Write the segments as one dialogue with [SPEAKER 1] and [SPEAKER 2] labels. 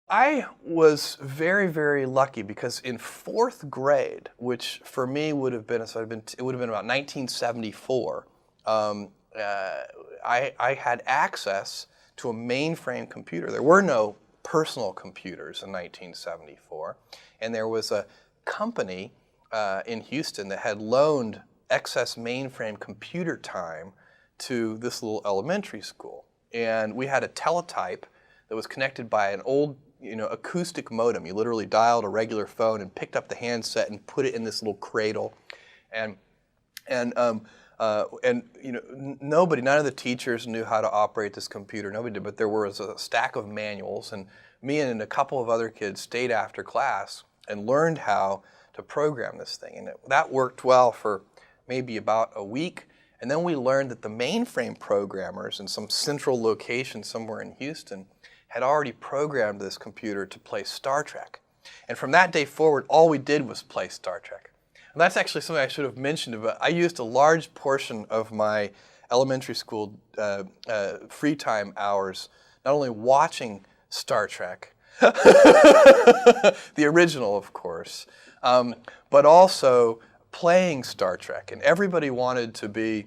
[SPEAKER 1] I was very, very lucky because in fourth grade, which for me would have been, it would have been about 1974, I had access to a mainframe computer. There were no personal computers in 1974, and there was a company in Houston that had loaned excess mainframe computer time to this little elementary school. And we had a teletype that was connected by an old acoustic modem. You literally dialed a regular phone and picked up the handset and put it in this little cradle, and nobody, none of the teachers knew how to operate this computer. Nobody did, but there was a stack of manuals, and me and a couple of other kids stayed after class and learned how to program this thing, and that worked well for maybe about a week. And then we learned that the mainframe programmers in some central location somewhere in Houston had already programmed this computer to play Star Trek. And from that day forward, all we did was play Star Trek. And that's actually something I should have mentioned, but I used a large portion of my elementary school free time hours not only watching Star Trek, the original, of course, but also playing Star Trek. And everybody wanted to be,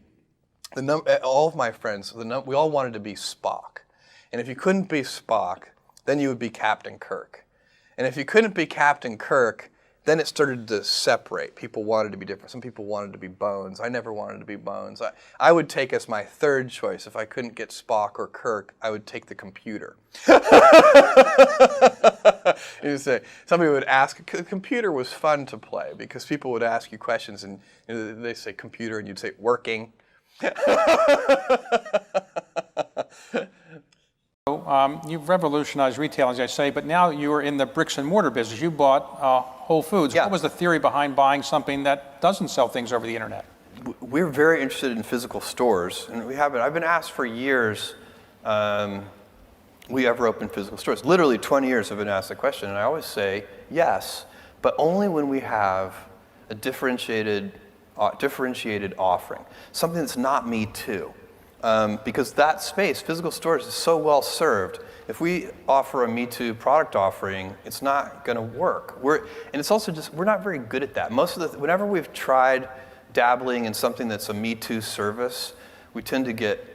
[SPEAKER 1] all of my friends, we all wanted to be Spock. And if you couldn't be Spock, then you would be Captain Kirk. And if you couldn't be Captain Kirk, then it started to separate. People wanted to be different. Some people wanted to be Bones. I never wanted to be Bones. I would take as my third choice. If I couldn't get Spock or Kirk, I would take the computer. You say, somebody would ask, the computer was fun to play because people would ask you questions and they say computer and you'd say working.
[SPEAKER 2] You've revolutionized retail, as I say, but now you are in the bricks and mortar business. You bought Whole Foods.
[SPEAKER 1] Yeah.
[SPEAKER 2] What was the theory behind buying something that doesn't sell things over the internet?
[SPEAKER 1] We're very interested in physical stores, and we haven't. I've been asked for years, we ever open physical stores? Literally 20 years I've been asked the question, and I always say yes, but only when we have a differentiated offering, something that's not me too. Because that space, physical stores, is so well served. If we offer a Me Too product offering, it's not going to work. And it's also just, we're not very good at that. Whenever we've tried dabbling in something that's a Me Too service, we tend to get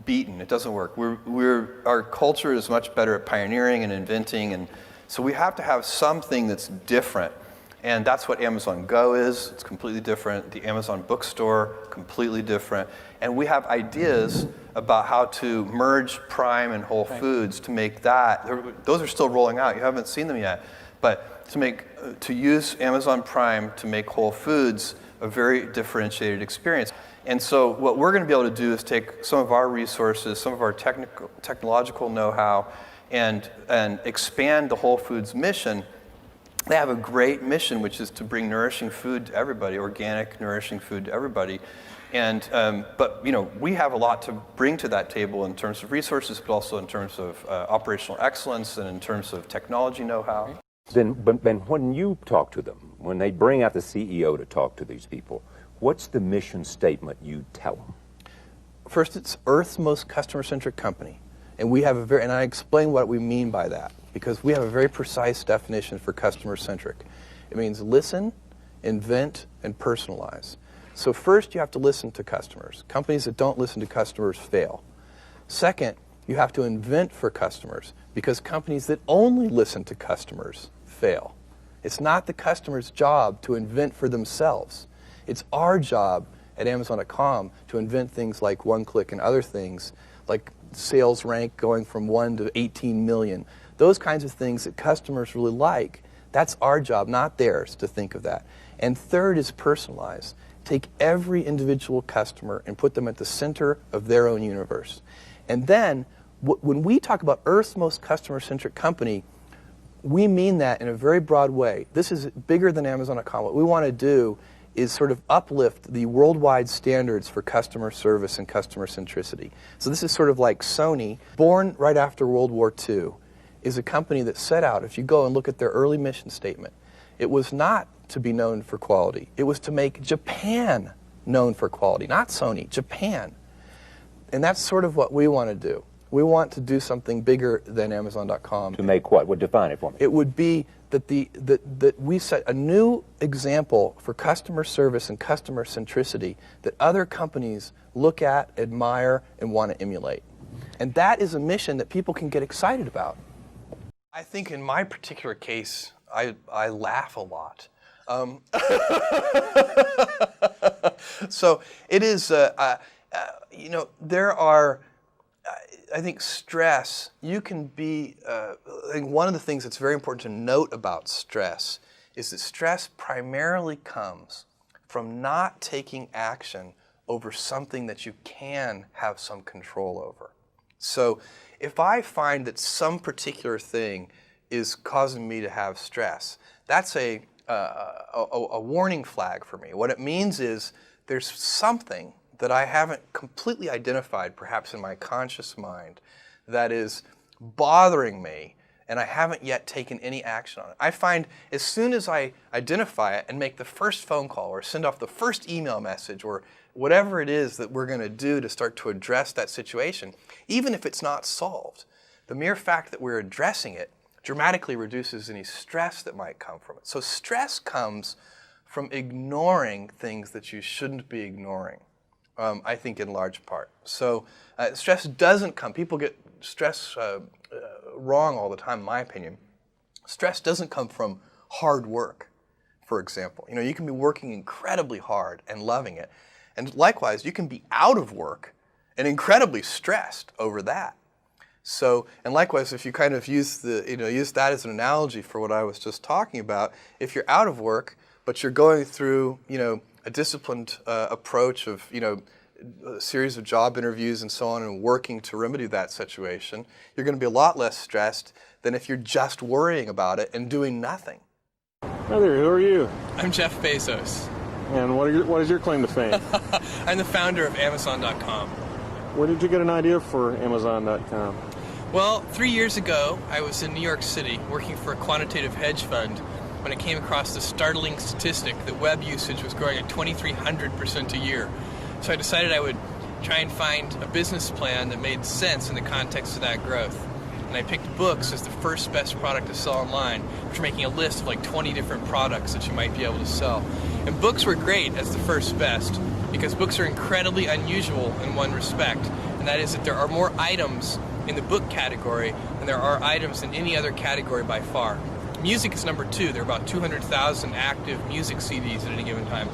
[SPEAKER 1] beaten. It doesn't work. Our culture is much better at pioneering and inventing, and so we have to have something that's different. And that's what Amazon Go is. It's completely different. The Amazon bookstore, completely different. And we have ideas about how to merge Prime and Whole Foods to make that. Those are still rolling out. You haven't seen them yet. But to use Amazon Prime to make Whole Foods a very differentiated experience. And so what we're going to be able to do is take some of our resources, some of our technological know-how, and expand the Whole Foods mission. They have a great mission, which is to bring nourishing food to everybody, organic, nourishing food to everybody. And but we have a lot to bring to that table in terms of resources, but also in terms of operational excellence and in terms of technology know-how.
[SPEAKER 3] Then when you talk to them, when they bring out the CEO to talk to these people, what's the mission statement you tell them?
[SPEAKER 1] First, it's Earth's most customer-centric company, and we have and I explain what we mean by that, because we have a very precise definition for customer-centric. It means listen, invent, and personalize. So first, you have to listen to customers. Companies that don't listen to customers fail. Second, you have to invent for customers, because companies that only listen to customers fail. It's not the customer's job to invent for themselves. It's our job at Amazon.com to invent things like one-click and other things, like sales rank going from 1 to 18 million. Those kinds of things that customers really like. That's our job, not theirs, to think of that. And third is personalize. Take every individual customer and put them at the center of their own universe. And then, when we talk about Earth's most customer-centric company, we mean that in a very broad way. This is bigger than Amazon.com. What we want to do is sort of uplift the worldwide standards for customer service and customer centricity. So this is sort of like Sony, born right after World War II, is a company that set out, if you go and look at their early mission statement, it was not to be known for quality. It was to make Japan known for quality, not Sony, Japan. And that's sort of what we want to do. We want to do something bigger than Amazon.com.
[SPEAKER 3] To make what? Well, define it for me.
[SPEAKER 1] It would be that that we set a new example for customer service and customer centricity that other companies look at, admire, and want to emulate. And that is a mission that people can get excited about. I think in my particular case, I laugh a lot. So it is, there are, I think stress, you can be, I think one of the things that's very important to note about stress is that stress primarily comes from not taking action over something that you can have some control over. So if I find that some particular thing is causing me to have stress, that's a warning flag for me. What it means is there's something that I haven't completely identified, perhaps in my conscious mind, that is bothering me, and I haven't yet taken any action on it. I find as soon as I identify it and make the first phone call or send off the first email message or whatever it is that we're going to do to start to address that situation, even if it's not solved, the mere fact that we're addressing it dramatically reduces any stress that might come from it. So stress comes from ignoring things that you shouldn't be ignoring, I think in large part. So stress doesn't come, people get stress wrong all the time, in my opinion. Stress doesn't come from hard work, for example. You can be working incredibly hard and loving it. And likewise, you can be out of work and incredibly stressed over that. So, and likewise, if you kind of use that as an analogy for what I was just talking about, if you're out of work, but you're going through, a disciplined approach of, a series of job interviews and so on and working to remedy that situation, you're going to be a lot less stressed than if you're just worrying about it and doing nothing.
[SPEAKER 4] Hi there, who are you?
[SPEAKER 5] I'm Jeff Bezos.
[SPEAKER 4] And what is your claim to fame?
[SPEAKER 5] I'm the founder of Amazon.com.
[SPEAKER 4] Where did you get an idea for Amazon.com?
[SPEAKER 5] Well, 3 years ago, I was in New York City working for a quantitative hedge fund when I came across the startling statistic that web usage was growing at 2,300% a year. So I decided I would try and find a business plan that made sense in the context of that growth. And I picked books as the first best product to sell online, after making a list of like 20 different products that you might be able to sell. And books were great as the first best because books are incredibly unusual in one respect, and that is that there are more items in the book category than there are items in any other category by far. Music is number 2. There are about 200,000 active music CDs at any given time.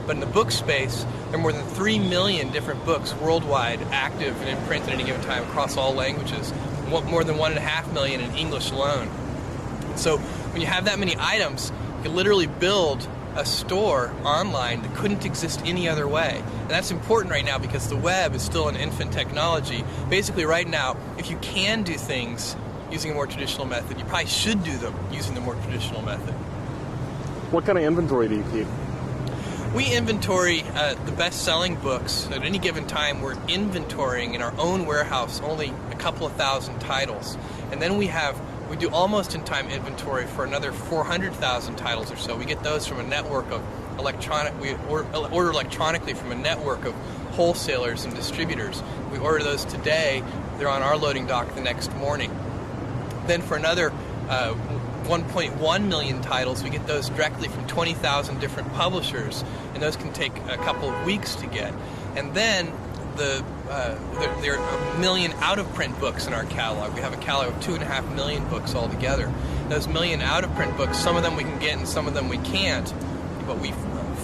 [SPEAKER 5] But in the book space, there are more than 3 million different books worldwide active and in print at any given time across all languages, more than 1.5 million in English alone. So when you have that many items, you can literally build a store online that couldn't exist any other way. And that's important right now because the web is still an infant technology. Basically right now, if you can do things using a more traditional method, you probably should do them using the more traditional method.
[SPEAKER 4] What kind of inventory do you keep?
[SPEAKER 5] We inventory the best-selling books. At any given time, we're inventorying in our own warehouse only a couple of thousand titles. And then we do almost in-time inventory for another 400,000 titles or so. We get those from a network of we order electronically from a network of wholesalers and distributors. We order those today. They're on our loading dock the next morning. Then for another 1.1 million titles, we get those directly from 20,000 different publishers, and those can take a couple of weeks to get. And then there are 1 million out-of-print books in our catalog. We have a catalog of 2.5 million books altogether. Those 1 million out-of-print books, some of them we can get and some of them we can't, but we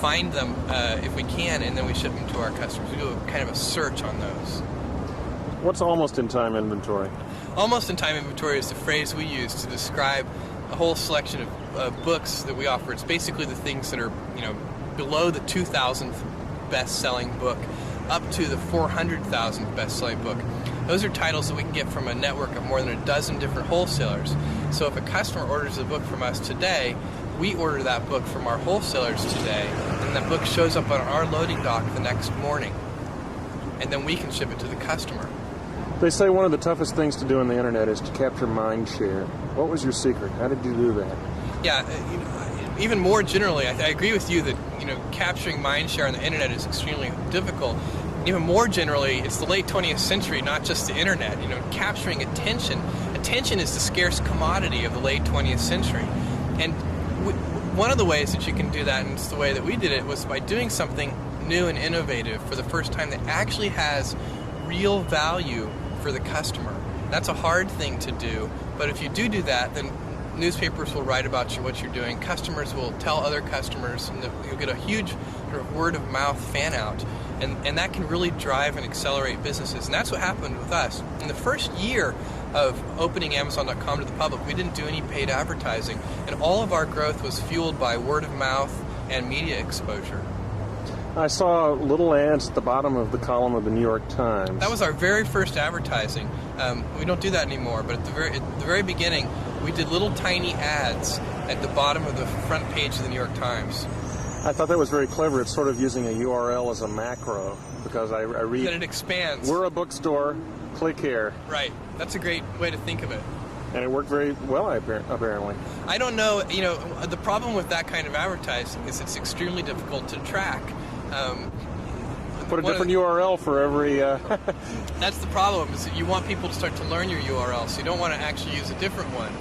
[SPEAKER 5] find them if we can, and then we ship them to our customers. We do kind of a search on those.
[SPEAKER 4] What's almost-in-time inventory?
[SPEAKER 5] Almost-in-time inventory is the phrase we use to describe a whole selection of books that we offer. It's basically the things that are, below the 2,000th best-selling book up to the 400,000th best-selling book. Those are titles that we can get from a network of more than a dozen different wholesalers. So if a customer orders a book from us today, we order that book from our wholesalers today, and that book shows up on our loading dock the next morning. And then we can ship it to the customer.
[SPEAKER 4] They say one of the toughest things to do on the internet is to capture mind share. What was your secret? How did you do that?
[SPEAKER 5] Yeah, even more generally, I agree with you that capturing mind share on the internet is extremely difficult. even more generally, it's the late 20th century, not just the internet. You know, capturing attention. Attention is the scarce commodity of the late 20th century. And one of the ways that you can do that, and it's the way that we did it, was by doing something new and innovative for the first time that actually has real value for the customer. That's a hard thing to do, but if you do that, then newspapers will write about what you're doing, customers will tell other customers, and you'll get a huge sort of word-of-mouth fan-out, and that can really drive and accelerate businesses. And that's what happened with us. In the first year of opening Amazon.com to the public, we didn't do any paid advertising, and all of our growth was fueled by word-of-mouth and media exposure.
[SPEAKER 4] I saw little ads at the bottom of the column of the New York Times.
[SPEAKER 5] That was our very first advertising. We don't do that anymore, but at the very beginning, we did little tiny ads at the bottom of the front page of the New York Times.
[SPEAKER 4] I thought that was very clever. It's sort of using a URL as a macro, because I read...
[SPEAKER 5] That it expands.
[SPEAKER 4] We're a bookstore, click here.
[SPEAKER 5] Right. That's a great way to think of it.
[SPEAKER 4] And it worked very well, apparently.
[SPEAKER 5] I don't know, the problem with that kind of advertising is it's extremely difficult to track.
[SPEAKER 4] Put a different URL for every...
[SPEAKER 5] That's the problem, is that you want people to start to learn your URL, so you don't want to actually use a different one.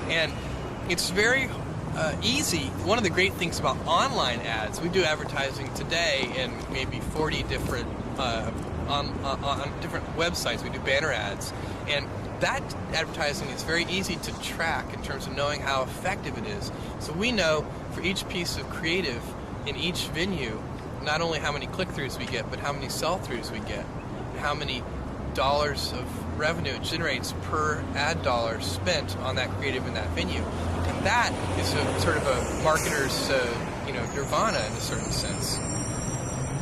[SPEAKER 5] And it's very easy. One of the great things about online ads, we do advertising today in maybe 40 different, on different websites. We do banner ads. And that advertising is very easy to track in terms of knowing how effective it is. So we know for each piece of creative in each venue, not only how many click-throughs we get, but how many sell-throughs we get, and how many dollars of revenue it generates per ad dollar spent on that creative in that venue. And that is a sort of a marketer's nirvana in a certain sense.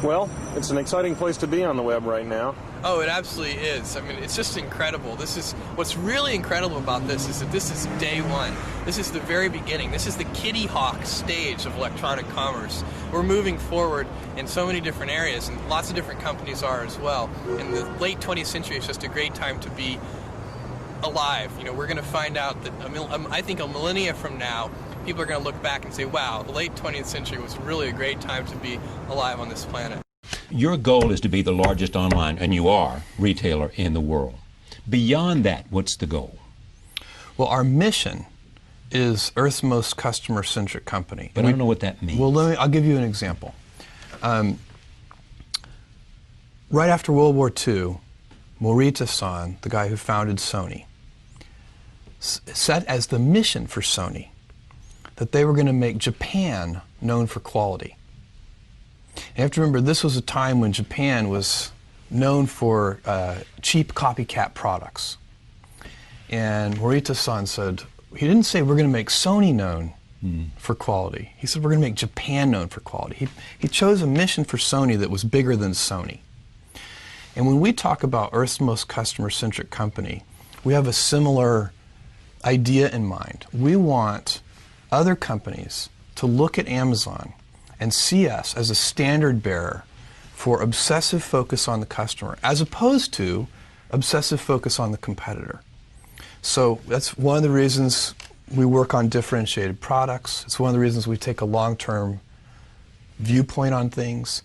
[SPEAKER 4] Well, it's an exciting place to be on the web right now.
[SPEAKER 5] Oh, it absolutely is. I mean, it's just incredible. What's really incredible about this is that this is day one. This is the very beginning. This is the Kitty Hawk stage of electronic commerce. We're moving forward in so many different areas, and lots of different companies are as well. And the late 20th century is just a great time to be alive. We're going to find out that, I think a millennia from now, people are going to look back and say, wow, the late 20th century was really a great time to be alive on this planet.
[SPEAKER 6] Your goal is to be the largest online, and you are, retailer in the world. Beyond that, what's the goal?
[SPEAKER 1] Well, our mission is Earth's most customer-centric company.
[SPEAKER 6] But I don't know what that means.
[SPEAKER 1] Well, I'll give you an example. Right after World War II, Morita-san, the guy who founded Sony, set as the mission for Sony that they were going to make Japan known for quality. You have to remember, this was a time when Japan was known for cheap copycat products. And Morita-san said, he didn't say we're going to make Sony known for quality. He said we're going to make Japan known for quality. He chose a mission for Sony that was bigger than Sony. And when we talk about Earth's most customer-centric company, we have a similar idea in mind. We want other companies to look at Amazon and see us as a standard bearer for obsessive focus on the customer, as opposed to obsessive focus on the competitor. So that's one of the reasons we work on differentiated products. It's one of the reasons we take a long-term viewpoint on things.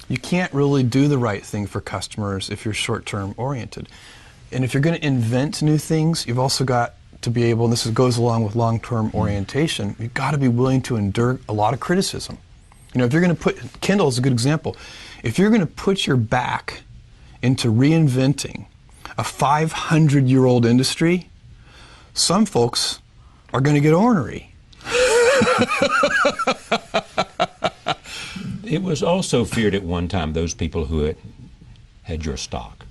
[SPEAKER 1] You can't really do the right thing for customers if you're short-term oriented. And if you're going to invent new things, you've also got to be able, and this goes along with long-term orientation, you've got to be willing to endure a lot of criticism. If you're going to put, Kindle is a good example, if you're going to put your back into reinventing a 500-year-old industry, some folks are going to get ornery.
[SPEAKER 6] It was also feared at one time, those people who had your stock,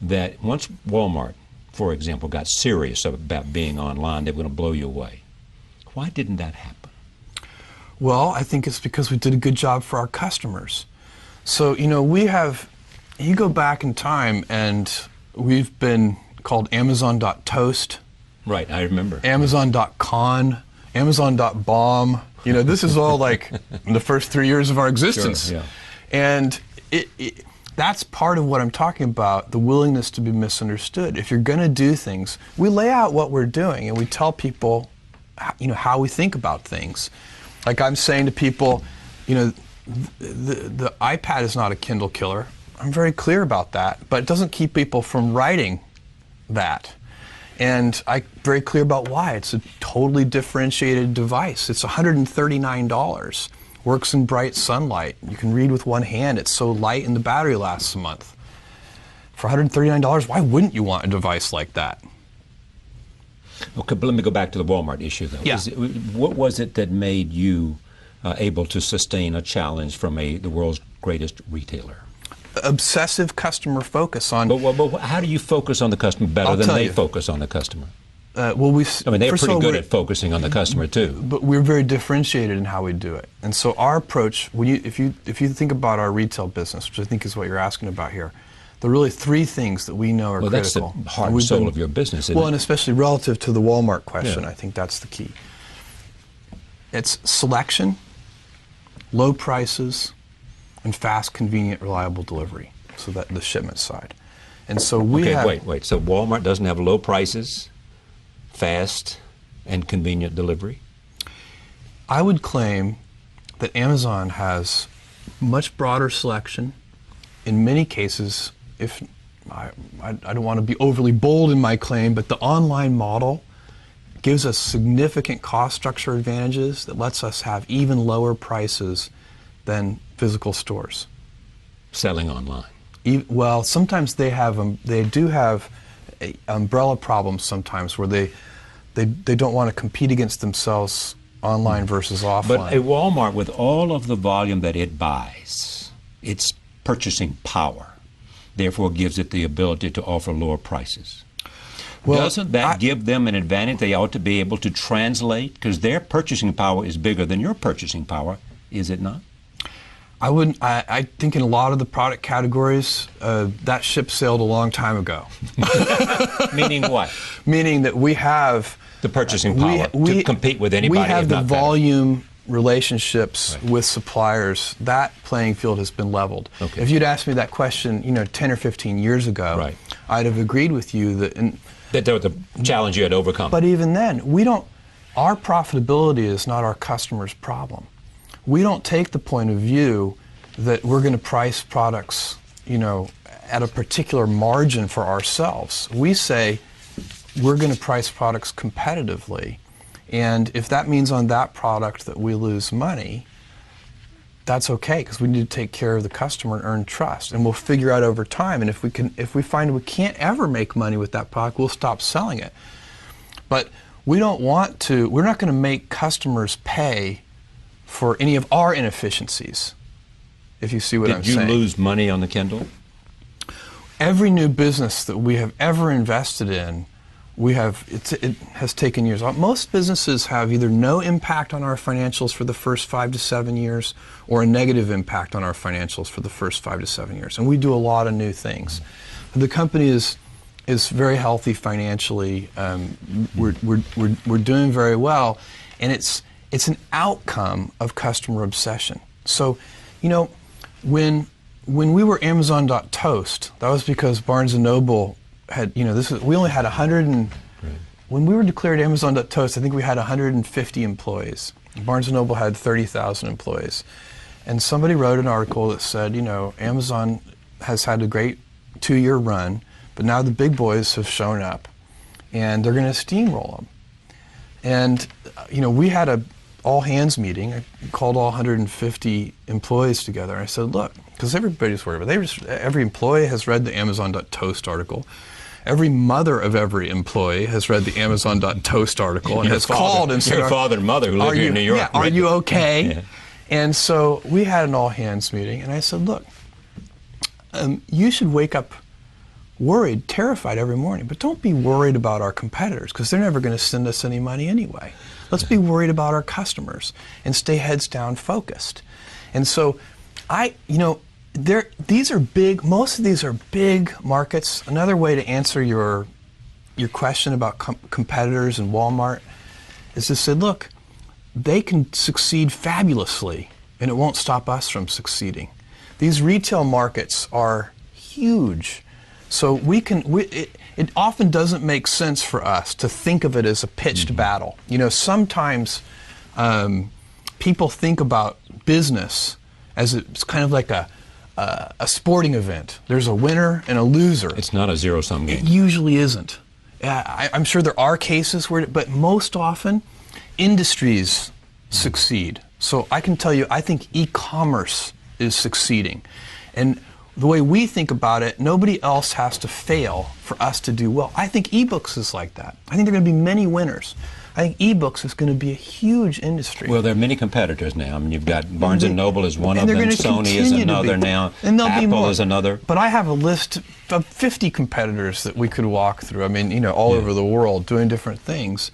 [SPEAKER 6] that once Walmart, for example, got serious about being online, they were going to blow you away. Why didn't that happen?
[SPEAKER 1] Well, I think it's because we did a good job for our customers. So, you go back in time and we've been called Amazon.toast.
[SPEAKER 6] Right, I remember.
[SPEAKER 1] Amazon.con, Amazon.bomb. This is all like in the first 3 years of our existence.
[SPEAKER 6] Sure, yeah.
[SPEAKER 1] And that's part of what I'm talking about, the willingness to be misunderstood. If you're going to do things, we lay out what we're doing and we tell people, how we think about things. Like I'm saying to people, the iPad is not a Kindle killer. I'm very clear about that, but it doesn't keep people from writing that. And I'm very clear about why. It's a totally differentiated device. It's $139. Works in bright sunlight. You can read with one hand. It's so light and the battery lasts a month. For $139, why wouldn't you want a device like that?
[SPEAKER 6] Okay, but let me go back to the Walmart issue, though.
[SPEAKER 1] Yeah.
[SPEAKER 6] What was it that made you able to sustain a challenge from the world's greatest retailer?
[SPEAKER 1] Obsessive customer focus on...
[SPEAKER 6] But how do you focus on the customer better than they
[SPEAKER 1] you.
[SPEAKER 6] focus on the customer?
[SPEAKER 1] They're
[SPEAKER 6] pretty good at focusing on the customer, too.
[SPEAKER 1] But we're very differentiated in how we do it. And so our approach, if you think about our retail business, which I think is what you're asking about here, there are really three things that we know are critical.
[SPEAKER 6] Well, that's the heart and soul of your business, isn't it?
[SPEAKER 1] Well, and especially relative to the Walmart question,
[SPEAKER 6] Yeah.
[SPEAKER 1] I think that's the key. It's selection, low prices, and fast, convenient, reliable delivery. So that the shipment side. And so we have...
[SPEAKER 6] Wait. So Walmart doesn't have low prices, fast, and convenient delivery?
[SPEAKER 1] I would claim that Amazon has much broader selection. In many cases, if I don't want to be overly bold in my claim, but the online model gives us significant cost structure advantages that lets us have even lower prices than physical stores.
[SPEAKER 6] Selling online.
[SPEAKER 1] Well, sometimes they do have umbrella problems sometimes where they don't want to compete against themselves online versus offline.
[SPEAKER 6] But a Walmart, with all of the volume that it buys, its purchasing power, therefore gives it the ability to offer lower prices. Well, doesn't that give them an advantage they ought to be able to translate? Because their purchasing power is bigger than your purchasing power, is it not?
[SPEAKER 1] I wouldn't. I think in a lot of the product categories, that ship sailed a long time ago.
[SPEAKER 6] Meaning what?
[SPEAKER 1] Meaning that we have
[SPEAKER 6] the purchasing power to compete with anybody.
[SPEAKER 1] We have
[SPEAKER 6] if
[SPEAKER 1] the
[SPEAKER 6] not
[SPEAKER 1] volume relationships
[SPEAKER 6] Right.
[SPEAKER 1] with suppliers. That playing field has been leveled.
[SPEAKER 6] Okay.
[SPEAKER 1] If you'd asked me that question, 10 or 15 years ago,
[SPEAKER 6] Right.
[SPEAKER 1] I'd have agreed with you that.
[SPEAKER 6] That was the challenge you had overcome.
[SPEAKER 1] But even then, our profitability is not our customer's problem. We don't take the point of view that we're going to price products, at a particular margin for ourselves. We say we're going to price products competitively, and if that means on that product that we lose money, that's okay, because we need to take care of the customer and earn trust, and we'll figure out over time. And if we find we can't ever make money with that product, we'll stop selling it. But we're not going to make customers pay for any of our inefficiencies, if you see what I'm saying.
[SPEAKER 6] Did you lose money on the Kindle?
[SPEAKER 1] Every new business that we have ever invested in, it has taken years. Most businesses have either no impact on our financials for the first 5 to 7 years, or a negative impact on our financials for the first 5 to 7 years. And we do a lot of new things. The company is very healthy financially. We're doing very well, and it's an outcome of customer obsession. So, when we were Amazon.toast, that was because Barnes & Noble had, we only had 100 and, right. When we were declared Amazon.toast, I think we had 150 employees. Barnes & Noble had 30,000 employees. And somebody wrote an article that said, Amazon has had a great 2-year run, but now the big boys have shown up, and they're going to steamroll them. And, we had a all-hands meeting. I called all 150 employees together. And I said, look, because everybody's worried about it. Every employee has read the Amazon.toast article. Every mother of every employee has read the Amazon.toast article and has called and said,
[SPEAKER 6] your father and mother who live here in New York.
[SPEAKER 1] Yeah, are you okay?
[SPEAKER 6] Yeah.
[SPEAKER 1] And so we had an all-hands meeting, and I said, look, you should wake up worried, terrified every morning, but don't be worried about our competitors, because they're never going to send us any money anyway. Let's be worried about our customers and stay heads down focused. And so these are big, most of these are big markets. Another way to answer your question about competitors and Walmart is to say, look, they can succeed fabulously, and it won't stop us from succeeding. These retail markets are huge. So it often doesn't make sense for us to think of it as a pitched battle. Sometimes people think about business as it's kind of like a a sporting event. There's a winner and a loser.
[SPEAKER 6] It's not a zero-sum game.
[SPEAKER 1] It usually isn't. I'm sure there are cases where, but most often, industries succeed. So I can tell you, I think e-commerce is succeeding. And the way we think about it, nobody else has to fail for us to do well. I think ebooks is like that. I think there are going to be many winners. I think ebooks is going to be a huge industry.
[SPEAKER 6] Well, there are many competitors now. I mean, you've got Barnes & Noble is one of
[SPEAKER 1] and
[SPEAKER 6] them,
[SPEAKER 1] they're gonna
[SPEAKER 6] Sony is
[SPEAKER 1] continue to
[SPEAKER 6] another
[SPEAKER 1] be.
[SPEAKER 6] now,
[SPEAKER 1] And there'll be
[SPEAKER 6] Apple
[SPEAKER 1] more.
[SPEAKER 6] is another.
[SPEAKER 1] But I have a list of 50 competitors that we could walk through. I mean, all over the world doing different things.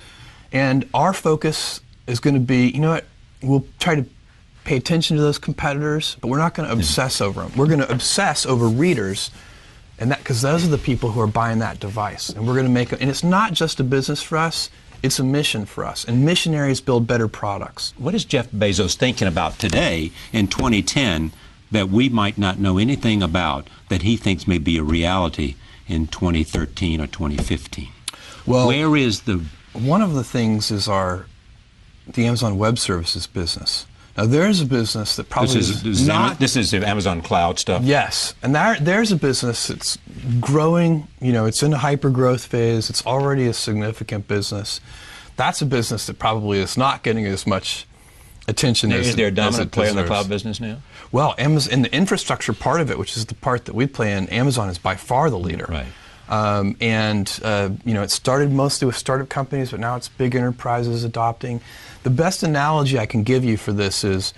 [SPEAKER 1] And our focus is going to be, we'll try to pay attention to those competitors, but we're not going to obsess over them. We're going to obsess over readers, and that because those are the people who are buying that device. And we're going to make it, and it's not just a business for us, it's a mission for us. And missionaries build better products.
[SPEAKER 6] What is Jeff Bezos thinking about today in 2010 that we might not know anything about that he thinks may be a reality in 2013 or 2015?
[SPEAKER 1] Well,
[SPEAKER 6] where is
[SPEAKER 1] one of the things is the Amazon Web Services business. Now there's a business that probably
[SPEAKER 6] this is Amazon Cloud stuff.
[SPEAKER 1] Yes, and there's a business that's growing. It's in a hyper growth phase. It's already a significant business. That's a business that probably is not getting as much attention as
[SPEAKER 6] is there a dominant
[SPEAKER 1] it
[SPEAKER 6] player in the
[SPEAKER 1] deserves.
[SPEAKER 6] cloud business now?
[SPEAKER 1] Well, Amazon, in the infrastructure part of it, which is the part that we play in, Amazon is by far the leader.
[SPEAKER 6] Right.
[SPEAKER 1] It started mostly with startup companies, but now it's big enterprises adopting. The best analogy I can give you for this is,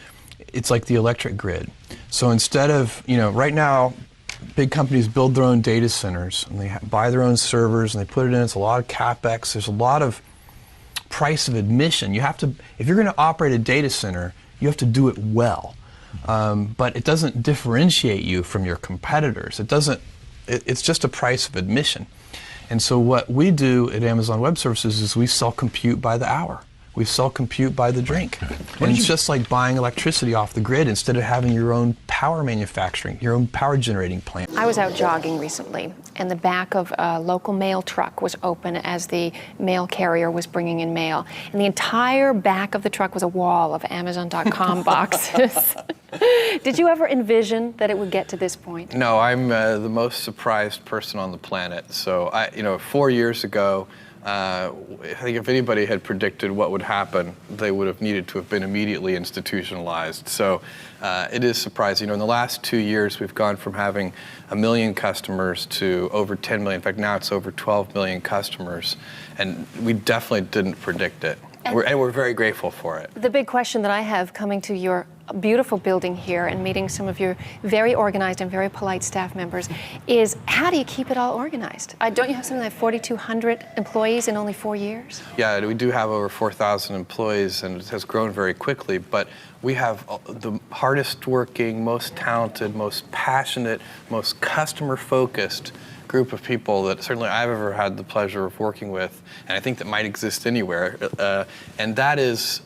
[SPEAKER 1] it's like the electric grid. So instead of, right now, big companies build their own data centers, and they buy their own servers, and they put it in. It's a lot of CapEx. There's a lot of price of admission. You have to, if you're going to operate a data center, you have to do it well. But it doesn't differentiate you from your competitors. It's just a price of admission. And so what we do at Amazon Web Services is we sell compute by the hour. We sell compute by the drink. And it's just like buying electricity off the grid instead of having your own power manufacturing, your own power generating plant.
[SPEAKER 7] I was out jogging recently, and the back of a local mail truck was open as the mail carrier was bringing in mail. And the entire back of the truck was a wall of Amazon.com boxes. Did you ever envision that it would get to this point?
[SPEAKER 5] No, I'm the most surprised person on the planet. So, 4 years ago, I think if anybody had predicted what would happen, they would have needed to have been immediately institutionalized. So it is surprising. In the last 2 years, we've gone from having 1 million customers to over 10 million. In fact, now it's over 12 million customers. And we definitely didn't predict it. And we're very grateful for it.
[SPEAKER 7] The big question that I have coming to your beautiful building here and meeting some of your very organized and very polite staff members is, how do you keep it all organized? Don't you have something like 4,200 employees in only 4 years?
[SPEAKER 5] Yeah, we do have over 4,000 employees, and it has grown very quickly, but we have the hardest working, most talented, most passionate, most customer focused group of people that certainly I've ever had the pleasure of working with, and I think that might exist anywhere. And that is,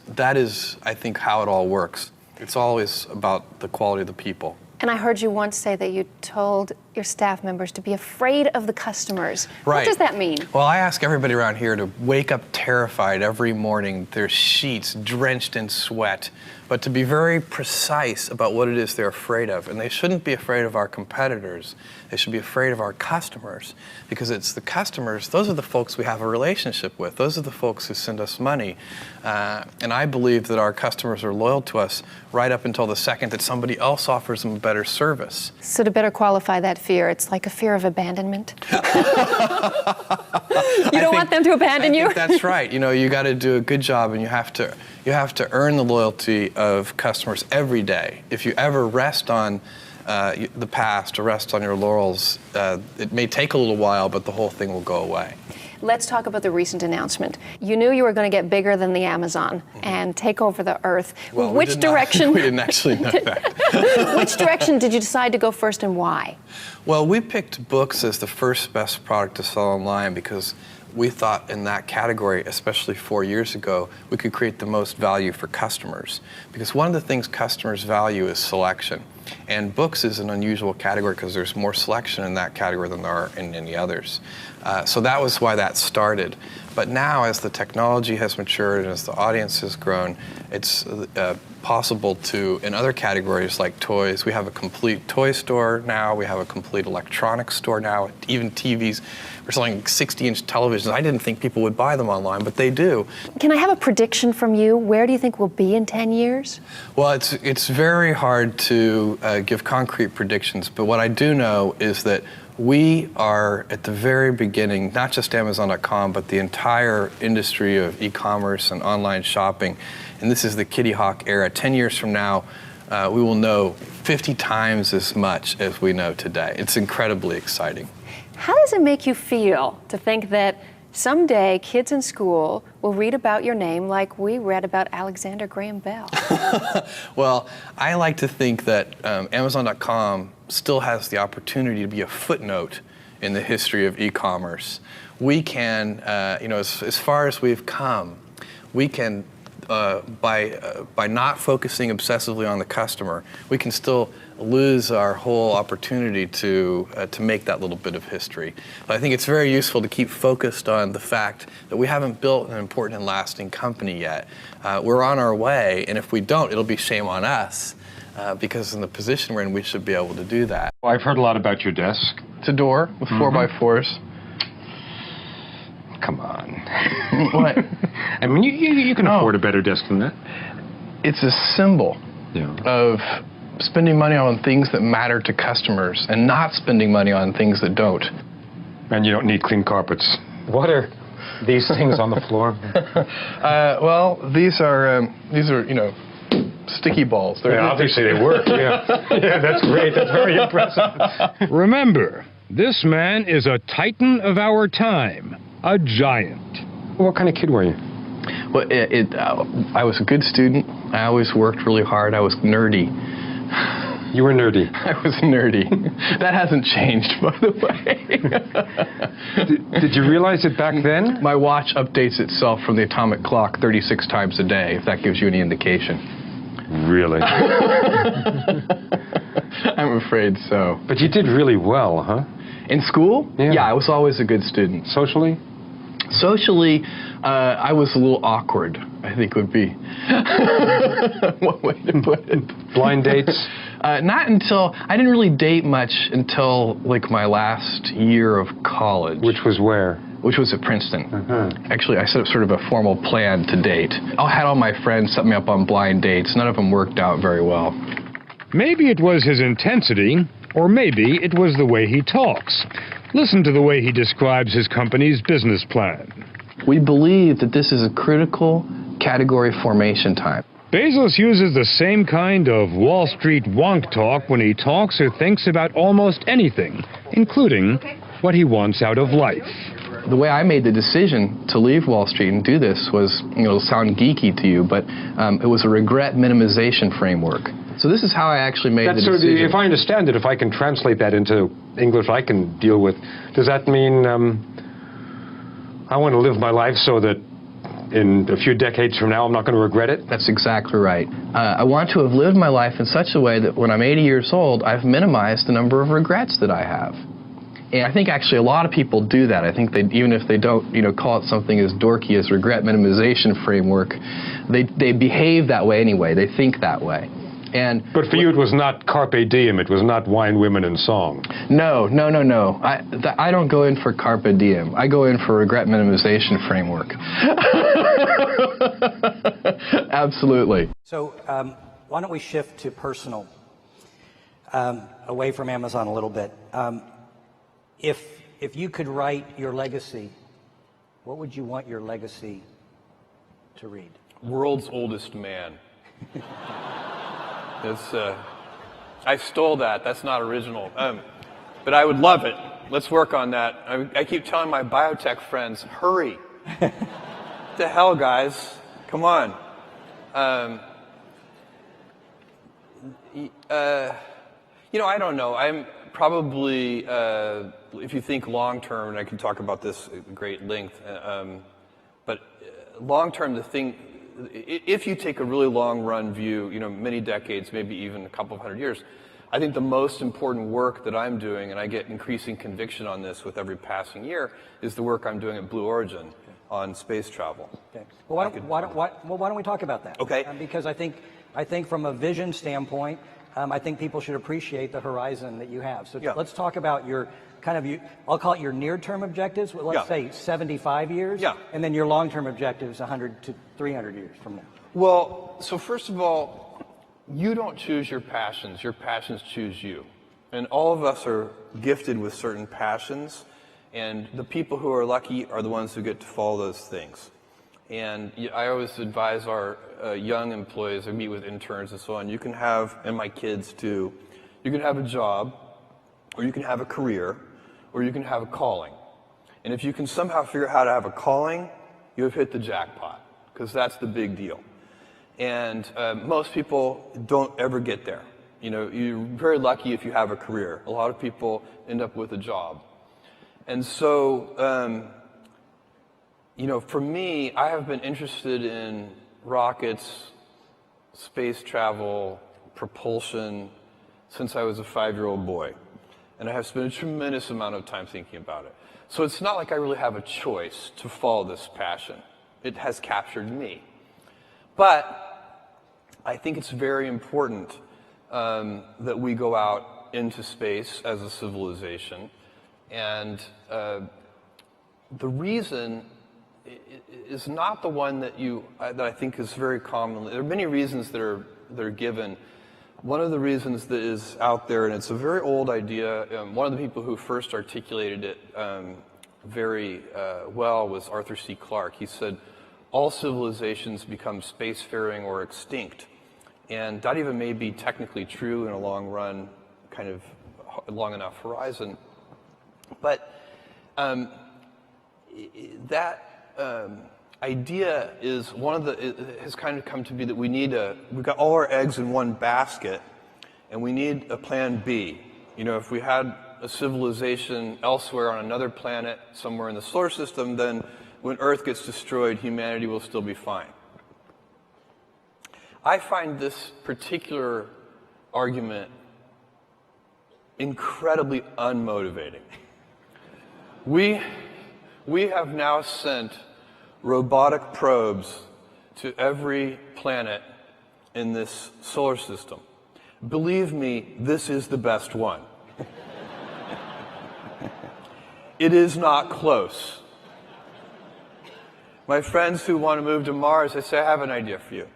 [SPEAKER 5] I think, how it all works. It's always about the quality of the people.
[SPEAKER 7] And I heard you once say that you told your staff members to be afraid of the customers.
[SPEAKER 5] Right.
[SPEAKER 7] What does that mean?
[SPEAKER 5] Well, I ask everybody around here to wake up terrified every morning, their sheets drenched in sweat, but to be very precise about what it is they're afraid of. And they shouldn't be afraid of our competitors. They should be afraid of our customers, because it's the customers, those are the folks we have a relationship with. Those are the folks who send us money. And I believe that our customers are loyal to us right up until the second that somebody else offers them a better service.
[SPEAKER 7] So to better qualify that fear, it's like a fear of abandonment. You don't want them to abandon you?
[SPEAKER 5] I think that's right. You got to do a good job, and you have to earn the loyalty of customers every day. If you ever rest on the past or rest on your laurels, it may take a little while, but the whole thing will go away.
[SPEAKER 7] Let's talk about the recent announcement. You knew you were going to get bigger than the Amazon and take over the earth.
[SPEAKER 5] Well,
[SPEAKER 7] which direction?
[SPEAKER 5] We didn't actually know that.
[SPEAKER 7] Which direction did you decide to go first, and why?
[SPEAKER 5] Well, we picked books as the first best product to sell online because we thought in that category, especially 4 years ago, we could create the most value for customers. Because one of the things customers value is selection. And books is an unusual category because there's more selection in that category than there are in any others. So that was why that started. But now, as the technology has matured and as the audience has grown, it's possible to, in other categories like toys, we have a complete toy store now, we have a complete electronics store now, even TVs. We're selling 60-inch televisions. I didn't think people would buy them online, but they do.
[SPEAKER 7] Can I have a prediction from you? Where do you think we'll be in 10 years?
[SPEAKER 5] Well, it's very hard to give concrete predictions, but what I do know is that we are at the very beginning, not just Amazon.com, but the entire industry of e-commerce and online shopping. And this is the Kitty Hawk era. 10 years from now, we will know 50 times as much as we know today. It's incredibly exciting.
[SPEAKER 7] How does it make you feel to think that someday kids in school will read about your name like we read about Alexander Graham Bell?
[SPEAKER 5] Well, I like to think that Amazon.com still has the opportunity to be a footnote in the history of e-commerce. We can, as far as we've come, we can, by not focusing obsessively on the customer, we can still lose our whole opportunity to make that little bit of history. But I think it's very useful to keep focused on the fact that we haven't built an important and lasting company yet. We're on our way, and if we don't, it'll be shame on us. Because in the position we're in, we should be able to do that.
[SPEAKER 8] Well, I've heard a lot about your desk.
[SPEAKER 5] It's a door with 4x4s.
[SPEAKER 8] Come on.
[SPEAKER 5] What?
[SPEAKER 8] I mean, you can afford a better desk than that.
[SPEAKER 5] It's a symbol
[SPEAKER 8] Yeah.
[SPEAKER 5] of spending money on things that matter to customers and not spending money on things that don't.
[SPEAKER 8] And you don't need clean carpets. What are these things on the floor?
[SPEAKER 5] Well, these are sticky balls.
[SPEAKER 8] Yeah, obviously they work. Yeah. Yeah, that's great. That's very impressive.
[SPEAKER 9] Remember, this man is a titan of our time, a giant.
[SPEAKER 8] What kind of kid were you?
[SPEAKER 5] Well, I was a good student. I always worked really hard. I was nerdy.
[SPEAKER 8] You were nerdy.
[SPEAKER 5] I was nerdy. That hasn't changed, by the way.
[SPEAKER 8] Did you realize it back then?
[SPEAKER 5] My watch updates itself from the atomic clock 36 times a day, if that gives you any indication.
[SPEAKER 8] Really?
[SPEAKER 5] I'm afraid so.
[SPEAKER 8] But you did really well, huh?
[SPEAKER 5] In school?
[SPEAKER 8] Yeah.
[SPEAKER 5] I was always a good student.
[SPEAKER 8] Socially?
[SPEAKER 5] Socially, I was a little awkward, I think would be one way to put it.
[SPEAKER 8] Blind dates?
[SPEAKER 5] Not until, I didn't really date much until like my last year of college.
[SPEAKER 8] Which was where?
[SPEAKER 5] Which was at Princeton. Actually, I set up sort of a formal plan to date. I had all my friends set me up on blind dates. None of them worked out very well.
[SPEAKER 9] Maybe it was his intensity, or maybe it was the way he talks. Listen to the way he describes his company's business plan.
[SPEAKER 5] We believe that this is a critical category formation time.
[SPEAKER 9] Bezos uses the same kind of Wall Street wonk talk when he talks or thinks about almost anything, including what he wants out of life.
[SPEAKER 5] The way I made the decision to leave Wall Street and do this was, it'll sound geeky to you, but it was a regret minimization framework. So this is how I actually made the decision.
[SPEAKER 8] If I understand it, if I can translate that into English I can deal with, does that mean I want to live my life so that in a few decades from now I'm not going to regret it?
[SPEAKER 5] That's exactly right. I want to have lived my life in such a way that when I'm 80 years old, I've minimized the number of regrets that I have. And I think actually a lot of people do that. I think even if they don't, call it something as dorky as regret minimization framework, they behave that way anyway. They think that way.
[SPEAKER 8] But for you, it was not carpe diem. It was not wine, women, and song.
[SPEAKER 5] No. I don't go in for carpe diem. I go in for regret minimization framework. Absolutely.
[SPEAKER 10] So why don't we shift to personal, away from Amazon a little bit. If you could write your legacy, what would you want your legacy to read?
[SPEAKER 1] World's oldest man. I stole that. That's not original. But I would love it. Let's work on that. I keep telling my biotech friends, hurry. What the hell, guys? Come on. I don't know. I'm probably, if you think long term, and I can talk about this at great length, but long term, if you take a really long run view, many decades, maybe even a couple of hundred years, I think the most important work that I'm doing, and I get increasing conviction on this with every passing year, is the work I'm doing at Blue Origin on space travel.
[SPEAKER 10] Okay. Well, why don't we talk about that?
[SPEAKER 1] Okay.
[SPEAKER 10] Because I think from a vision standpoint, I think people should appreciate the horizon that you have. So let's talk about your I'll call it your near-term objectives. Well, let's say 75 years.
[SPEAKER 1] Yeah.
[SPEAKER 10] And then your long-term objectives 100 to 300 years from now.
[SPEAKER 1] Well, so first of all, you don't choose your passions choose you. And all of us are gifted with certain passions, and the people who are lucky are the ones who get to follow those things. And I always advise our young employees, I meet with interns and so on, you can have, and my kids too, you can have a job, or you can have a career, or you can have a calling. And if you can somehow figure out how to have a calling, you have hit the jackpot, because that's the big deal. And most people don't ever get there. You know, you're very lucky if you have a career. A lot of people end up with a job. And so, you know, for me, I have been interested in rockets, space travel, propulsion, since I was a 5-year-old boy. And I have spent a tremendous amount of time thinking about it. So it's not like I really have a choice to follow this passion. It has captured me. But I think it's very important that we go out into space as a civilization. And the reason is not the one that I think is very common. There are many reasons that are given. One of the reasons that is out there, and it's a very old idea, one of the people who first articulated it very well was Arthur C. Clarke. He said, all civilizations become spacefaring or extinct. And that even may be technically true in a long run, kind of long enough horizon. But that idea is it has kind of come to be that we've got all our eggs in one basket, and we need a plan B. You know, if we had a civilization elsewhere on another planet, somewhere in the solar system, then when Earth gets destroyed, humanity will still be fine. I find this particular argument incredibly unmotivating. We have now sent robotic probes to every planet in this solar system. Believe me, this is the best one. It is not close. My friends who want to move to Mars, I say, I have an idea for you.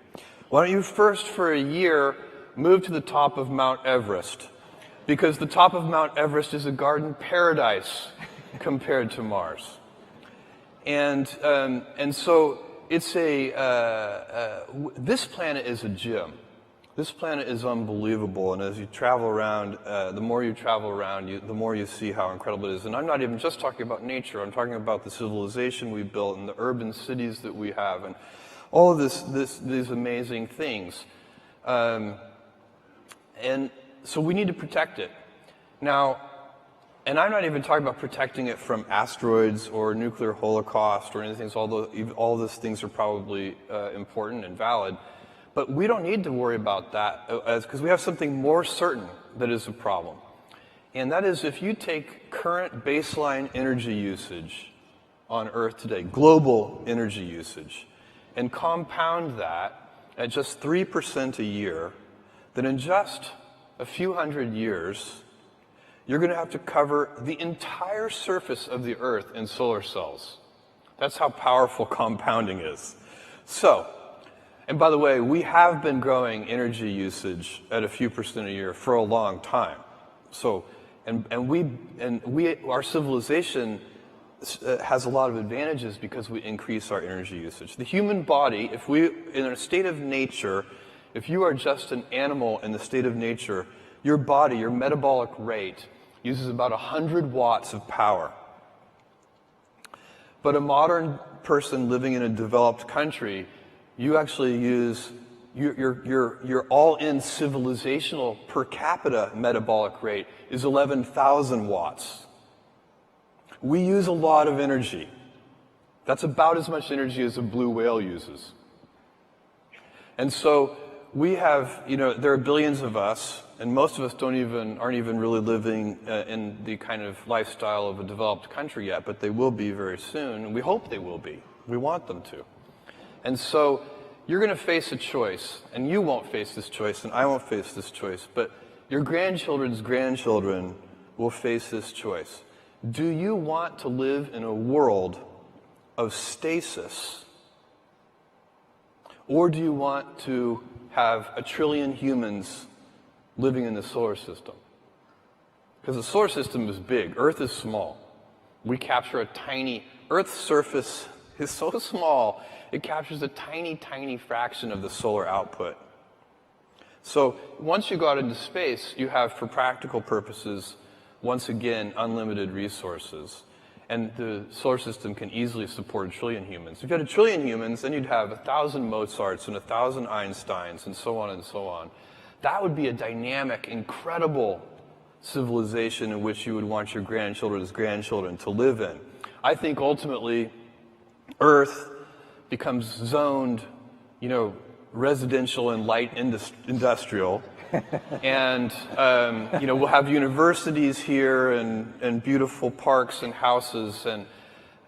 [SPEAKER 1] Why don't you first, for a year, move to the top of Mount Everest? Because the top of Mount Everest is a garden paradise compared to Mars. And so it's this planet is a gem. This planet is unbelievable, and as you travel around, the more you travel around, the more you see how incredible it is. And I'm not even just talking about nature. I'm talking about the civilization we built and the urban cities that we have, and all of these amazing things. And so we need to protect it. Now, and I'm not even talking about protecting it from asteroids or nuclear holocaust or anything, although all those things are probably important and valid. But we don't need to worry about that because we have something more certain that is a problem. And that is if you take current baseline energy usage on Earth today, global energy usage, and compound that at just 3% a year, then in just a few hundred years, you're going to have to cover the entire surface of the Earth in solar cells. That's how powerful compounding is. So, and by the way, we have been growing energy usage at a few percent a year for a long time. So, our civilization has a lot of advantages because we increase our energy usage. The human body, in a state of nature, if you are just an animal in the state of nature, your body, your metabolic rate, uses about 100 watts of power. But a modern person living in a developed country, you actually use your all-in civilizational per capita metabolic rate is 11,000 watts. We use a lot of energy. That's about as much energy as a blue whale uses. And so we have, there are billions of us, and most of us aren't even really living in the kind of lifestyle of a developed country yet, but they will be very soon, and we hope they will be. We want them to. And so you're going to face a choice, and you won't face this choice, and I won't face this choice, but your grandchildren's grandchildren will face this choice. Do you want to live in a world of stasis, or do you want to have 1 trillion humans living in the solar system? Because the solar system is big. Earth is small. We capture Earth's surface is so small, it captures a tiny, tiny fraction of the solar output. So once you go out into space, you have, for practical purposes, once again, unlimited resources. And the solar system can easily support 1 trillion humans. If you had 1 trillion humans, then you'd have 1,000 Mozarts and 1,000 Einsteins and so on and so on. That would be a dynamic, incredible civilization in which you would want your grandchildren's grandchildren to live in. I think ultimately, Earth becomes zoned, residential and light industrial. And, we'll have universities here and beautiful parks and houses,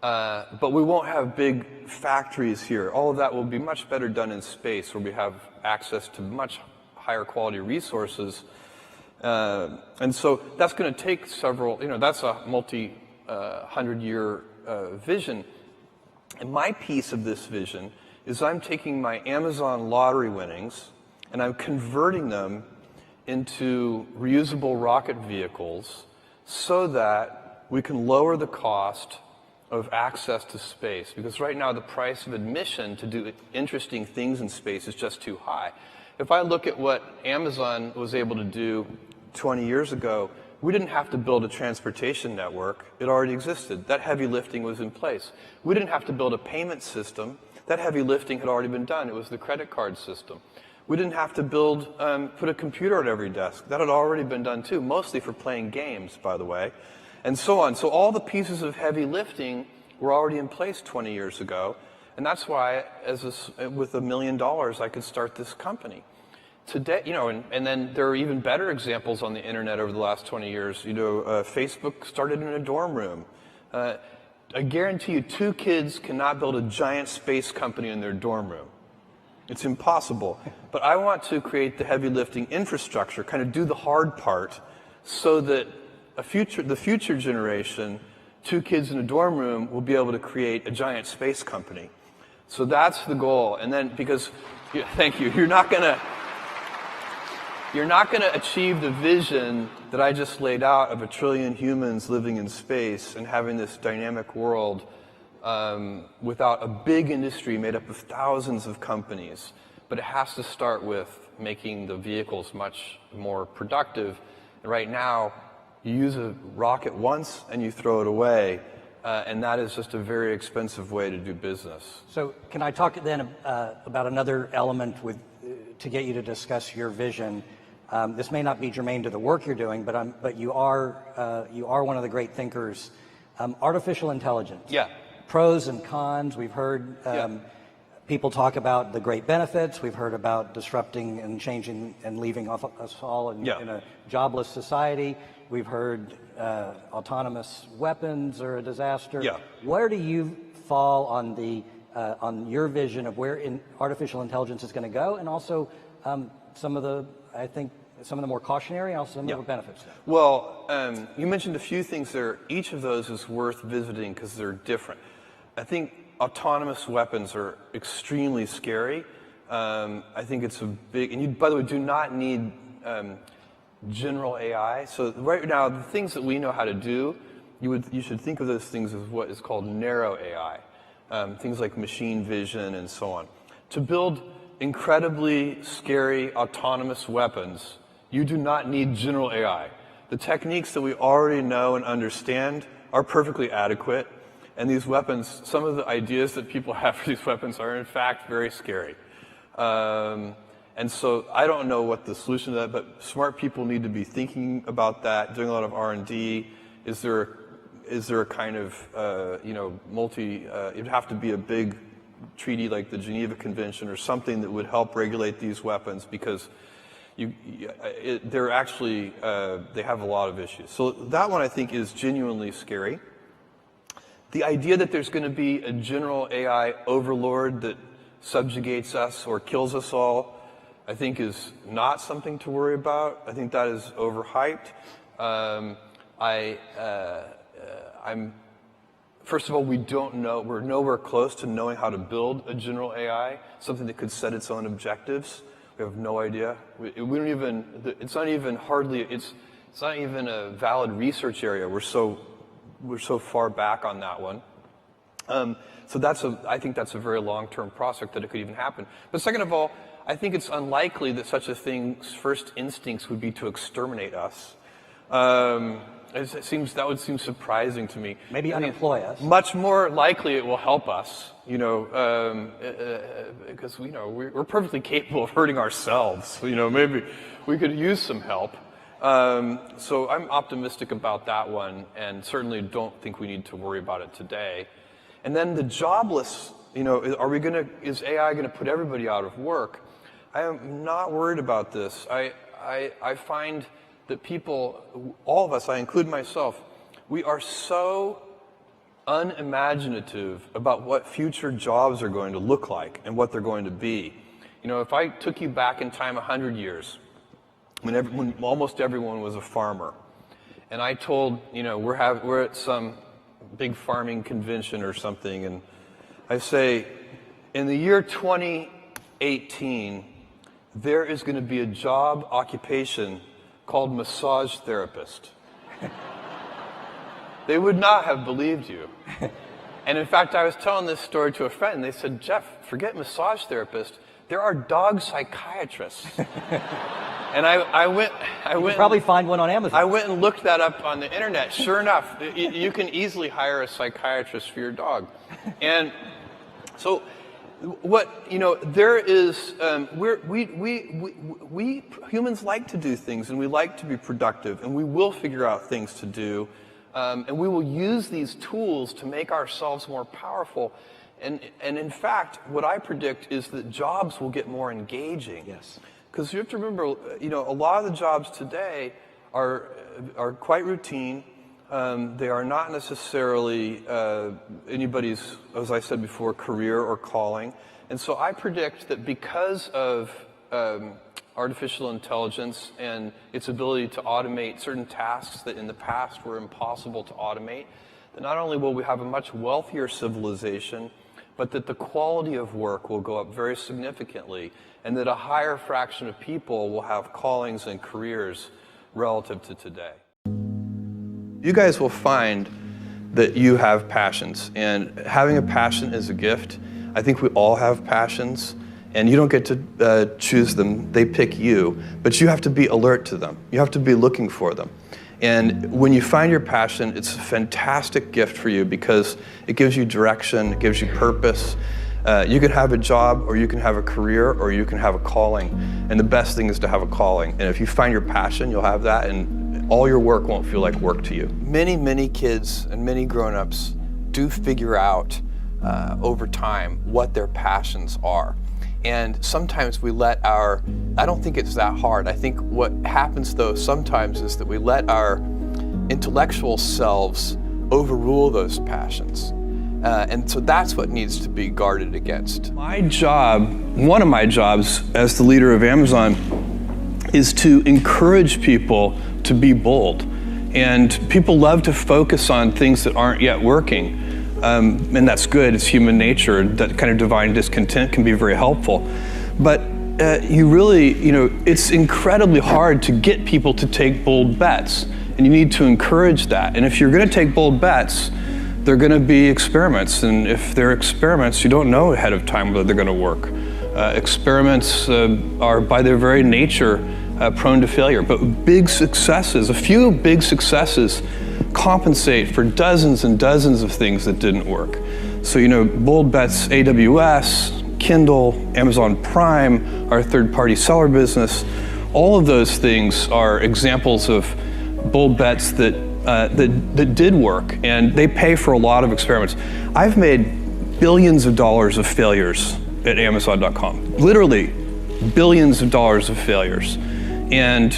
[SPEAKER 1] but we won't have big factories here. All of that will be much better done in space, where we have access to much higher quality resources. And so that's going to take that's a multi-100-year vision. And my piece of this vision is I'm taking my Amazon lottery winnings and I'm converting them into reusable rocket vehicles so that we can lower the cost of access to space. Because right now the price of admission to do interesting things in space is just too high. If I look at what Amazon was able to do 20 years ago, we didn't have to build a transportation network. It already existed. That heavy lifting was in place. We didn't have to build a payment system. That heavy lifting had already been done. It was the credit card system. We didn't have to put a computer at every desk. That had already been done too, mostly for playing games, by the way, and so on. So all the pieces of heavy lifting were already in place 20 years ago, and that's why, with $1 million, I could start this company. Today, and then there are even better examples on the internet over the last 20 years. Facebook started in a dorm room. I guarantee you 2 kids cannot build a giant space company in their dorm room. It's impossible. But I want to create the heavy lifting infrastructure, kind of do the hard part, so that the future generation, 2 kids in a dorm room, will be able to create a giant space company. So that's the goal. And then, thank you, you're not gonna achieve the vision that I just laid out of 1 trillion humans living in space and having this dynamic world without a big industry made up of thousands of companies. But it has to start with making the vehicles much more productive. And right now, you use a rocket once and you throw it away, and that is just a very expensive way to do business.
[SPEAKER 10] So can I talk then about another element to get you to discuss your vision? This may not be germane to the work you're doing, but you are one of the great thinkers. Artificial intelligence.
[SPEAKER 1] Yeah.
[SPEAKER 10] Pros and cons. We've heard people talk about the great benefits. We've heard about disrupting and changing and leaving us all in a jobless society. We've heard autonomous weapons are a disaster.
[SPEAKER 1] Yeah.
[SPEAKER 10] Where do you fall on your vision of where artificial intelligence is going to go, and also some of the more cautionary and also some of the benefits?
[SPEAKER 1] Well, you mentioned a few things there. Each of those is worth visiting because they're different. I think autonomous weapons are extremely scary. I think it's a big, and you, by the way, do not need general AI. So right now, the things that we know how to do, you should think of those things as what is called narrow AI. Things like machine vision and so on. To build incredibly scary autonomous weapons, you do not need general AI. The techniques that we already know and understand are perfectly adequate. And these weapons, some of the ideas that people have for these weapons are in fact very scary. And so I don't know what the solution to that, but smart people need to be thinking about that, doing a lot of R&D. Is there a kind of, it'd have to be a big treaty like the Geneva Convention or something that would help regulate these weapons, because they're actually, they have a lot of issues. So that one I think is genuinely scary. The idea that there's going to be a general AI overlord that subjugates us or kills us all, I think is not something to worry about. I think that is overhyped. First of all, we don't know, we're nowhere close to knowing how to build a general AI, something that could set its own objectives. We have no idea. We don't even, it's not even a valid research area. We're so far back on that one. So I think that's a very long-term prospect that it could even happen. But second of all, I think it's unlikely that such a thing's first instincts would be to exterminate us. That would seem surprising to me.
[SPEAKER 10] Maybe unemploy us.
[SPEAKER 1] Much more likely it will help us, because we're perfectly capable of hurting ourselves. Maybe we could use some help. So I'm optimistic about that one, and certainly don't think we need to worry about it today. And then the jobless, is AI going to put everybody out of work? I am not worried about this. I find that people, all of us, I include myself, we are so unimaginative about what future jobs are going to look like and what they're going to be. If I took you back in time 100 years, when almost everyone was a farmer, and I told, we're at some big farming convention or something, and I say, in the year 2018, there is going to be a job occupation called massage therapist. They would not have believed you. And in fact, I was telling this story to a friend, and they said, Jeff, forget massage therapist, there are dog psychiatrists. And I went. You can
[SPEAKER 10] probably find one on Amazon.
[SPEAKER 1] I went and looked that up on the internet. Sure enough, you can easily hire a psychiatrist for your dog. And so, there is. We humans like to do things, and we like to be productive, and we will figure out things to do, and we will use these tools to make ourselves more powerful. And in fact, what I predict is that jobs will get more engaging.
[SPEAKER 10] Yes.
[SPEAKER 1] Because you have to remember, a lot of the jobs today are quite routine. They are not necessarily anybody's, as I said before, career or calling. And so I predict that because of artificial intelligence and its ability to automate certain tasks that in the past were impossible to automate, that not only will we have a much wealthier civilization, but that the quality of work will go up very significantly, and that a higher fraction of people will have callings and careers relative to today. You guys will find that you have passions, and having a passion is a gift. I think we all have passions, and you don't get to choose them. They pick you, but you have to be alert to them. You have to be looking for them. And when you find your passion, it's a fantastic gift for you because it gives you direction, it gives you purpose. You can have a job, or you can have a career, or you can have a calling. And the best thing is to have a calling. And if you find your passion, you'll have that, and all your work won't feel like work to you. Many, many kids and many grown-ups do figure out over time what their passions are. And sometimes we let I don't think it's that hard. I think what happens though sometimes is that we let our intellectual selves overrule those passions. And so that's what needs to be guarded against. My job, one of my jobs as the leader of Amazon, is to encourage people to be bold. And people love to focus on things that aren't yet working. And that's good, it's human nature. That kind of divine discontent can be very helpful. But you really, it's incredibly hard to get people to take bold bets. And you need to encourage that. And if you're gonna take bold bets, they're gonna be experiments. And if they're experiments, you don't know ahead of time whether they're gonna work. Experiments are by their very nature prone to failure. But big successes, a few big successes compensate for dozens and dozens of things that didn't work. So, bold bets, AWS, Kindle, Amazon Prime, our third-party seller business, all of those things are examples of bold bets that did work, and they pay for a lot of experiments. I've made billions of dollars of failures at Amazon.com. Literally billions of dollars of failures. And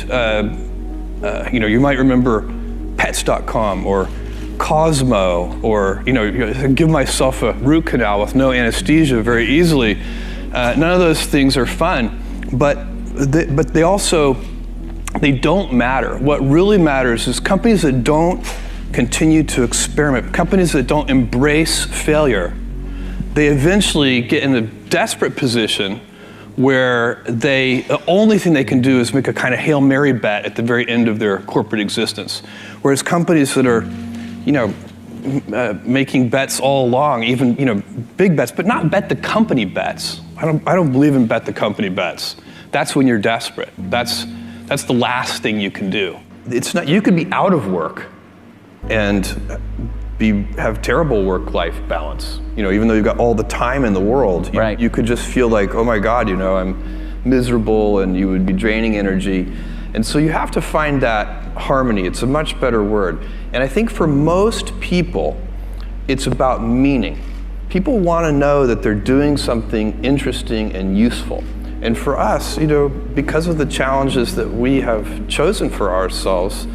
[SPEAKER 1] you might remember Pets.com or Cosmo, or give myself a root canal with no anesthesia very easily. None of those things are fun, but they don't matter. What really matters is companies that don't continue to experiment, companies that don't embrace failure. They eventually get in a desperate position where the only thing they can do is make a kind of Hail Mary bet at the very end of their corporate existence. Whereas companies that are, making bets all along, even, big bets, but not bet the company bets. I don't believe in bet the company bets. That's when you're desperate. That's the last thing you can do. It's not, you could be out of work and have terrible work-life balance. Even though you've got all the time in the world, you could just feel like, oh my God, I'm miserable, and you would be draining energy. And so you have to find that harmony. It's a much better word. And I think for most people, it's about meaning. People want to know that they're doing something interesting and useful. And for us, because of the challenges that we have chosen for ourselves,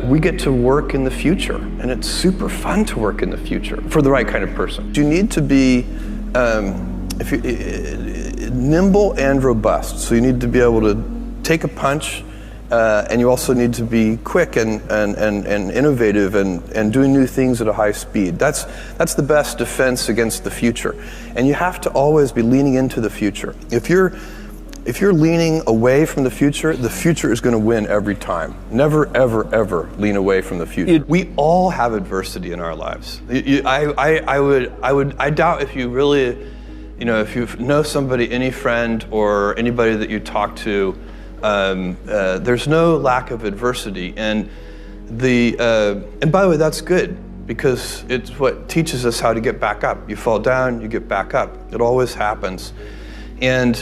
[SPEAKER 1] we get to work in the future, and it's super fun to work in the future for the right kind of person. You need to be nimble and robust. So you need to be able to take a punch, and you also need to be quick and innovative and doing new things at a high speed. That's the best defense against the future. And you have to always be leaning into the future. If you're leaning away from the future is going to win every time. Never, ever, ever lean away from the future. We all have adversity in our lives. I doubt if you really, if you know somebody, any friend or anybody that you talk to, there's no lack of adversity. And by the way, that's good, because it's what teaches us how to get back up. You fall down, you get back up. It always happens. And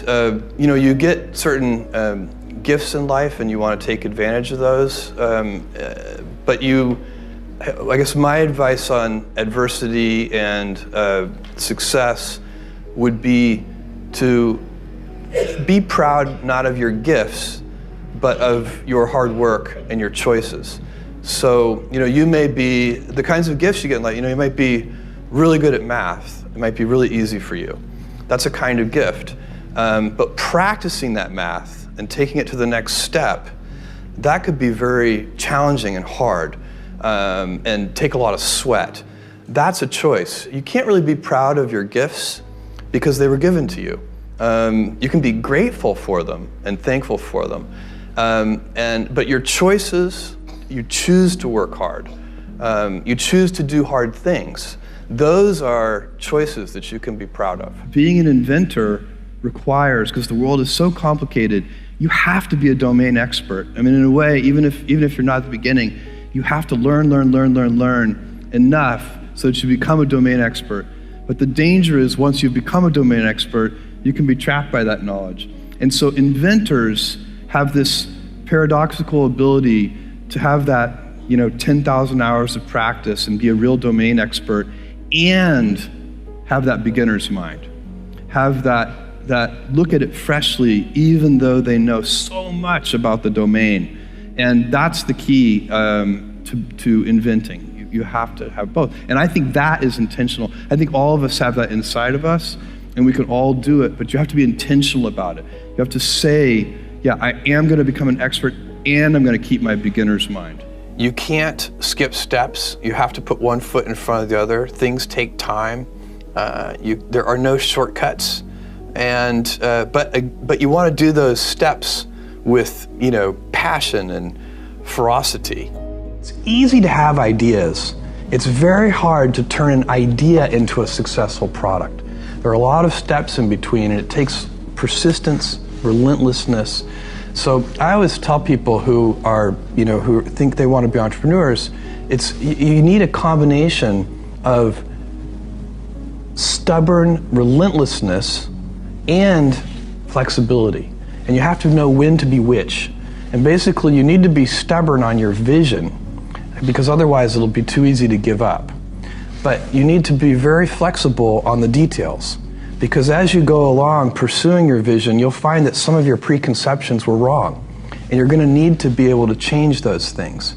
[SPEAKER 1] you get certain gifts in life, and you want to take advantage of those. But I guess my advice on adversity and success would be to be proud not of your gifts, but of your hard work and your choices. So, you may be, the kinds of gifts you get in life, you might be really good at math. It might be really easy for you. That's a kind of gift. But practicing that math and taking it to the next step, that could be very challenging and hard, and take a lot of sweat. That's a choice. You can't really be proud of your gifts because they were given to you. You can be grateful for them and thankful for them. But your choices, you choose to work hard. You choose to do hard things. Those are choices that you can be proud of. Being an inventor requires, because the world is so complicated, you have to be a domain expert. I mean, in a way, even if you're not at the beginning, you have to learn enough so that you become a domain expert. But the danger is, once you've become a domain expert, you can be trapped by that knowledge. And so inventors have this paradoxical ability to have that 10,000 hours of practice and be a real domain expert, and have that beginner's mind. Have that look at it freshly, even though they know so much about the domain. And that's the key to inventing. You have to have both. And I think that is intentional. I think all of us have that inside of us, and we can all do it, but you have to be intentional about it. You have to say, yeah, I am going to become an expert, and I'm going to keep my beginner's mind. You can't skip steps. You have to put one foot in front of the other. Things take time. There are no shortcuts, and but you want to do those steps with passion and ferocity. It's easy to have ideas. It's very hard to turn an idea into a successful product. There are a lot of steps in between, and it takes persistence, relentlessness. So I always tell people who are, who think they want to be entrepreneurs, you need a combination of stubborn relentlessness and flexibility. And you have to know when to be which. And basically, you need to be stubborn on your vision, because otherwise it'll be too easy to give up.
[SPEAKER 11] But you need to be very flexible on the details, because as you go along pursuing your vision, you'll find that some of your preconceptions were wrong, and you're going to need to be able to change those things.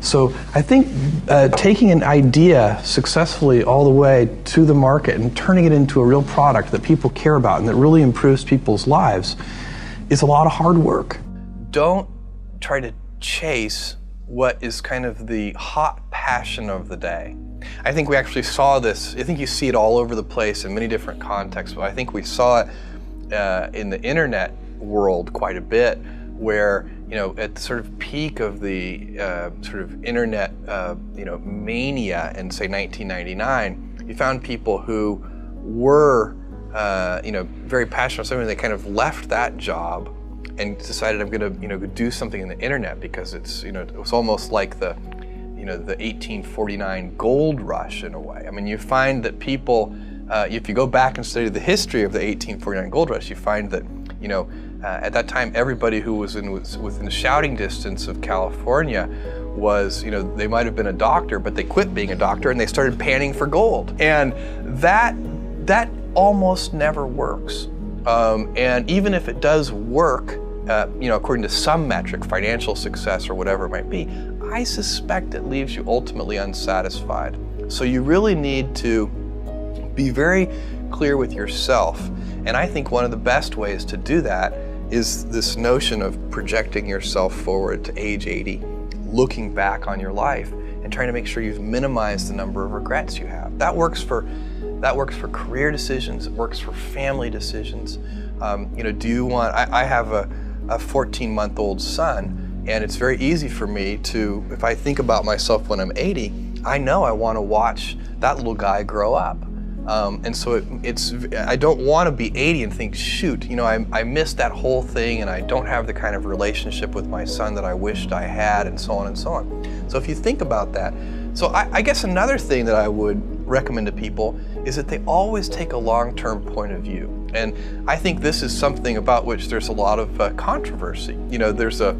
[SPEAKER 11] So I think taking an idea successfully all the way to the market and turning it into a real product that people care about and that really improves people's lives is a lot of hard work.
[SPEAKER 1] Don't try to chase what is kind of the hot passion of the day. I think we actually saw this, I think you see it all over the place in many different contexts, but I think we saw it in the internet world quite a bit, where, you know, at the sort of peak of the sort of internet, you know, mania in, say, 1999, you found people who were, you know, very passionate about something. They kind of left that job and decided, I'm going to, you know, do something in the internet, because it's, you know, it was almost like the, you know, the 1849 gold rush in a way. I mean, you find that people, if you go back and study the history of the 1849 gold rush, you find that, you know, at that time, everybody who was within shouting distance of California was, you know, they might have been a doctor, but they quit being a doctor and they started panning for gold. And that almost never works. And even if it does work, you know, according to some metric, financial success or whatever it might be, I suspect it leaves you ultimately unsatisfied. So you really need to be very clear with yourself. And I think one of the best ways to do that is this notion of projecting yourself forward to age 80, looking back on your life and trying to make sure you've minimized the number of regrets you have. That works for career decisions, it works for family decisions. You know, do you want, I have a 14-month-old son, and it's very easy for me to, if I think about myself when I'm 80, I know I want to watch that little guy grow up. And so I don't want to be 80 and think, shoot, you know, I missed that whole thing and I don't have the kind of relationship with my son that I wished I had, and so on and so on. So if you think about that, so I guess another thing that I would recommend to people is that they always take a long-term point of view. And I think this is something about which there's a lot of controversy. You know, there's a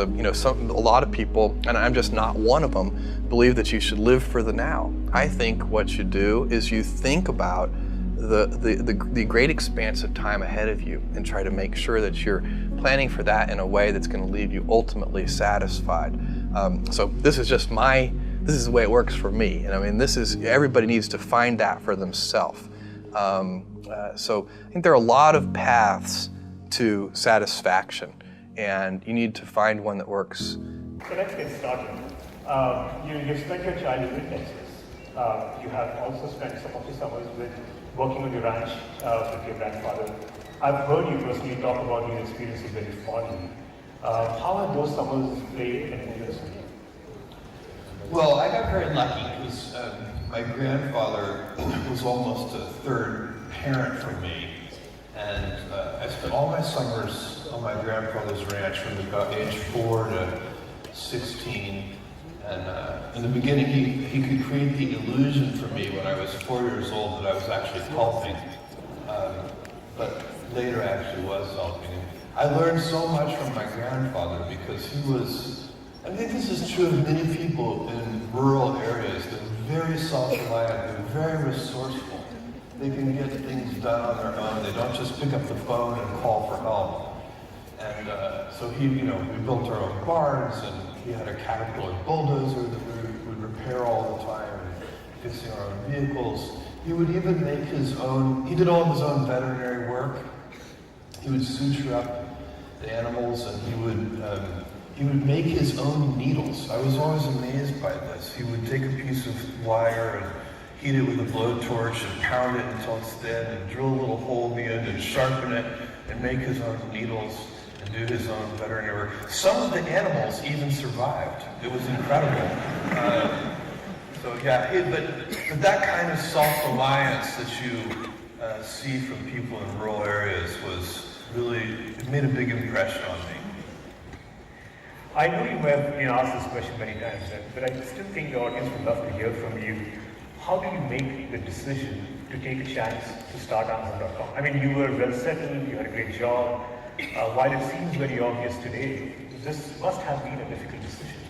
[SPEAKER 1] lot of people, and I'm just not one of them, believe that you should live for the now. I think what you do is you think about the great expanse of time ahead of you and try to make sure that you're planning for that in a way that's going to leave you ultimately satisfied. So this is just this is the way it works for me. And I mean, everybody needs to find that for themselves. So I think there are a lot of paths to satisfaction, and you need to find one that works.
[SPEAKER 12] So let's get started. You've spent your childhood in Texas. You have also spent some of your summers working on your ranch with your grandfather. I've heard you personally talk about these experiences very fondly. How have those summers played in years for you?
[SPEAKER 1] Well, I got very lucky because my grandfather was almost a third parent for me, and I spent all my summers on my grandfather's ranch from about age 4 to 16. And in the beginning, he could create the illusion for me when I was 4 years old that I was actually helping, but later I actually was helping. I learned so much from my grandfather because he was, I think this is true of many people in rural areas. They're very self-reliant, they're very resourceful. They can get things done on their own. They don't just pick up the phone and call for help. And so we built our own barns, and he had a Caterpillar bulldozer that we would repair all the time, and fixing our own vehicles. He would even make his own, he did all of his own veterinary work. He would suture up the animals, and he would make his own needles. I was always amazed by this. He would take a piece of wire and heat it with a blowtorch and pound it until it's thin, and drill a little hole in the end and sharpen it and make his own needles and do his own veterinary work. Some of the animals even survived. It was incredible. But that kind of self-reliance that you see from people in rural areas was really, it made a big impression on me.
[SPEAKER 12] I know you have been asked this question many times, but I still think the audience would love to hear from you. How do you make the decision to take a chance to start Amazon.com? I mean, you were well settled, you had a great job. While it seems very obvious today, this must have been a difficult decision.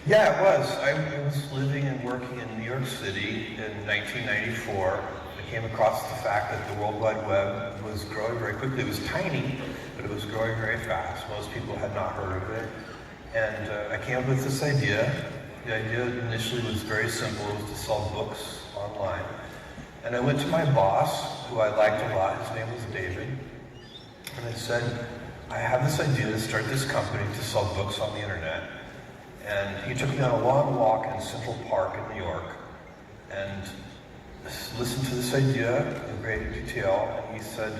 [SPEAKER 1] Yeah, it was. I was living and working in New York City in 1994. I came across the fact that the World Wide Web was growing very quickly. It was tiny, but it was growing very fast. Most people had not heard of it. And I came up with this idea. The idea initially was very simple. It was to sell books online. And I went to my boss, who I liked a lot. His name was David. And I said, I have this idea to start this company to sell books on the internet. And he took me on a long walk in Central Park in New York and listened to this idea in great detail. And he said,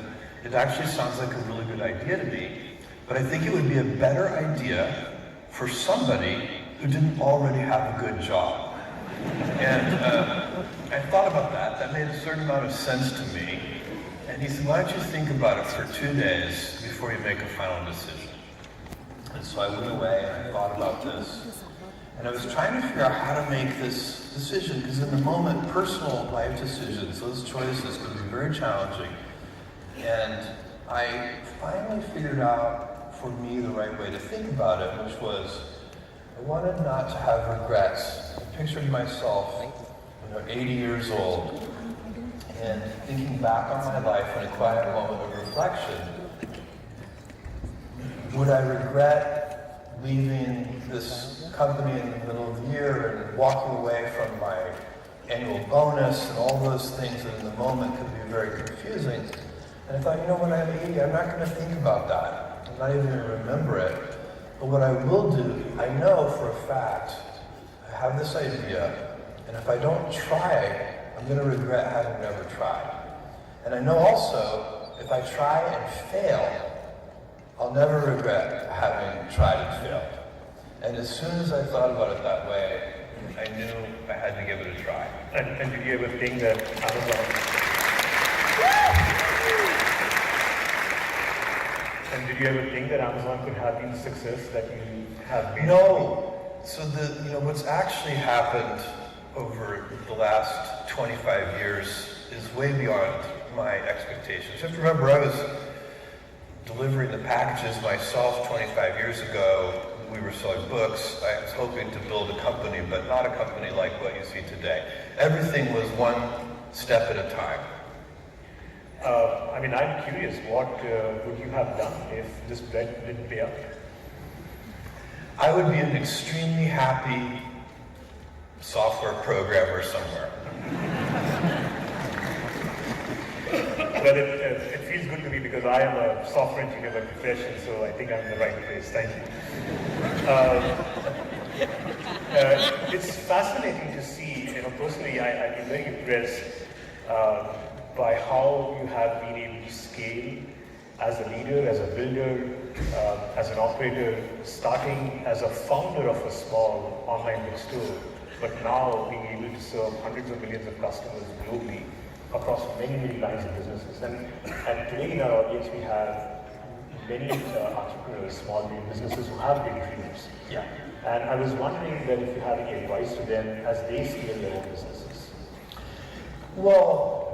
[SPEAKER 1] it actually sounds like a really good idea to me, but I think it would be a better idea for somebody who didn't already have a good job. And I thought about that. That made a certain amount of sense to me. And he said, why don't you think about it for 2 days before you make a final decision? And so I went away and I thought about this. And I was trying to figure out how to make this decision, because in the moment, personal life decisions, those choices can be very challenging. And I finally figured out, for me, the right way to think about it, which was, I wanted not to have regrets. I pictured myself, 80 years old, and thinking back on my life in a quiet moment of reflection. Would I regret leaving this company in the middle of the year and walking away from my annual bonus and all those things that in the moment could be very confusing? And I thought, when I'm 80, I'm not going to think about that. I'm not even going to remember it. But what I will do, I know for a fact, I have this idea, and if I don't try, I'm going to regret having never tried. And I know also, if I try and fail, I'll never regret having tried and failed. And as soon as I thought about it that way, I knew I had to give it a try.
[SPEAKER 12] And did you ever think that Amazon could have been the success that you have been?
[SPEAKER 1] No. So what's actually happened over the last 25 years is way beyond my expectations. You have to remember, I was delivering the packages myself 25 years ago. We were selling books. I was hoping to build a company, but not a company like what you see today. Everything was one step at a time.
[SPEAKER 12] I'm curious, what would you have done if this bet didn't pay up?
[SPEAKER 1] I would be an extremely happy software programmer somewhere.
[SPEAKER 12] Well, it feels good to me because I am a software engineer by profession, so I think I'm in the right place. Thank you. It's fascinating to see, personally, I've been very impressed by how you have been able to scale as a leader, as a builder, as an operator, starting as a founder of a small online bookstore, but now being able to serve hundreds of millions of customers globally across many, many lines of businesses. And today in our audience, we have many entrepreneurs, small businesses who have big dreams.
[SPEAKER 1] Yeah.
[SPEAKER 12] And I was wondering that if you have any advice to them as they scale their own businesses.
[SPEAKER 1] Well,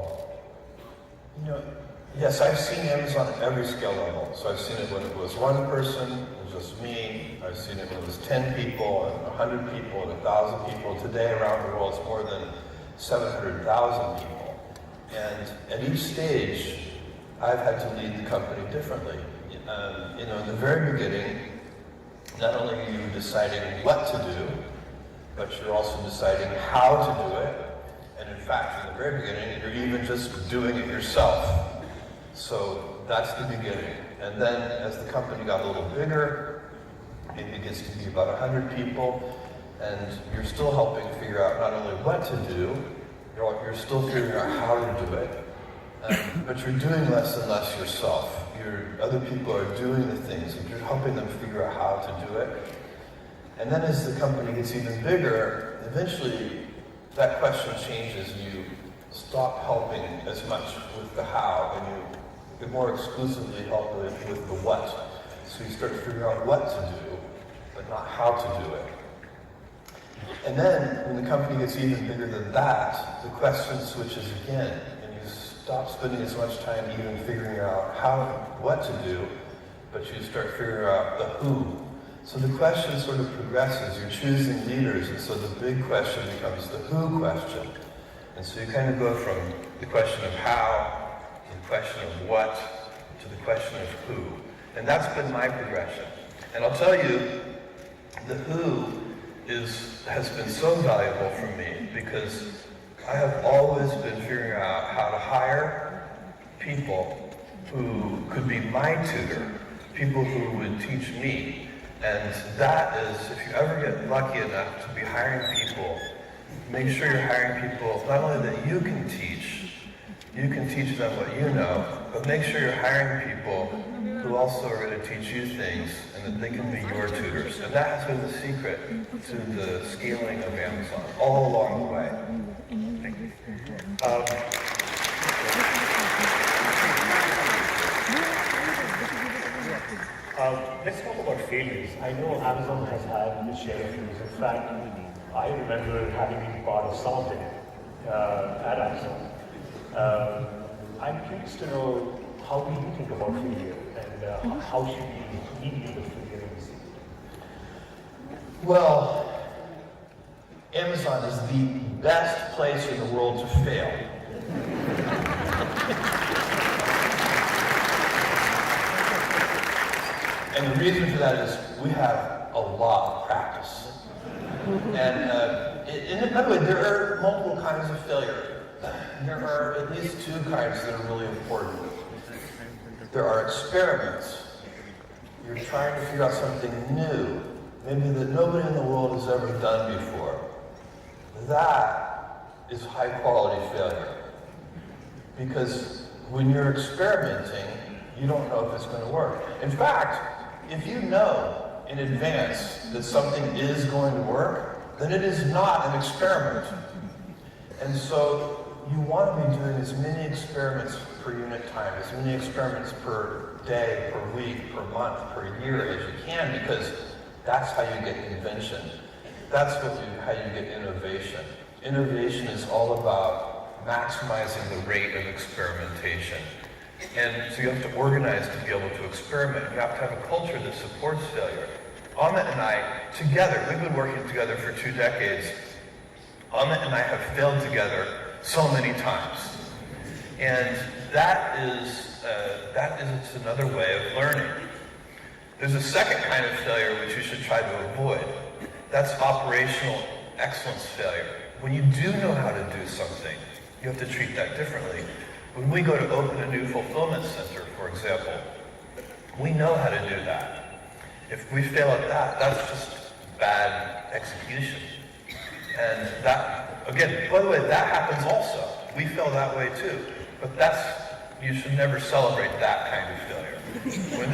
[SPEAKER 1] yes, I've seen Amazon at every scale level. So I've seen it when it was one person, it was just me. I've seen it when it was 10 people, and 100 people, and 1,000 people. Today around the world, it's more than 700,000 people. And at each stage, I've had to lead the company differently. In the very beginning, not only are you deciding what to do, but you're also deciding how to do it. And in fact, in the very beginning, you're even just doing it yourself. So that's the beginning. And then as the company got a little bigger, maybe it gets to be about 100 people, and you're still helping figure out not only what to do, you're still figuring out how to do it, but you're doing less and less yourself. Other people are doing the things, and you're helping them figure out how to do it. And then as the company gets even bigger, eventually that question changes, and you stop helping as much with the how, and you more exclusively help with the what. So you start to figure out what to do, but not how to do it. And then, when the company gets even bigger than that, the question switches again, and you stop spending as much time even figuring out what to do, but you start figuring out the who. So the question sort of progresses. You're choosing leaders, and so the big question becomes the who question. And so you kind of go from the question of how, to the question of what, to the question of who. And that's been my progression. And I'll tell you, the who has been so valuable for me because I have always been figuring out how to hire people who could be my tutor, people who would teach me. And that is, if you ever get lucky enough to be hiring people, make sure you're hiring people not only that you can teach them what you know, but make sure you're hiring people who also are going to teach you things and that they can be your tutors. And that has been the secret to the scaling of Amazon all along the way. Thank you.
[SPEAKER 12] Let's talk about failures. I know Amazon has had its share of failures. In fact, I remember having been part of some of them at Amazon. I'm curious to know, how do you think about failure, and how should we deal with failure in this?
[SPEAKER 1] Well, Amazon is the best place in the world to fail. And the reason for that is we have a lot of practice. And by the way, there are multiple kinds of failure. There are at least two kinds that are really important. There are experiments. You're trying to figure out something new, maybe that nobody in the world has ever done before. That is high quality failure. Because when you're experimenting, you don't know if it's going to work. In fact, if you know in advance that something is going to work, then it is not an experiment. And so you want to be doing as many experiments per unit time, as many experiments per day, per week, per month, per year as you can, because that's how you get invention. That's how you get innovation. Innovation is all about maximizing the rate of experimentation. And so you have to organize to be able to experiment. You have to have a culture that supports failure. Amit and I, together, we've been working together for 2 decades. Amit and I have failed together so many times. And that is another way of learning. There's a second kind of failure which you should try to avoid. That's operational excellence failure. When you do know how to do something, you have to treat that differently. When we go to open a new fulfillment center, for example, we know how to do that. If we fail at that, that's just bad execution. And that, again, by the way, that happens also. We fail that way too. But you should never celebrate that kind of failure. When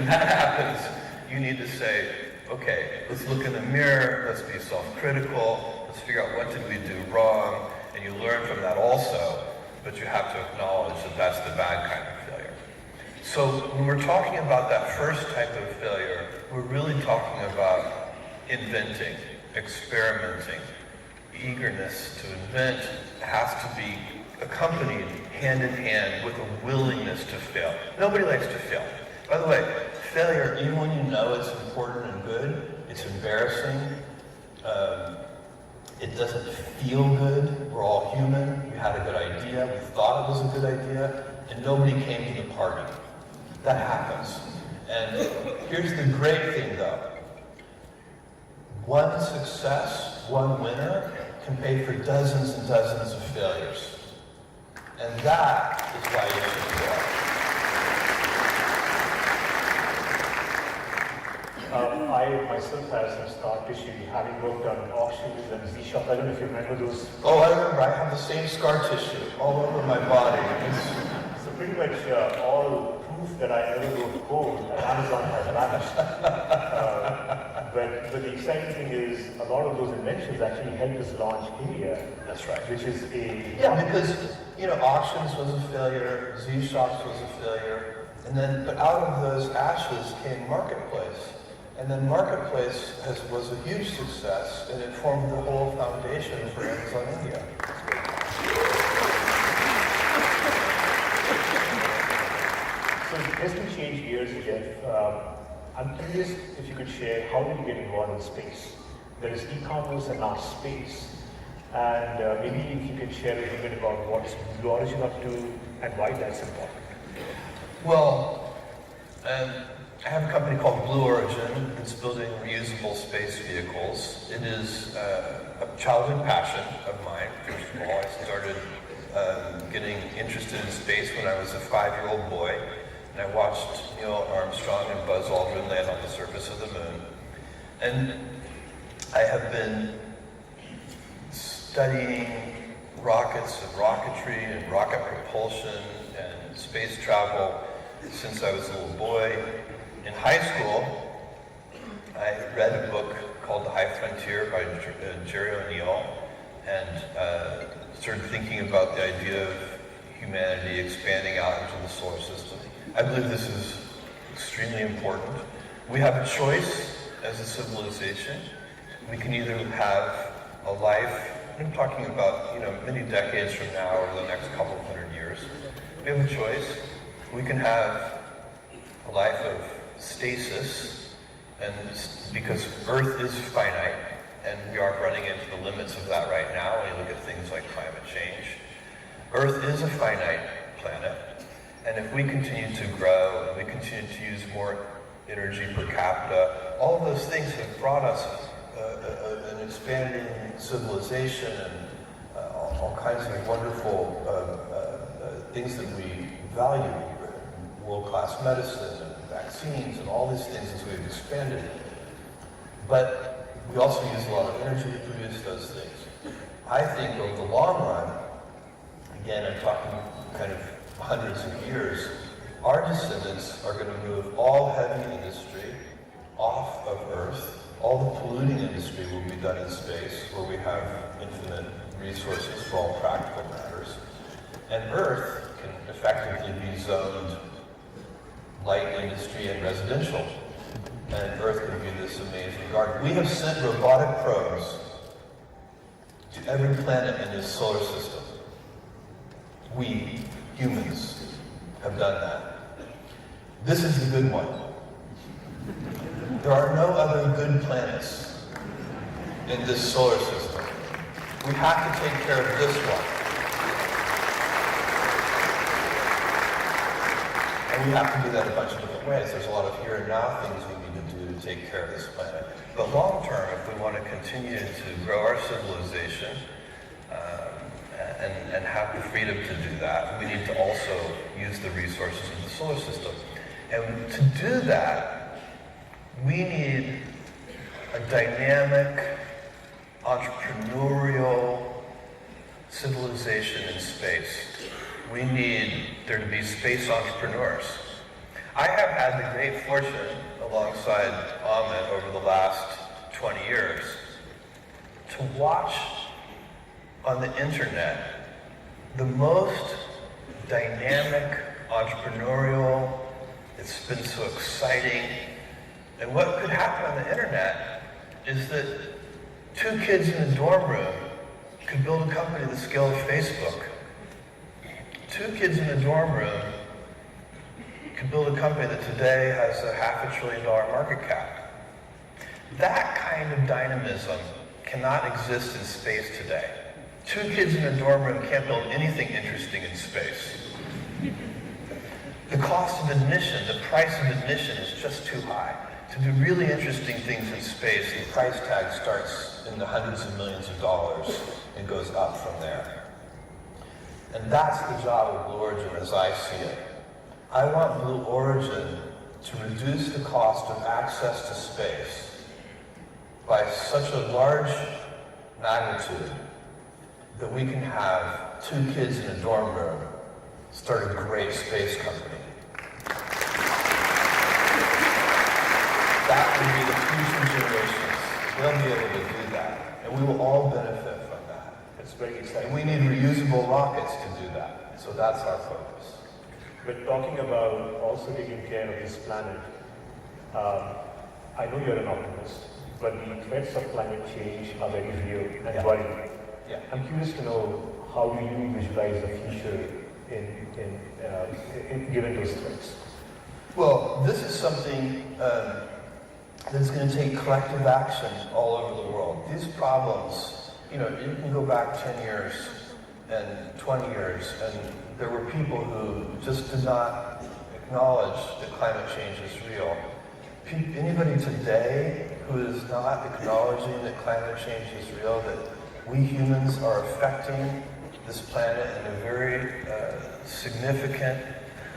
[SPEAKER 1] that happens, you need to say, okay, let's look in the mirror, let's be self-critical, let's figure out what did we do wrong, and you learn from that also, but you have to acknowledge that that's the bad kind of failure. So when we're talking about that first type of failure, we're really talking about inventing, experimenting. Eagerness to invent has to be accompanied hand in hand with a willingness to fail. Nobody likes to fail. By the way, failure, even when you know it's important and good, it's embarrassing. It doesn't feel good. We're all human. We had a good idea. We thought it was a good idea, and nobody came to the party. That happens. And here's the great thing, though. One success, one winner, can pay for dozens and dozens of failures. And that is why you should fail.
[SPEAKER 12] I myself have some scar tissue, having worked on auctions and Z-Shop. I don't know if you remember those.
[SPEAKER 1] Oh, I remember. I have the same scar tissue all over my body.
[SPEAKER 12] So pretty much all proof that I ever wrote code at Amazon has vanished. But the exciting thing is a lot of those inventions actually helped us launch India.
[SPEAKER 1] That's right.
[SPEAKER 12] Which is
[SPEAKER 1] because auctions was a failure, Z-Shops was a failure, but out of those ashes came Marketplace. And then Marketplace was a huge success, and it formed the whole foundation for Amazon India.
[SPEAKER 12] So as we change gears, Jeff, I'm curious if you could share how did you get involved in space? There is e-commerce and now space. And maybe if you could share a little bit about what's Blue Origin up to and why that's important.
[SPEAKER 1] Well, I have a company called Blue Origin that's building reusable space vehicles. It is a childhood passion of mine, first of all. I started getting interested in space when I was a 5-year-old boy, and I watched Neil Armstrong and Buzz Aldrin land on the surface of the moon. And I have been studying rockets and rocketry and rocket propulsion and space travel since I was a little boy. In high school, I read a book called The High Frontier by Jerry O'Neill and started thinking about the idea of humanity expanding out into the solar system. I believe this is extremely important. We have a choice as a civilization. We can either have a life, I'm talking about many decades from now or the next couple of 100 years. We have a choice. We can have a life of stasis, and because Earth is finite, and we are running into the limits of that right now when you look at things like climate change. Earth is a finite planet, and if we continue to grow, and we continue to use more energy per capita, all of those things have brought us an expanding civilization and all kinds of wonderful things that we value, world-class medicine and vaccines and all these things as we've expanded. But we also use a lot of energy to produce those things. I think over the long run, again, I'm talking kind of hundreds of years, our descendants are going to move all heavy industry off of Earth. All the polluting industry will be done in space, where we have infinite resources for all practical matters. And Earth can effectively be zoned light industry and residential. And Earth can be this amazing garden. We have sent robotic probes to every planet in this solar system. We, humans, have done that. This is the good one. There are no other good planets in this solar system. We have to take care of this one. And we have to do that a bunch of different ways. There's a lot of here and now things we need to do to take care of this planet. But long term, if we want to continue to grow our civilization and have the freedom to do that, we need to also use the resources of the solar system. And to do that, we need a dynamic, entrepreneurial civilization in space. We need there to be space entrepreneurs. I have had the great fortune, alongside Ahmed over the last 20 years, to watch on the internet the most dynamic, entrepreneurial, it's been so exciting. And what could happen on the internet is that 2 kids in a dorm room could build a company the scale of Facebook. 2 kids in a dorm room could build a company that today has a $500 billion market cap. That kind of dynamism cannot exist in space today. 2 kids in a dorm room can't build anything interesting in space. The cost of admission, the price of admission is just too high. To do really interesting things in space, the price tag starts in the hundreds of millions of dollars and goes up from there. And that's the job of Blue Origin as I see it. I want Blue Origin to reduce the cost of access to space by such a large magnitude that we can have 2 kids in a dorm room start a great space company. That will be the future generations. They'll be able to do that. And we will all benefit from that.
[SPEAKER 12] It's very exciting.
[SPEAKER 1] And we need reusable rockets to do that. So that's our focus.
[SPEAKER 12] But talking about also taking care of this planet, I know you're an optimist, but the threats of climate change are very real and worrying.
[SPEAKER 1] Yeah.
[SPEAKER 12] I'm curious to know, how do you visualize the future in given those threats?
[SPEAKER 1] Well, this is something It's going to take collective action all over the world. These problems, you can go back 10 years and 20 years, and there were people who just did not acknowledge that climate change is real. Anybody today who is not acknowledging that climate change is real, that we humans are affecting this planet in a very significant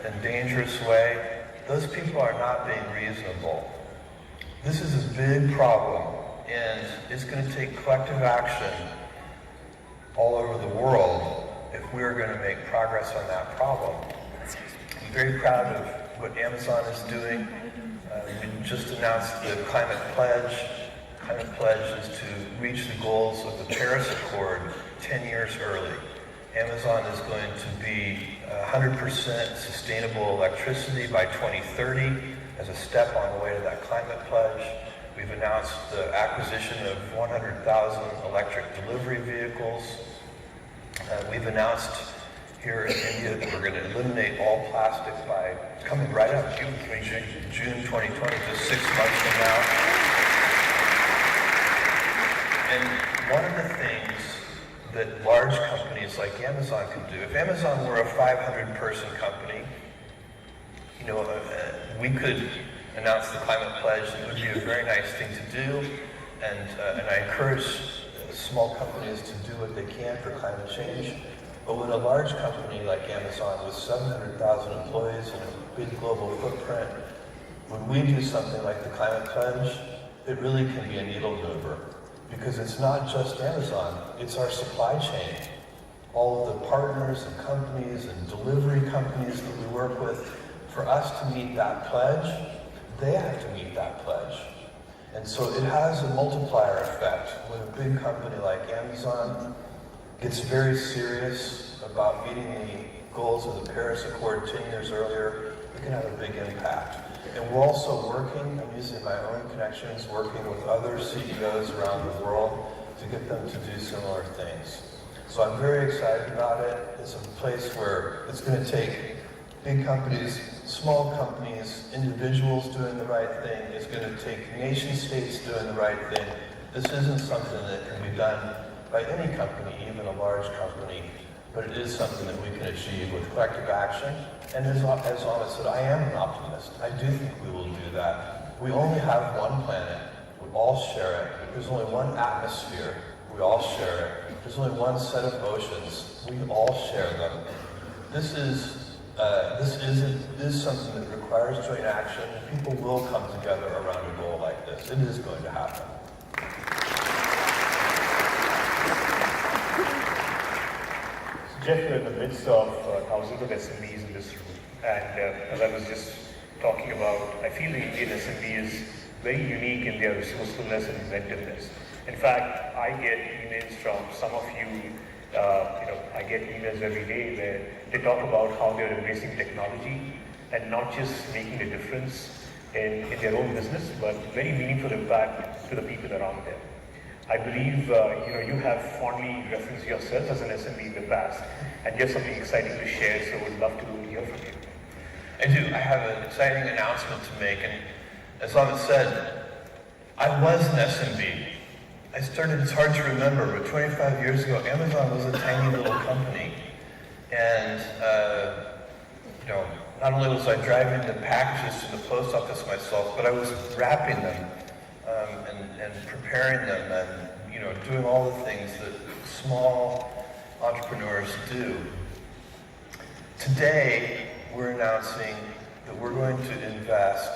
[SPEAKER 1] and dangerous way, those people are not being reasonable. This is a big problem, and it's going to take collective action all over the world if we're going to make progress on that problem. I'm very proud of what Amazon is doing. We just announced the Climate Pledge. Climate Pledge is to reach the goals of the Paris Accord 10 years early. Amazon is going to be 100% sustainable electricity by 2030 as a step on the way to that Climate Pledge. We've announced the acquisition of 100,000 electric delivery vehicles. We've announced here in India that we're going to eliminate all plastic by coming right up June 2020, just 6 months from now. And one of the things that large companies like Amazon can do, if Amazon were a 500-person company, we could announce the Climate Pledge, and it would be a very nice thing to do, and I encourage small companies to do what they can for climate change. But when a large company like Amazon with 700,000 employees and a big global footprint, when we do something like the Climate Pledge, it really can be a needle mover. Because it's not just Amazon, it's our supply chain. All of the partners and companies and delivery companies that we work with, for us to meet that pledge, they have to meet that pledge. And so it has a multiplier effect. When a big company like Amazon gets very serious about meeting the goals of the Paris Accord 10 years earlier, it can have a big impact. And we're also working, I'm using my own connections, working with other CEOs around the world to get them to do similar things. So I'm very excited about it. It's a place where it's going to take big companies, small companies, individuals doing the right thing. It's going to take nation states doing the right thing. This isn't something that can be done by any company, even a large company, but it is something that we can achieve with collective action. And as Amit said, I am an optimist. I do think we will do that. We only have one planet. We all share it. There's only one atmosphere. We all share it. There's only one set of oceans. We all share them. This is something that requires joint action. People will come together around a goal like this. It is going to happen.
[SPEAKER 12] Jeff, you're in the midst of thousands of SMBs in this room, and as I was just talking about, I feel the Indian SMB is very unique in their resourcefulness and inventiveness. In fact, I get emails from some of you, I get emails every day where they talk about how they're embracing technology and not just making a difference in their own business, but very meaningful impact to the people around them. I believe you have fondly referenced yourself as an SMB in the past, and you have something exciting to share, so would love to hear from you.
[SPEAKER 1] I do. I have an exciting announcement to make, and as Amit said, I was an SMB. I started, it's hard to remember, but 25 years ago, Amazon was a tiny little company, and not only was I driving the packages to the post office myself, but I was wrapping them and preparing them and doing all the things that small entrepreneurs do. Today, we're announcing that we're going to invest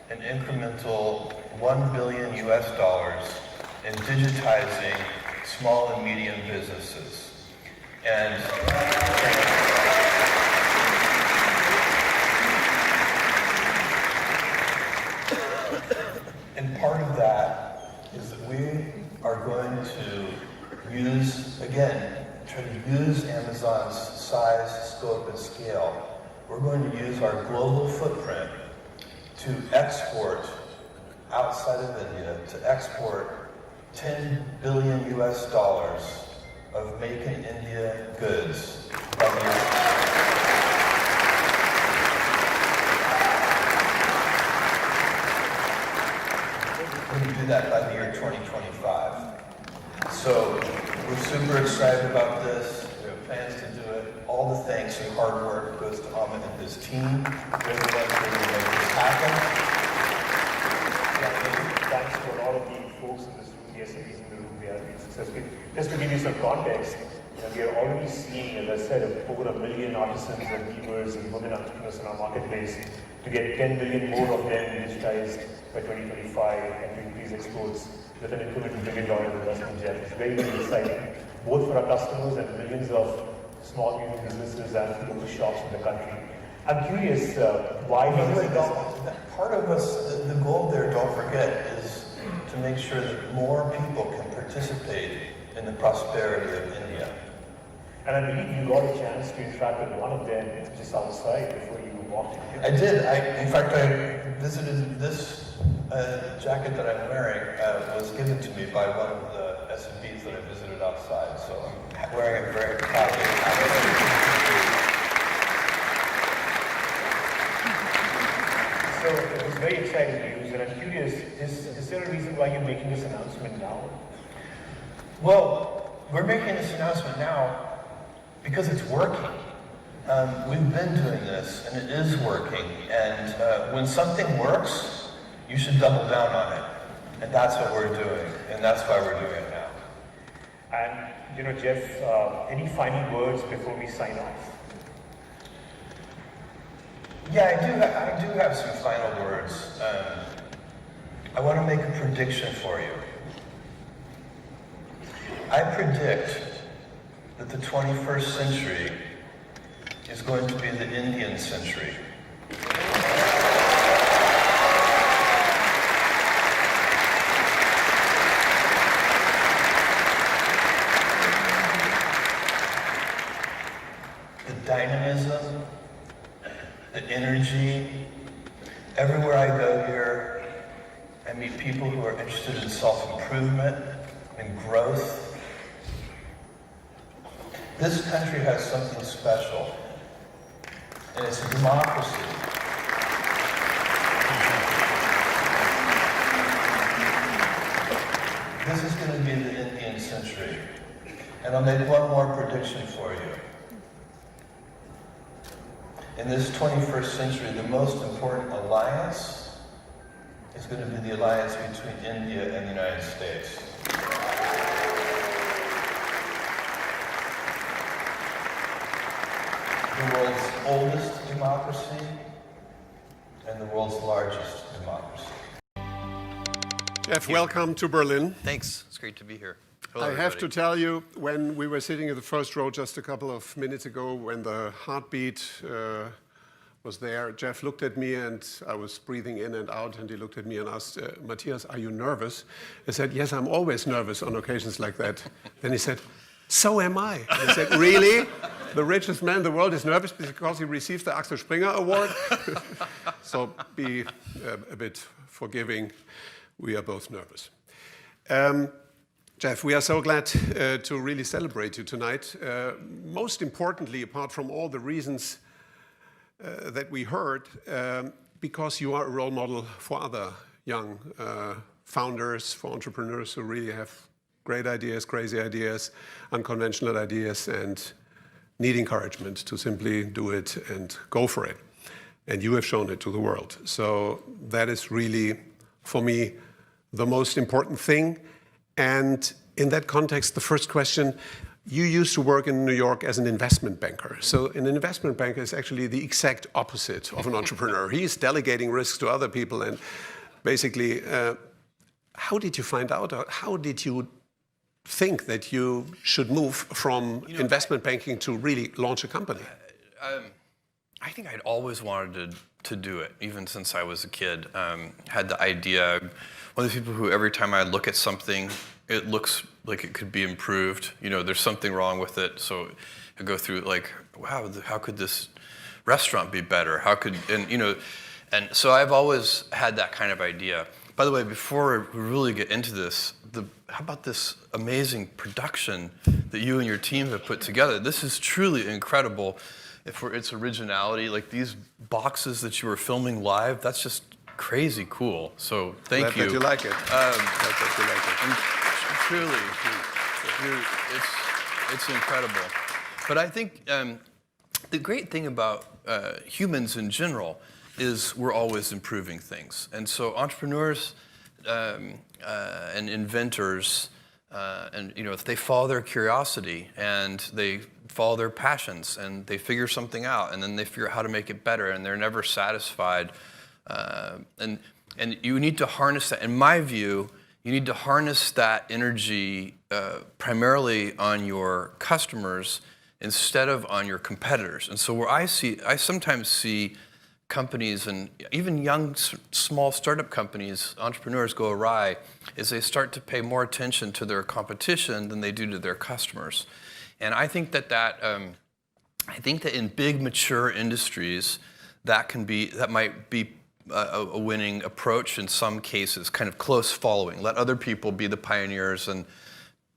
[SPEAKER 1] an incremental $1 billion in digitizing small and medium businesses. And part of that is that we are going to try to use Amazon's size, scope, and scale. We're going to use our global footprint to export outside of India, to export $10 billion of Make in India goods from the that by the year 2025. So we're super excited about this. We have plans to do it. All the thanks and hard work goes to Amit and his team. They're the ones who will make this happen.
[SPEAKER 12] Thanks to a lot of the folks in this room, the SMEs in the room, they have been successful. Just to give you some context, we are already seeing, as I said, over 1 million artisans and weavers and women entrepreneurs in our marketplace, to get 10 million more of them digitized by 2025 and to increase exports with an incremental $1 billion investment. It's very, very exciting, both for our customers and millions of small medium businesses and local shops in the country. I'm curious why
[SPEAKER 1] part of us, the goal there, don't forget, is to make sure that more people can participate in the prosperity of India.
[SPEAKER 12] And I believe you got a chance to interact with one of them just outside before you walked in here.
[SPEAKER 1] I did. In fact, I visited this jacket that I'm wearing was given to me by one of the SMBs that I visited outside, so I'm wearing it very proudly.
[SPEAKER 12] So it was very exciting news, and I'm curious, is there a reason why you're making this announcement now?
[SPEAKER 1] Well, we're making this announcement now because it's working. We've been doing this, and it is working. And when something works, you should double down on it. And that's what we're doing, and that's why we're doing it now.
[SPEAKER 12] And, Jeff, any final words before we sign off?
[SPEAKER 1] Yeah, I do have some final words. I want to make a prediction for you. I predict that the 21st century is going to be the Indian century. The dynamism, the energy, everywhere I go here, I meet people who are interested in self-improvement and growth. This country has something special, and it's a democracy. This is going to be the Indian century. And I'll make one more prediction for you. In this 21st century, the most important alliance is going to be the alliance between India and the United States. The world's oldest democracy and the world's largest democracy.
[SPEAKER 13] Jeff, welcome to Berlin.
[SPEAKER 1] Thanks. It's great to be here. Hello,
[SPEAKER 13] I have to
[SPEAKER 1] everybody.
[SPEAKER 13] tell you, when we were sitting in the first row just a couple of minutes ago, when the heartbeat was there, Jeff looked at me and I was breathing in and out, and he looked at me and asked, Matthias, are you nervous? I said, yes, I'm always nervous on occasions like that. Then he said, so am I. And I said, really? The richest man in the world is nervous because he receives the Axel Springer Award? So be a bit forgiving. We are both nervous. Jeff, we are so glad to really celebrate you tonight. Most importantly, apart from all the reasons that we heard, because you are a role model for other young founders, for entrepreneurs who really have great ideas, crazy ideas, unconventional ideas, and need encouragement to simply do it and go for it. And you have shown it to the world. So that is really, for me, the most important thing. And in that context, the first question, you used to work in New York as an investment banker. So an investment banker is actually the exact opposite of an entrepreneur. He's delegating risks to other people. And basically, how did you find out? How did you think that you should move from investment banking to really launch a company?
[SPEAKER 1] I think I'd always wanted to do it, even since I was a kid. Had the idea. One of the people who every time I look at something, it looks like it could be improved. There's something wrong with it. So I go through like, wow, how could this restaurant be better? And so I've always had that kind of idea. By the way, before we really get into this, how about this amazing production that you and your team have put together? This is truly incredible for its originality. Like these boxes that you were filming live, that's just crazy cool. So thank
[SPEAKER 13] Glad
[SPEAKER 1] you.
[SPEAKER 13] that you like it. Glad that you like it.
[SPEAKER 1] And truly, it's incredible. But I think the great thing about humans in general is we're always improving things. And so entrepreneurs and inventors, and if they follow their curiosity and they follow their passions and they figure something out and then they figure out how to make it better and they're never satisfied. And you need to harness that. In my view, you need to harness that energy primarily on your customers instead of on your competitors. And so where I sometimes see companies and even young, small startup companies, entrepreneurs go awry, is they start to pay more attention to their competition than they do to their customers. And I think that in big, mature industries, that might be a winning approach in some cases, kind of close following. Let other people be the pioneers and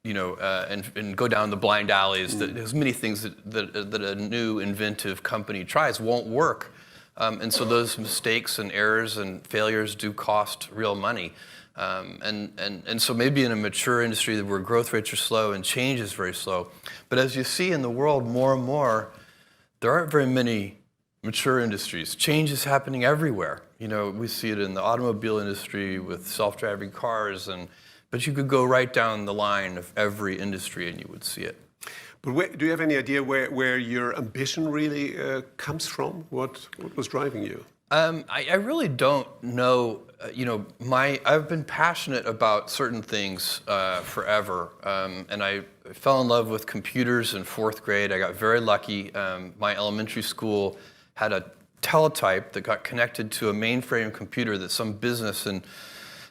[SPEAKER 1] go down the blind alleys. There's many things that a new inventive company tries won't work. And so those mistakes and errors and failures do cost real money. And so maybe in a mature industry where growth rates are slow and change is very slow. But as you see in the world more and more, there aren't very many mature industries. Change is happening everywhere. We see it in the automobile industry with self-driving cars, but you could go right down the line of every industry and you would see it.
[SPEAKER 13] But do you have any idea where your ambition really comes from? What was driving you?
[SPEAKER 1] I really don't know. I've been passionate about certain things forever, and I fell in love with computers in 4th grade. I got very lucky. My elementary school had a teletype that got connected to a mainframe computer that some business in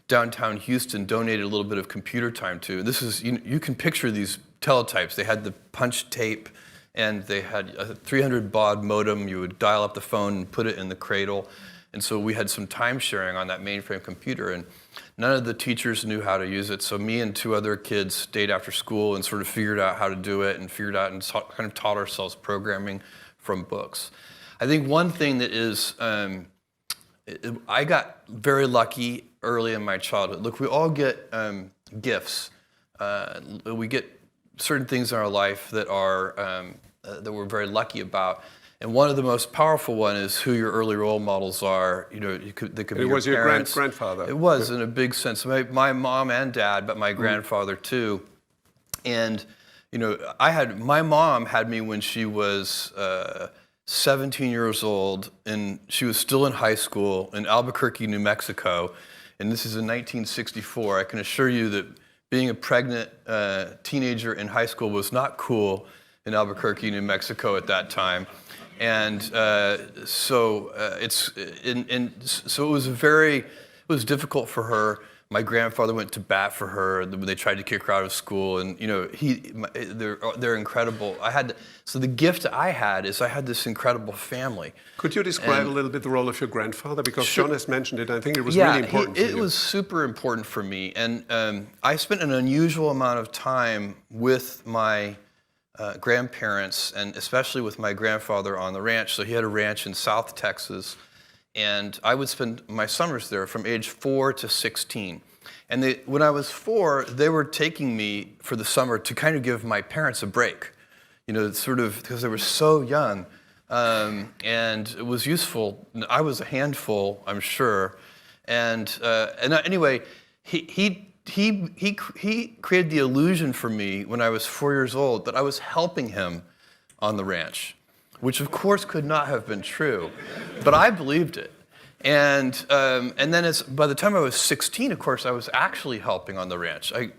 [SPEAKER 1] downtown Houston donated a little bit of computer time to. This is, you can picture these teletypes. They had the punch tape, and they had a 300 baud modem. You would dial up the phone and put it in the cradle. And so we had some time sharing on that mainframe computer, and none of the teachers knew how to use it. So me and 2 other kids stayed after school and sort of figured out how to do it and kind of taught ourselves programming from books. I think one thing that is, I got very lucky early in my childhood. Look, we all get gifts. We get certain things in our life that we're very lucky about. And one of the most powerful one is who your early role models are. They could be your parents.
[SPEAKER 13] It was your grandfather.
[SPEAKER 1] It was, in a big sense. My mom and dad, but my grandfather too. And my mom had me when she was 17 years old, and she was still in high school in Albuquerque, New Mexico. And this is in 1964. I can assure you that being a pregnant teenager in high school was not cool in Albuquerque, New Mexico at that time. And so it was difficult for her. My grandfather went to bat for her when they tried to kick her out of school, and they're incredible. So the gift I had is I had this incredible family.
[SPEAKER 13] Could you describe a little bit the role of your grandfather? Because
[SPEAKER 1] Sure.
[SPEAKER 13] John has mentioned it. I think it was really important for you.
[SPEAKER 1] It was super important for me, and I spent an unusual amount of time with my grandparents, and especially with my grandfather on the ranch. So he had a ranch in South Texas. And I would spend my summers there from age 4 to 16. And when I was 4, they were taking me for the summer to kind of give my parents a break, sort of because they were so young. And it was useful. I was a handful, I'm sure. And anyway, he created the illusion for me when I was 4 years old that I was helping him on the ranch, which of course could not have been true, but I believed it. And then by the time I was 16, of course, I was actually helping on the ranch. I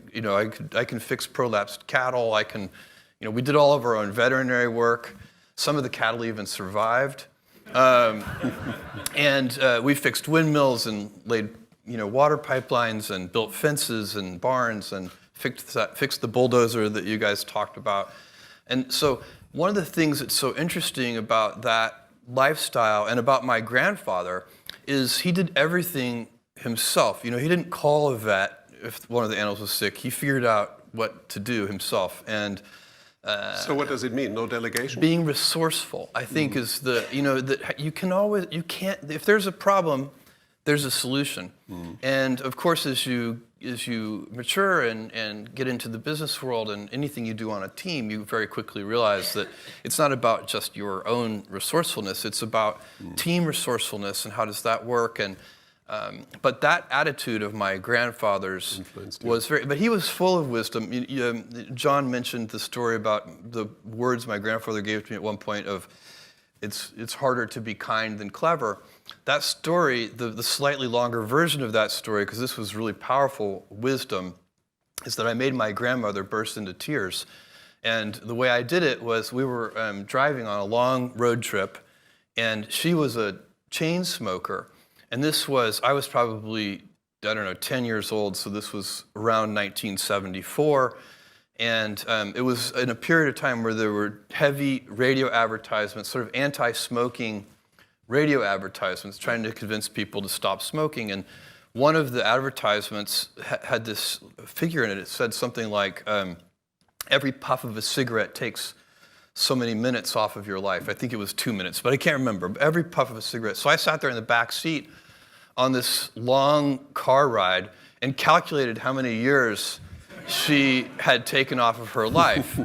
[SPEAKER 1] can fix prolapsed cattle. We did all of our own veterinary work. Some of the cattle even survived. And we fixed windmills and laid water pipelines and built fences and barns and fixed the bulldozer that you guys talked about. And so one of the things that's so interesting about that lifestyle and about my grandfather is he did everything himself. He didn't call a vet if one of the animals was sick. He figured out what to do himself. And
[SPEAKER 13] so what does it mean? No delegation?
[SPEAKER 1] Being resourceful, I think, is that you can't, if there's a problem, there's a solution. And of course, as you mature and get into the business world and anything you do on a team, you very quickly realize that it's not about just your own resourcefulness, it's about team resourcefulness and how does that work. And but that attitude of my grandfather's was very, but he was full of wisdom. John mentioned the story about the words my grandfather gave to me at one point of, it's harder to be kind than clever. That story, the slightly longer version of that story, because this was really powerful wisdom, is that I made my grandmother burst into tears. And the way I did it was we were driving on a long road trip, and she was a chain smoker. And I was probably, 10 years old, so this was around 1974. And it was in a period of time where there were heavy radio advertisements, sort of anti-smoking radio advertisements, trying to convince people to stop smoking. And one of the advertisements had this figure in it. It said something like, every puff of a cigarette takes so many minutes off of your life. I think it was 2 minutes, but I can't remember. Every puff of a cigarette. So I sat there in the back seat on this long car ride and calculated how many years she had taken off of her life.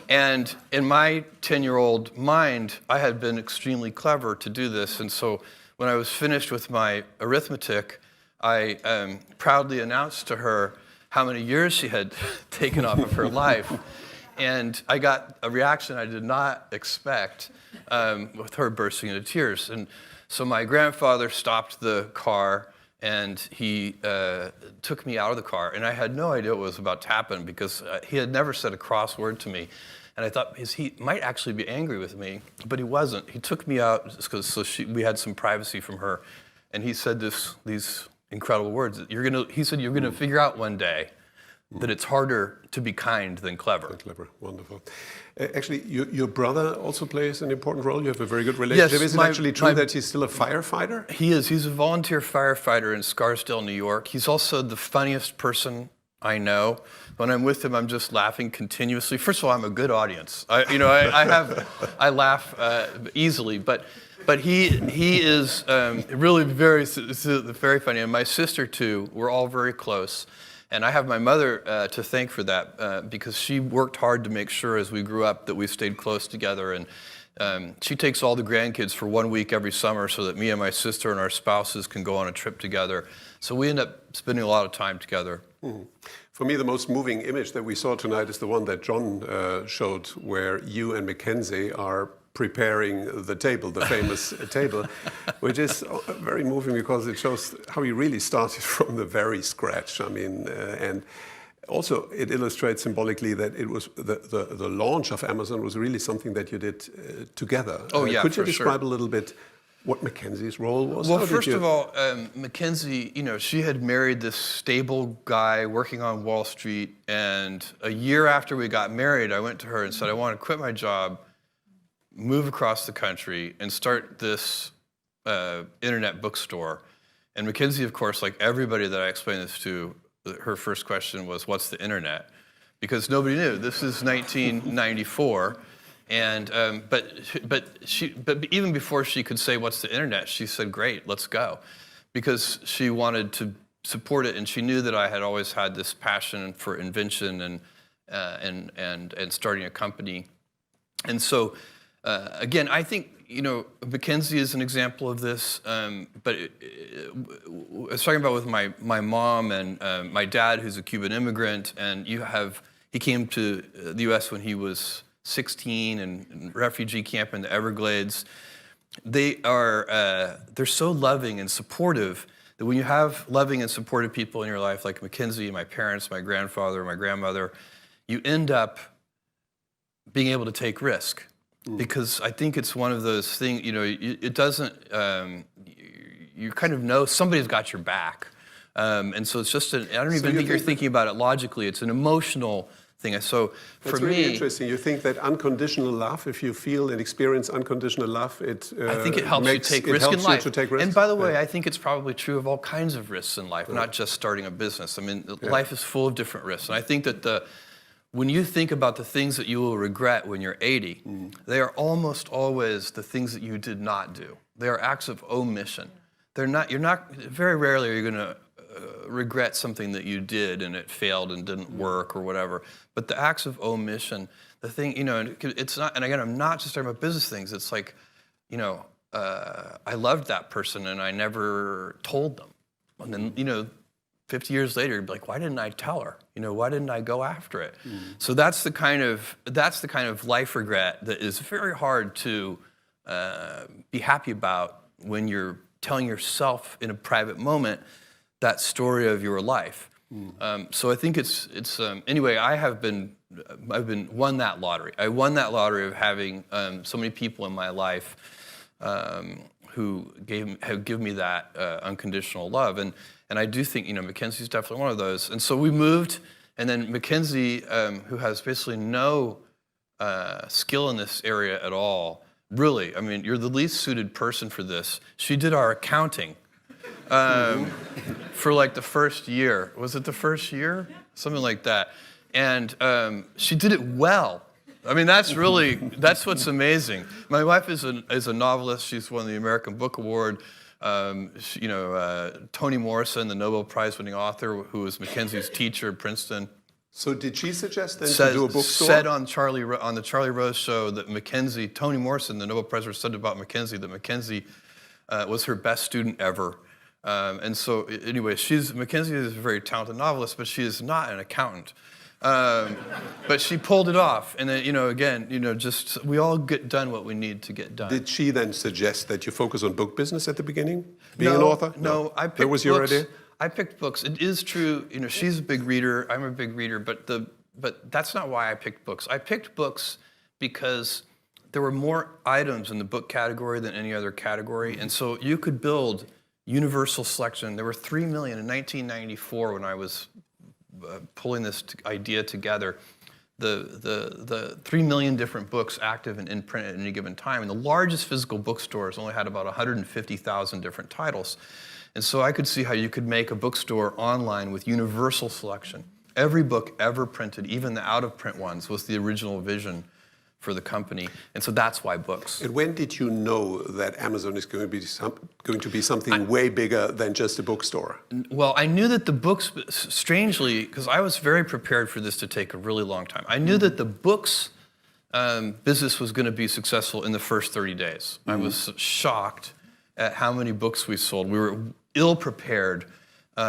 [SPEAKER 1] And in my 10-year-old mind, I had been extremely clever to do this. And so when I was finished with my arithmetic, I proudly announced to her how many years she had taken off of her life. And I got a reaction I did not expect, with her bursting into tears. And so my grandfather stopped the car, and he took me out of the car. And I had no idea what was about to happen, because he had never said a cross word to me. And I thought he might actually be angry with me, but he wasn't. He took me out we had some privacy from her. And he said these incredible words. He said, you're gonna figure out one day that it's harder to be kind than clever.
[SPEAKER 13] Wonderful. Actually, your brother also plays an important role. You have a very good relationship.
[SPEAKER 1] Yes,
[SPEAKER 13] is it actually true that he's still a firefighter?
[SPEAKER 1] He is. He's a volunteer firefighter in Scarsdale, New York. He's also the funniest person I know. When I'm with him, I'm just laughing continuously. First of all, I'm a good audience. I laugh easily, but he is really very funny. And my sister too. We're all very close. And I have my mother to thank for that, because she worked hard to make sure as we grew up that we stayed close together. And she takes all the grandkids for 1 week every summer so that me and my sister and our spouses can go on a trip together. So we end up spending a lot of time together.
[SPEAKER 13] Mm-hmm. For me, the most moving image that we saw tonight is the one that John showed, where you and Mackenzie are preparing the table, the famous table, which is very moving because it shows how you really started from the very scratch. I mean, and also it illustrates symbolically that it was the launch of Amazon was really something that you did together.
[SPEAKER 1] Oh yeah,
[SPEAKER 13] could you describe
[SPEAKER 1] sure.
[SPEAKER 13] a little bit what Mackenzie's role was?
[SPEAKER 1] Well, first of all, Mackenzie, she had married this stable guy working on Wall Street, and a year after we got married, I went to her and said, I want to quit my job, move across the country, and start this internet bookstore. And Mackenzie, of course, like everybody that I explained this to, her first question was, what's the internet? Because nobody knew. This is 1994. And but even before she could say what's the internet, she said, "Great, let's go," because she wanted to support it, and she knew that I had always had this passion for invention and starting a company. And so, again, I think Mackenzie is an example of this. But I was talking about with my mom and my dad, who's a Cuban immigrant, and he came to the U.S. when he was 16 and refugee camp in the Everglades. They're so loving and supportive that when you have loving and supportive people in your life, like Mackenzie, my parents, my grandfather, my grandmother, you end up being able to take risk. Because I think it's one of those things, it doesn't, you kind of know somebody's got your back. And so it's just, I don't even think you're thinking about it logically, it's an emotional thing. So for
[SPEAKER 13] That's
[SPEAKER 1] me,
[SPEAKER 13] really interesting. You think that unconditional love, if you feel and experience unconditional love,
[SPEAKER 1] I think it helps you take risk in life. And by the way,
[SPEAKER 13] yeah.
[SPEAKER 1] I think it's probably true of all kinds of risks in life, not just starting a business. I mean, life is full of different risks. And I think that when you think about the things that you will regret when you're 80, they are almost always the things that you did not do. They are acts of omission. very rarely are you going to regret something that you did and it failed and didn't work or whatever. But the acts of omission, the thing, it's not, and again, I'm not just talking about business things. It's like, I loved that person and I never told them. And then, 50 years later, you'd be like, why didn't I tell her? Why didn't I go after it? So that's the kind of life regret that is very hard to be happy about when you're telling yourself in a private moment that story of your life. So I think it's anyway. I've won that lottery. I won that lottery of having so many people in my life who have given me that unconditional love, and I do think Mackenzie's definitely one of those. And so we moved, and then Mackenzie, who has basically no skill in this area at all. Really, I mean, you're the least suited person for this. She did our accounting for like the first year. Was it the first year? Something like that. And she did it well. I mean, that's what's amazing. My wife is a novelist. She's won the American Book Award. Toni Morrison, the Nobel Prize-winning author, who was Mackenzie's teacher at Princeton.
[SPEAKER 13] So did she suggest then to do a bookstore?
[SPEAKER 1] Said on the Charlie Rose show that Toni Morrison, the Nobel Prize winner, said about Mackenzie that Mackenzie was her best student ever. And so anyway, Mackenzie is a very talented novelist, but she is not an accountant. But she pulled it off. And then, just we all get done what we need to get done.
[SPEAKER 13] Did she then suggest that you focus on book business at the beginning, being an author?
[SPEAKER 1] No, I picked
[SPEAKER 13] that was your
[SPEAKER 1] books.
[SPEAKER 13] idea?
[SPEAKER 1] I picked books. It is true, she's a big reader, I'm a big reader, but that's not why I picked books. I picked books because there were more items in the book category than any other category, and so you could build universal selection. There were 3 million in 1994 when I was pulling this idea together. The 3 million different books active and in print at any given time, and the largest physical bookstores only had about 150,000 different titles. And so I could see how you could make a bookstore online with universal selection. Every book ever printed, even the out-of-print ones, was the original vision for the company. And so that's why books.
[SPEAKER 13] And when did you know that Amazon is going to be something way bigger than just a bookstore?
[SPEAKER 1] Well, I knew that the books, strangely, because I was very prepared for this to take a really long time. I knew that the books business was going to be successful in the first 30 days. I was shocked at how many books we sold. We were ill-prepared. We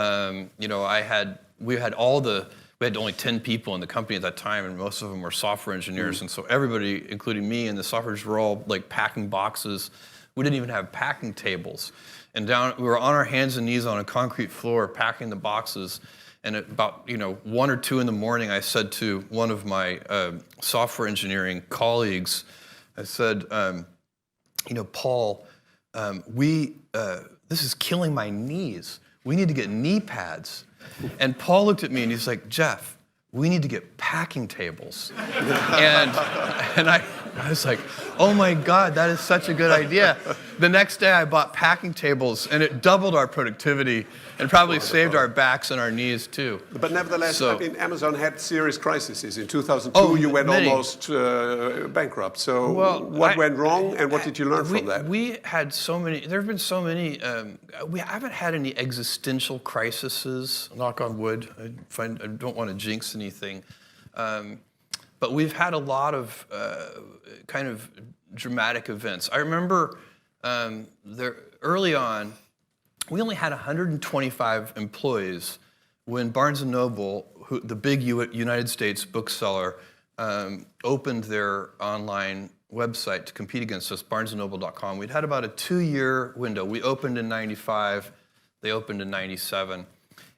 [SPEAKER 1] had only 10 people in the company at that time, and most of them were software engineers. And so everybody, including me and the software engineers, were all like packing boxes. We didn't even have packing tables. And we were on our hands and knees on a concrete floor packing the boxes. And at about 1 or 2 in the morning, I said to one of my software engineering colleagues, I said, Paul, this is killing my knees. We need to get knee pads. And Paul looked at me and he's like, Jeff, we need to get packing tables. and I was like, oh my God, that is such a good idea. The next day I bought packing tables and it doubled our productivity and probably saved our backs and our knees too.
[SPEAKER 13] But nevertheless, Amazon had serious crises. In 2002, you went almost bankrupt. So what went wrong and what did you learn from that?
[SPEAKER 1] We had so many, there have been so many, we haven't had any existential crises, knock on wood. I don't want to jinx anything. But we've had a lot of kind of dramatic events. I remember early on, we only had 125 employees when Barnes & Noble, the big United States bookseller, opened their online website to compete against us, barnesandnoble.com. We'd had about a 2-year window. We opened in 95, they opened in 97.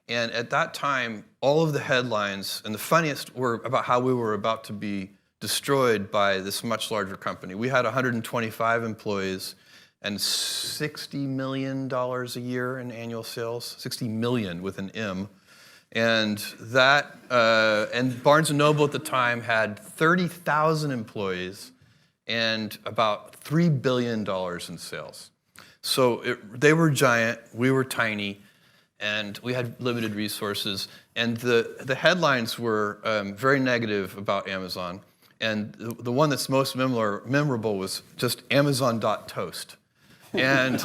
[SPEAKER 1] And at that time, all of the headlines, and the funniest were about how we were about to be destroyed by this much larger company. We had 125 employees and $60 million a year in annual sales, 60 million with an M. And that, and Barnes & Noble at the time had 30,000 employees and about $3 billion in sales. So they were giant, we were tiny, and we had limited resources. And the headlines were very negative about Amazon. And the one that's most memorable was just Amazon.toast. And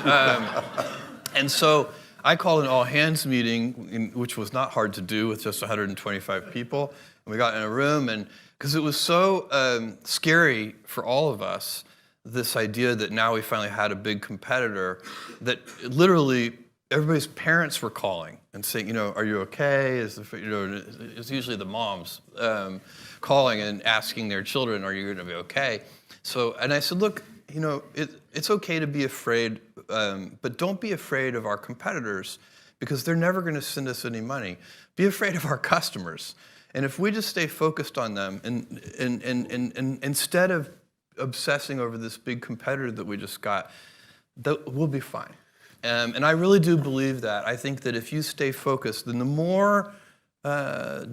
[SPEAKER 1] And so I called an all-hands meeting, which was not hard to do with just 125 people. And we got in a room, and because it was so scary for all of us, this idea that now we finally had a big competitor, that literally everybody's parents were calling and saying, are you okay? It's usually the moms calling and asking their children, are you going to be okay? So, and I said, look, it's okay to be afraid, but don't be afraid of our competitors, because they're never going to send us any money. Be afraid of our customers. And if we just stay focused on them, and instead of obsessing over this big competitor that we just got, we'll be fine. And I really do believe that. I think that if you stay focused, then the more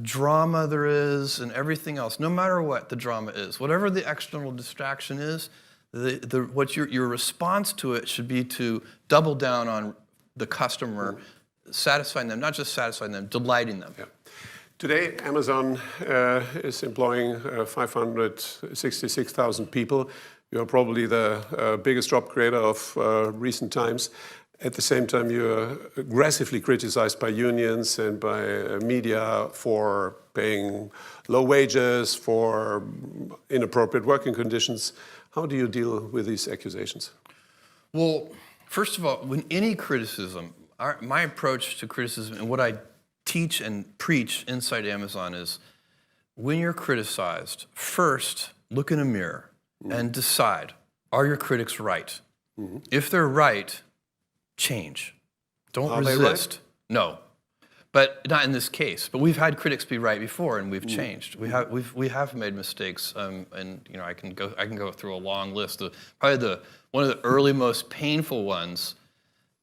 [SPEAKER 1] drama there is and everything else, no matter what the drama is, whatever the external distraction is, what your response to it should be to double down on the customer, satisfying them, not just satisfying them, delighting them.
[SPEAKER 13] Yeah. Today, Amazon is employing 566,000 people. You're probably the biggest job creator of recent times. At the same time, you're aggressively criticized by unions and by media for paying low wages, for inappropriate working conditions. How do you deal with these accusations?
[SPEAKER 1] Well, first of all, when any criticism, my approach to criticism and what I teach and preach inside Amazon is, when you're criticized, first look in a mirror and decide, are your critics right? If they're right, change. Don't resist.
[SPEAKER 13] Right?
[SPEAKER 1] No, but not in this case. But we've had critics be right before, and we've changed. We have made mistakes, and I can go through a long list. Probably one of the early most painful ones.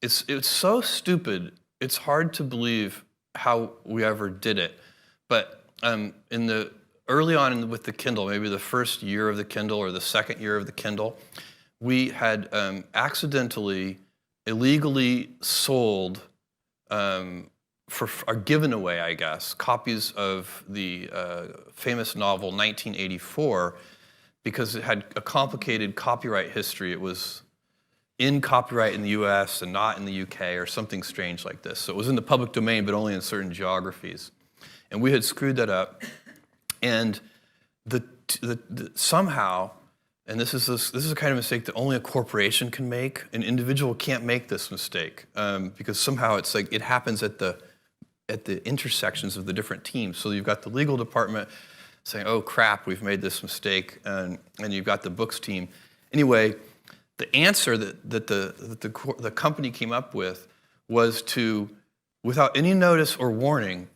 [SPEAKER 1] It's so stupid. It's hard to believe how we ever did it. But early on with the Kindle, maybe the first year of the Kindle or the second year of the Kindle, we had accidentally, illegally sold, or given away, I guess, copies of the famous novel 1984, because it had a complicated copyright history. It was in copyright in the US and not in the UK, or something strange like this. So it was in the public domain, but only in certain geographies. And we had screwed that up. And somehow, and this is a kind of mistake that only a corporation can make. An individual can't make this mistake, because somehow it's like it happens at the intersections of the different teams. So you've got the legal department saying, "Oh crap, we've made this mistake," and you've got the books team. Anyway, the answer that the company came up with was to, without any notice or warning,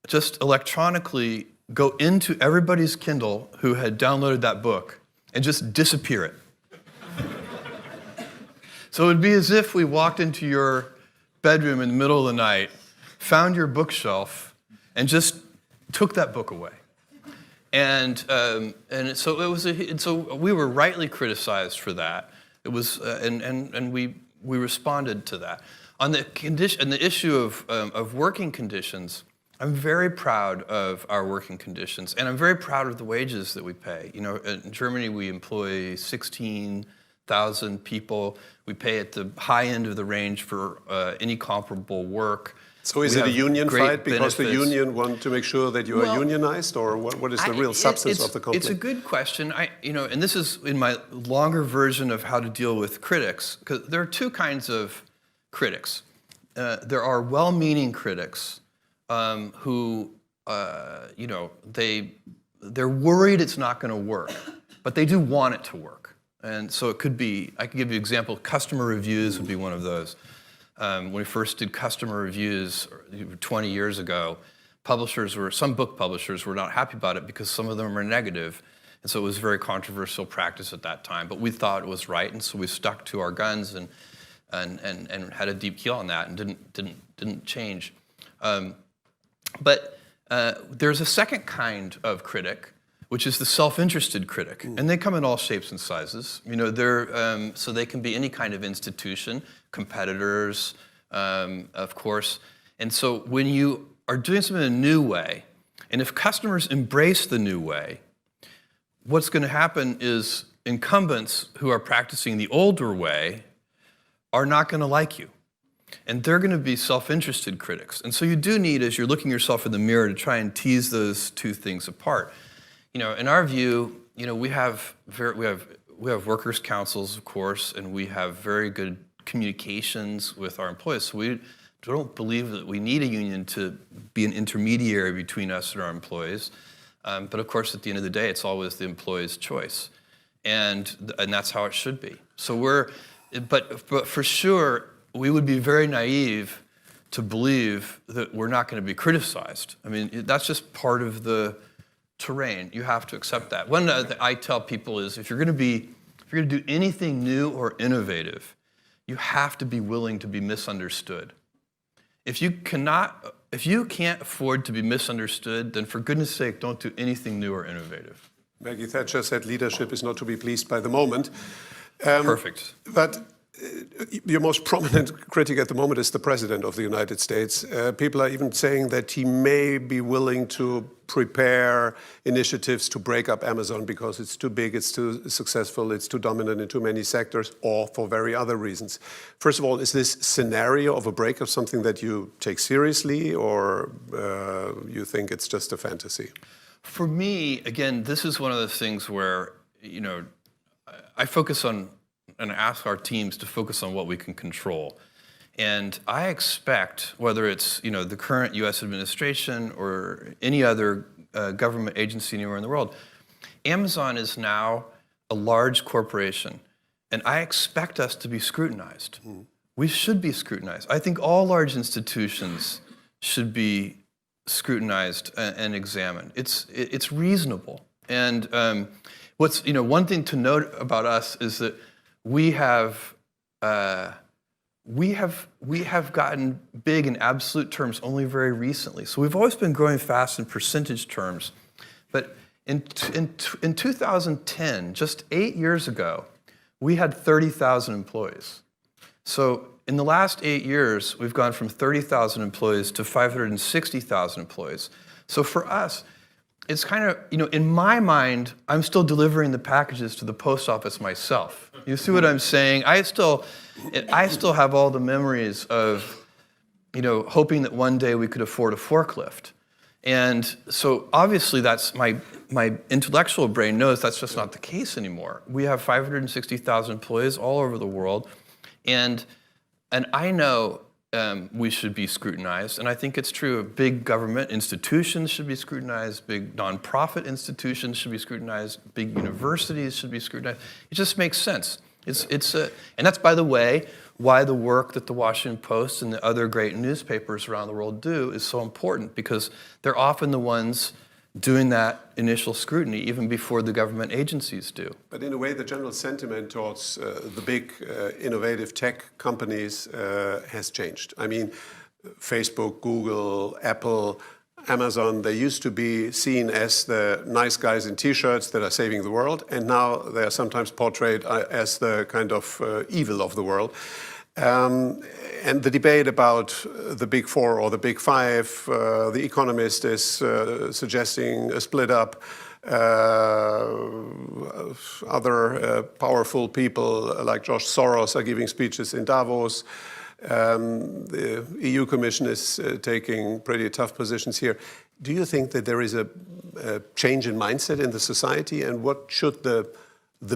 [SPEAKER 1] just electronically go into everybody's Kindle who had downloaded that book and just disappear it. So it would be as if we walked into your bedroom in the middle of the night, found your bookshelf, and just took that book away. And so it was. So we were rightly criticized for that. It was, and we responded to that. On the issue of working conditions, I'm very proud of our working conditions, and I'm very proud of the wages that we pay. In Germany, we employ 16,000 people. We pay at the high end of the range for any comparable work.
[SPEAKER 13] So is it a union fight because the union want to make sure that you are unionized, or what is the real substance of the conflict?
[SPEAKER 1] It's a good question. And this is in my longer version of how to deal with critics, because there are two kinds of critics. There are well-meaning critics who, they're worried it's not going to work, but they do want it to work. And so it could be, I could give you an example, customer reviews would be one of those. When we first did customer reviews 20 years ago, some book publishers were not happy about it because some of them were negative. And so it was a very controversial practice at that time. But we thought it was right, and so we stuck to our guns and had a deep heel on that and didn't change. But there's a second kind of critic, which is the self-interested critic, and they come in all shapes and sizes. So they can be any kind of institution, competitors, of course. And so when you are doing something in a new way, and if customers embrace the new way, what's going to happen is incumbents who are practicing the older way are not going to like you. And they're going to be self-interested critics. And so you do need, as you're looking yourself in the mirror, to try and tease those two things apart. You know, in our view, you know, we have workers' councils, of course, and we have very good communications with our employees. So we don't believe that we need a union to be an intermediary between us and our employees. But of course, at the end of the day, it's always the employee's choice. And that's how it should be. So but for sure, we would be very naive to believe that we're not going to be criticized. I mean, that's just part of the terrain. You have to accept that. One thing I tell people is, if you're going to do anything new or innovative, you have to be willing to be misunderstood. If you can't afford to be misunderstood, then for goodness sake, don't do anything new or innovative.
[SPEAKER 13] Maggie Thatcher said leadership is not to be pleased by the moment.
[SPEAKER 1] Perfect.
[SPEAKER 13] But your most prominent critic at the moment is the President of the United States. People are even saying that he may be willing to prepare initiatives to break up Amazon because it's too big, it's too successful, it's too dominant in too many sectors, or for very other reasons. First of all, is this scenario of a breakup something that you take seriously, or you think it's just a fantasy?
[SPEAKER 1] For me, again, this is one of those things where, you know, I focus on and ask our teams to focus on what we can control. And I expect, whether it's, you know, the current U.S. administration or any other government agency anywhere in the world, Amazon is now a large corporation, and I expect us to be scrutinized. We should be scrutinized. I think all large institutions should be scrutinized and examined. It's reasonable. And one thing to note about us is that we have gotten big in absolute terms only very recently. So we've always been growing fast in percentage terms. But in 2010, just 8 years ago, we had 30,000 employees. So in the last 8 years, we've gone from 30,000 employees to 560,000 employees. So for us, it's kind of, you know, in my mind, I'm still delivering the packages to the post office myself. You see what I'm saying? I still have all the memories of, you know, hoping that one day we could afford a forklift. And so obviously that's my intellectual brain knows that's just not the case anymore. We have 560,000 employees all over the world. And I know we should be scrutinized, and I think it's true. Big government institutions should be scrutinized, big nonprofit institutions should be scrutinized, big universities should be scrutinized. It just makes sense. And that's, by the way, why the work that the Washington Post and the other great newspapers around the world do is so important, because they're often the ones doing that initial scrutiny even before the government agencies do.
[SPEAKER 13] But in a way, the general sentiment towards the big innovative tech companies has changed. I mean, Facebook, Google, Apple, Amazon, they used to be seen as the nice guys in T-shirts that are saving the world, and now they are sometimes portrayed as the kind of evil of the world. And the debate about the Big Four or the Big Five, The Economist is suggesting a split up. Other powerful people like George Soros are giving speeches in Davos. The EU Commission is taking pretty tough positions here. Do you think that there is a change in mindset in the society? And what should the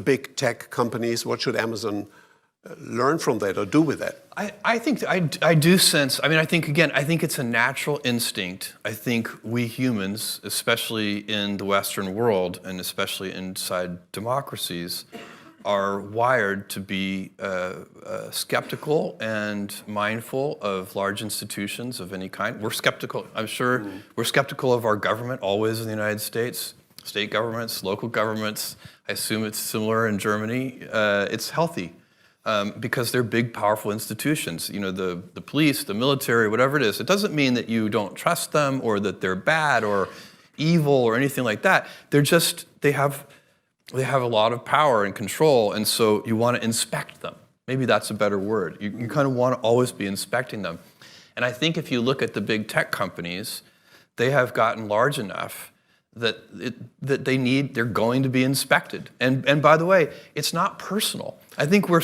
[SPEAKER 13] big tech companies, what should Amazon learn from that or do with that?
[SPEAKER 1] I think I do sense, I mean, I think it's a natural instinct. I think we humans, especially in the Western world and especially inside democracies, are wired to be skeptical and mindful of large institutions of any kind. We're skeptical, I'm sure, we're skeptical of our government always in the United States, state governments, local governments. I assume it's similar in Germany. It's healthy. Because they're big, powerful institutions. You know, the police, the military, whatever it is. It doesn't mean that you don't trust them or that they're bad or evil or anything like that. They're just, they have a lot of power and control, and so you want to inspect them. Maybe that's a better word. You kind of want to always be inspecting them. And I think if you look at the big tech companies, they have gotten large enough that they're going to be inspected. And by the way, it's not personal. I think where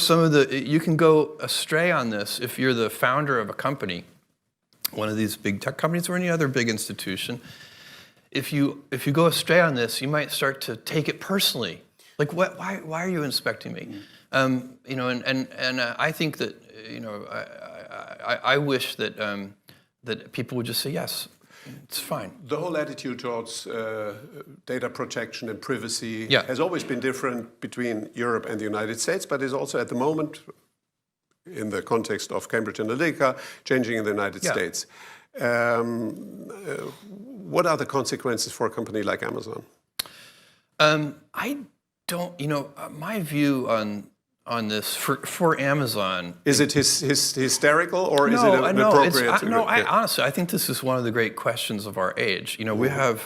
[SPEAKER 1] you can go astray on this if you're the founder of a company, one of these big tech companies or any other big institution. If you go astray on this, you might start to take it personally. Like, why are you inspecting me? I think that, I wish that that people would just say yes. It's fine.
[SPEAKER 13] The whole attitude towards data protection and privacy has always been different between Europe and the United States, but is also at the moment, in the context of Cambridge Analytica, changing in the United States. What are the consequences for a company like Amazon?
[SPEAKER 1] I don't, my view on this for Amazon.
[SPEAKER 13] Is it hysterical or is it an appropriate?
[SPEAKER 1] Honestly, I think this is one of the great questions of our age. We have,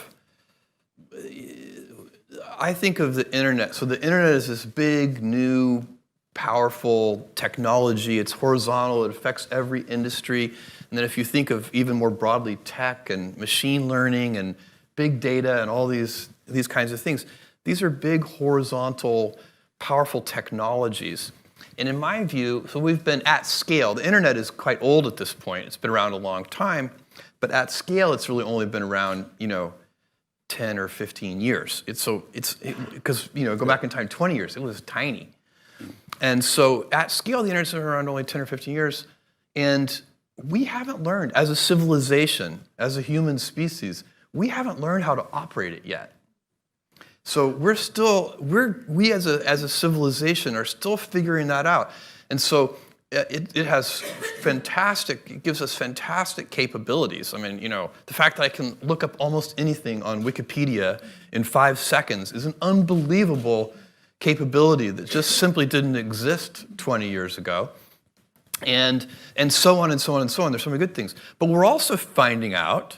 [SPEAKER 1] I think of the internet. So the internet is this big, new, powerful technology. It's horizontal. It affects every industry. And then if you think of even more broadly tech and machine learning and big data and all these kinds of things, these are big, horizontal, powerful technologies. And in my view, so we've been at scale. The internet is quite old at this point. It's been around a long time. But at scale, it's really only been around, 10 or 15 years. Because, go back in time 20 years, it was tiny. And so at scale, the internet's been around only 10 or 15 years. And we haven't learned, as a civilization, as a human species, we haven't learned how to operate it yet. So we as a civilization are still figuring that out. And so it gives us fantastic capabilities. I mean, the fact that I can look up almost anything on Wikipedia in 5 seconds is an unbelievable capability that just simply didn't exist 20 years ago. And so on and so on and so on. There's so many good things. But we're also finding out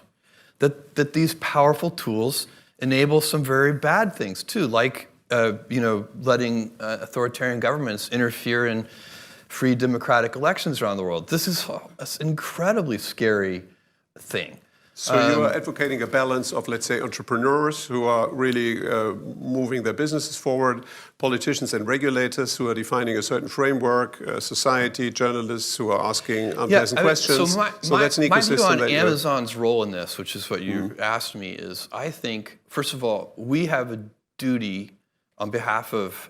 [SPEAKER 1] that these powerful tools enable some very bad things too, like letting authoritarian governments interfere in free democratic elections around the world. This is an incredibly scary thing.
[SPEAKER 13] So you are advocating a balance of, let's say, entrepreneurs who are really moving their businesses forward, politicians and regulators who are defining a certain framework, society, journalists who are asking unpleasant questions.
[SPEAKER 1] So that's an ecosystem. My view on Amazon's role in this, which is what you asked me, is I think, first of all, we have a duty on behalf of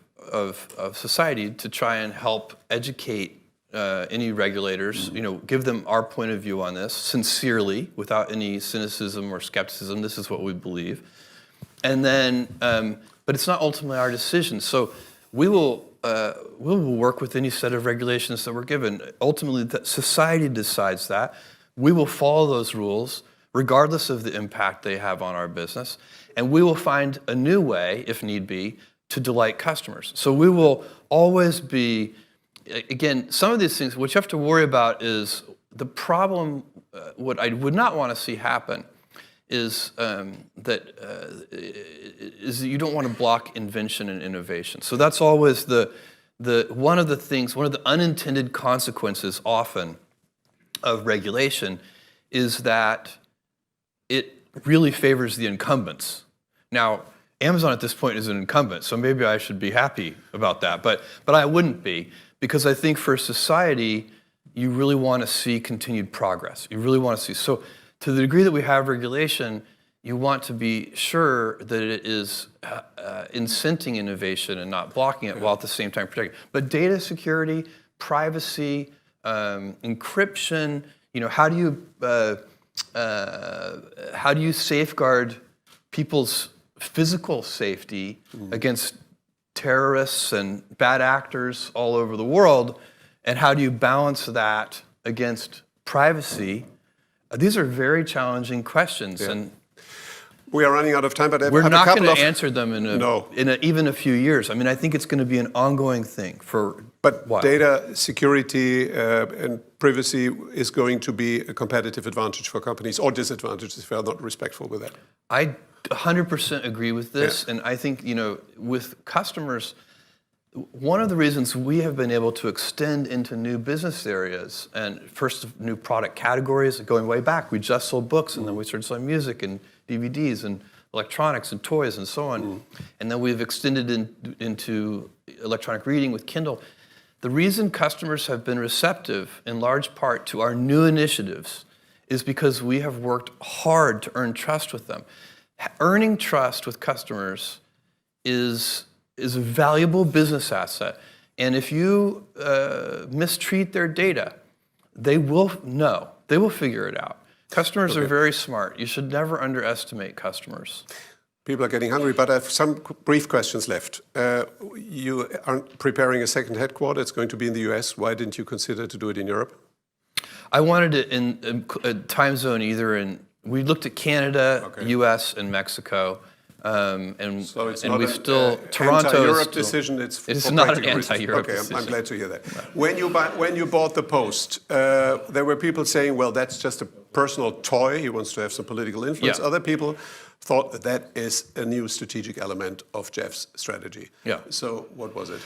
[SPEAKER 1] society to try and help educate any regulators, give them our point of view on this sincerely, without any cynicism or skepticism. This is what we believe, and then, but it's not ultimately our decision. So we will work with any set of regulations that we're given. Ultimately, society decides that. We will follow those rules, regardless of the impact they have on our business, and we will find a new way, if need be, to delight customers. So we will always be. Again, some of these things, what you have to worry about is the problem, what I would not want to see happen is that you don't want to block invention and innovation. So that's always one of the unintended consequences often of regulation is that it really favors the incumbents. Now, Amazon at this point is an incumbent, so maybe I should be happy about that, but I wouldn't be. Because I think for society, you really want to see continued progress. You really want to see. So to the degree that we have regulation, you want to be sure that it is incenting innovation and not blocking it while at the same time protecting it. But data security, privacy, encryption, how do you safeguard people's physical safety against terrorists and bad actors all over the world, and how do you balance that against privacy? These are very challenging questions, and
[SPEAKER 13] we are running out of time. But
[SPEAKER 1] we're not going to answer them in even a few years. I mean, I think it's going to be an ongoing thing for.
[SPEAKER 13] But data security and privacy is going to be a competitive advantage for companies, or disadvantage if they are not respectful with that.
[SPEAKER 1] I 100% agree with this, and I think with customers, one of the reasons we have been able to extend into new business areas and first new product categories, going way back, we just sold books, and then we started selling music and DVDs and electronics and toys and so on, and then we've extended into electronic reading with Kindle. The reason customers have been receptive, in large part, to our new initiatives is because we have worked hard to earn trust with them. Earning trust with customers is a valuable business asset. And if you mistreat their data, they will know. They will figure it out. Customers are very smart. You should never underestimate customers.
[SPEAKER 13] People are getting hungry, but I have some brief questions left. You are preparing a second headquarters. It's going to be in the US. Why didn't you consider to do it in Europe?
[SPEAKER 1] I wanted it in a time zone we looked at Canada, US, and Mexico.
[SPEAKER 13] So it's
[SPEAKER 1] and
[SPEAKER 13] not
[SPEAKER 1] we
[SPEAKER 13] an
[SPEAKER 1] still Toronto
[SPEAKER 13] anti-Europe decision.
[SPEAKER 1] It's not an anti-Europe decision.
[SPEAKER 13] I'm glad to hear that. When you bought the Post, there were people saying, "Well, that's just a personal toy. He wants to have some political influence."
[SPEAKER 1] Yeah.
[SPEAKER 13] Other people thought that is a new strategic element of Jeff's strategy.
[SPEAKER 1] Yeah.
[SPEAKER 13] So what was it?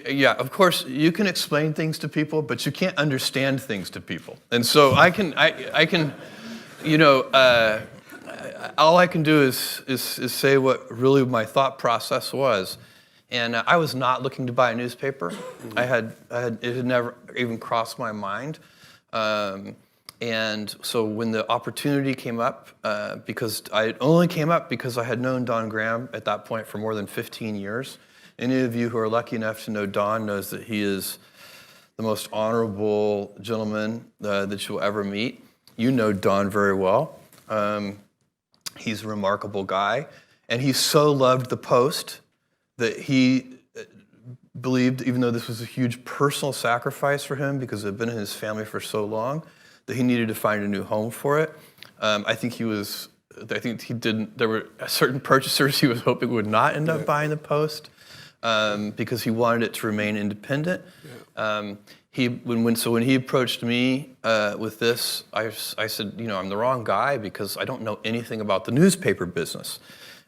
[SPEAKER 1] Yeah, of course, you can explain things to people, but you can't understand things to people. And so I can, you know, all I can do is say what really my thought process was. And I was not looking to buy a newspaper. It had never even crossed my mind. And so when the opportunity came up, because it only came up because I had known Don Graham at that point for more than 15 years. Any of you who are lucky enough to know Don knows that he is the most honorable gentleman that you'll ever meet. You know Don very well. He's a remarkable guy. And he so loved the Post that he believed, even though this was a huge personal sacrifice for him because it had been in his family for so long, that he needed to find a new home for it. I think he didn't, there were certain purchasers he was hoping would not end up buying the Post because he wanted it to remain independent. Yeah. When he approached me with this, I said, you know, I'm the wrong guy because I don't know anything about the newspaper business.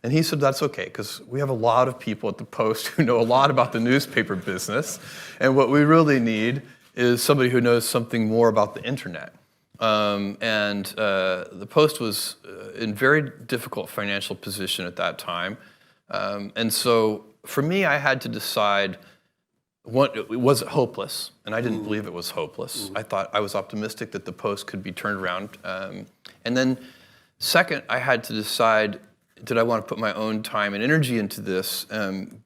[SPEAKER 1] And he said, that's okay, because we have a lot of people at the Post who know a lot about the newspaper business, and what we really need is somebody who knows something more about the internet. The Post was in very difficult financial position at that time. And so for me, I had to decide, was it hopeless? And I didn't believe it was hopeless. I was optimistic that the Post could be turned around. And then second, I had to decide, did I want to put my own time and energy into this? And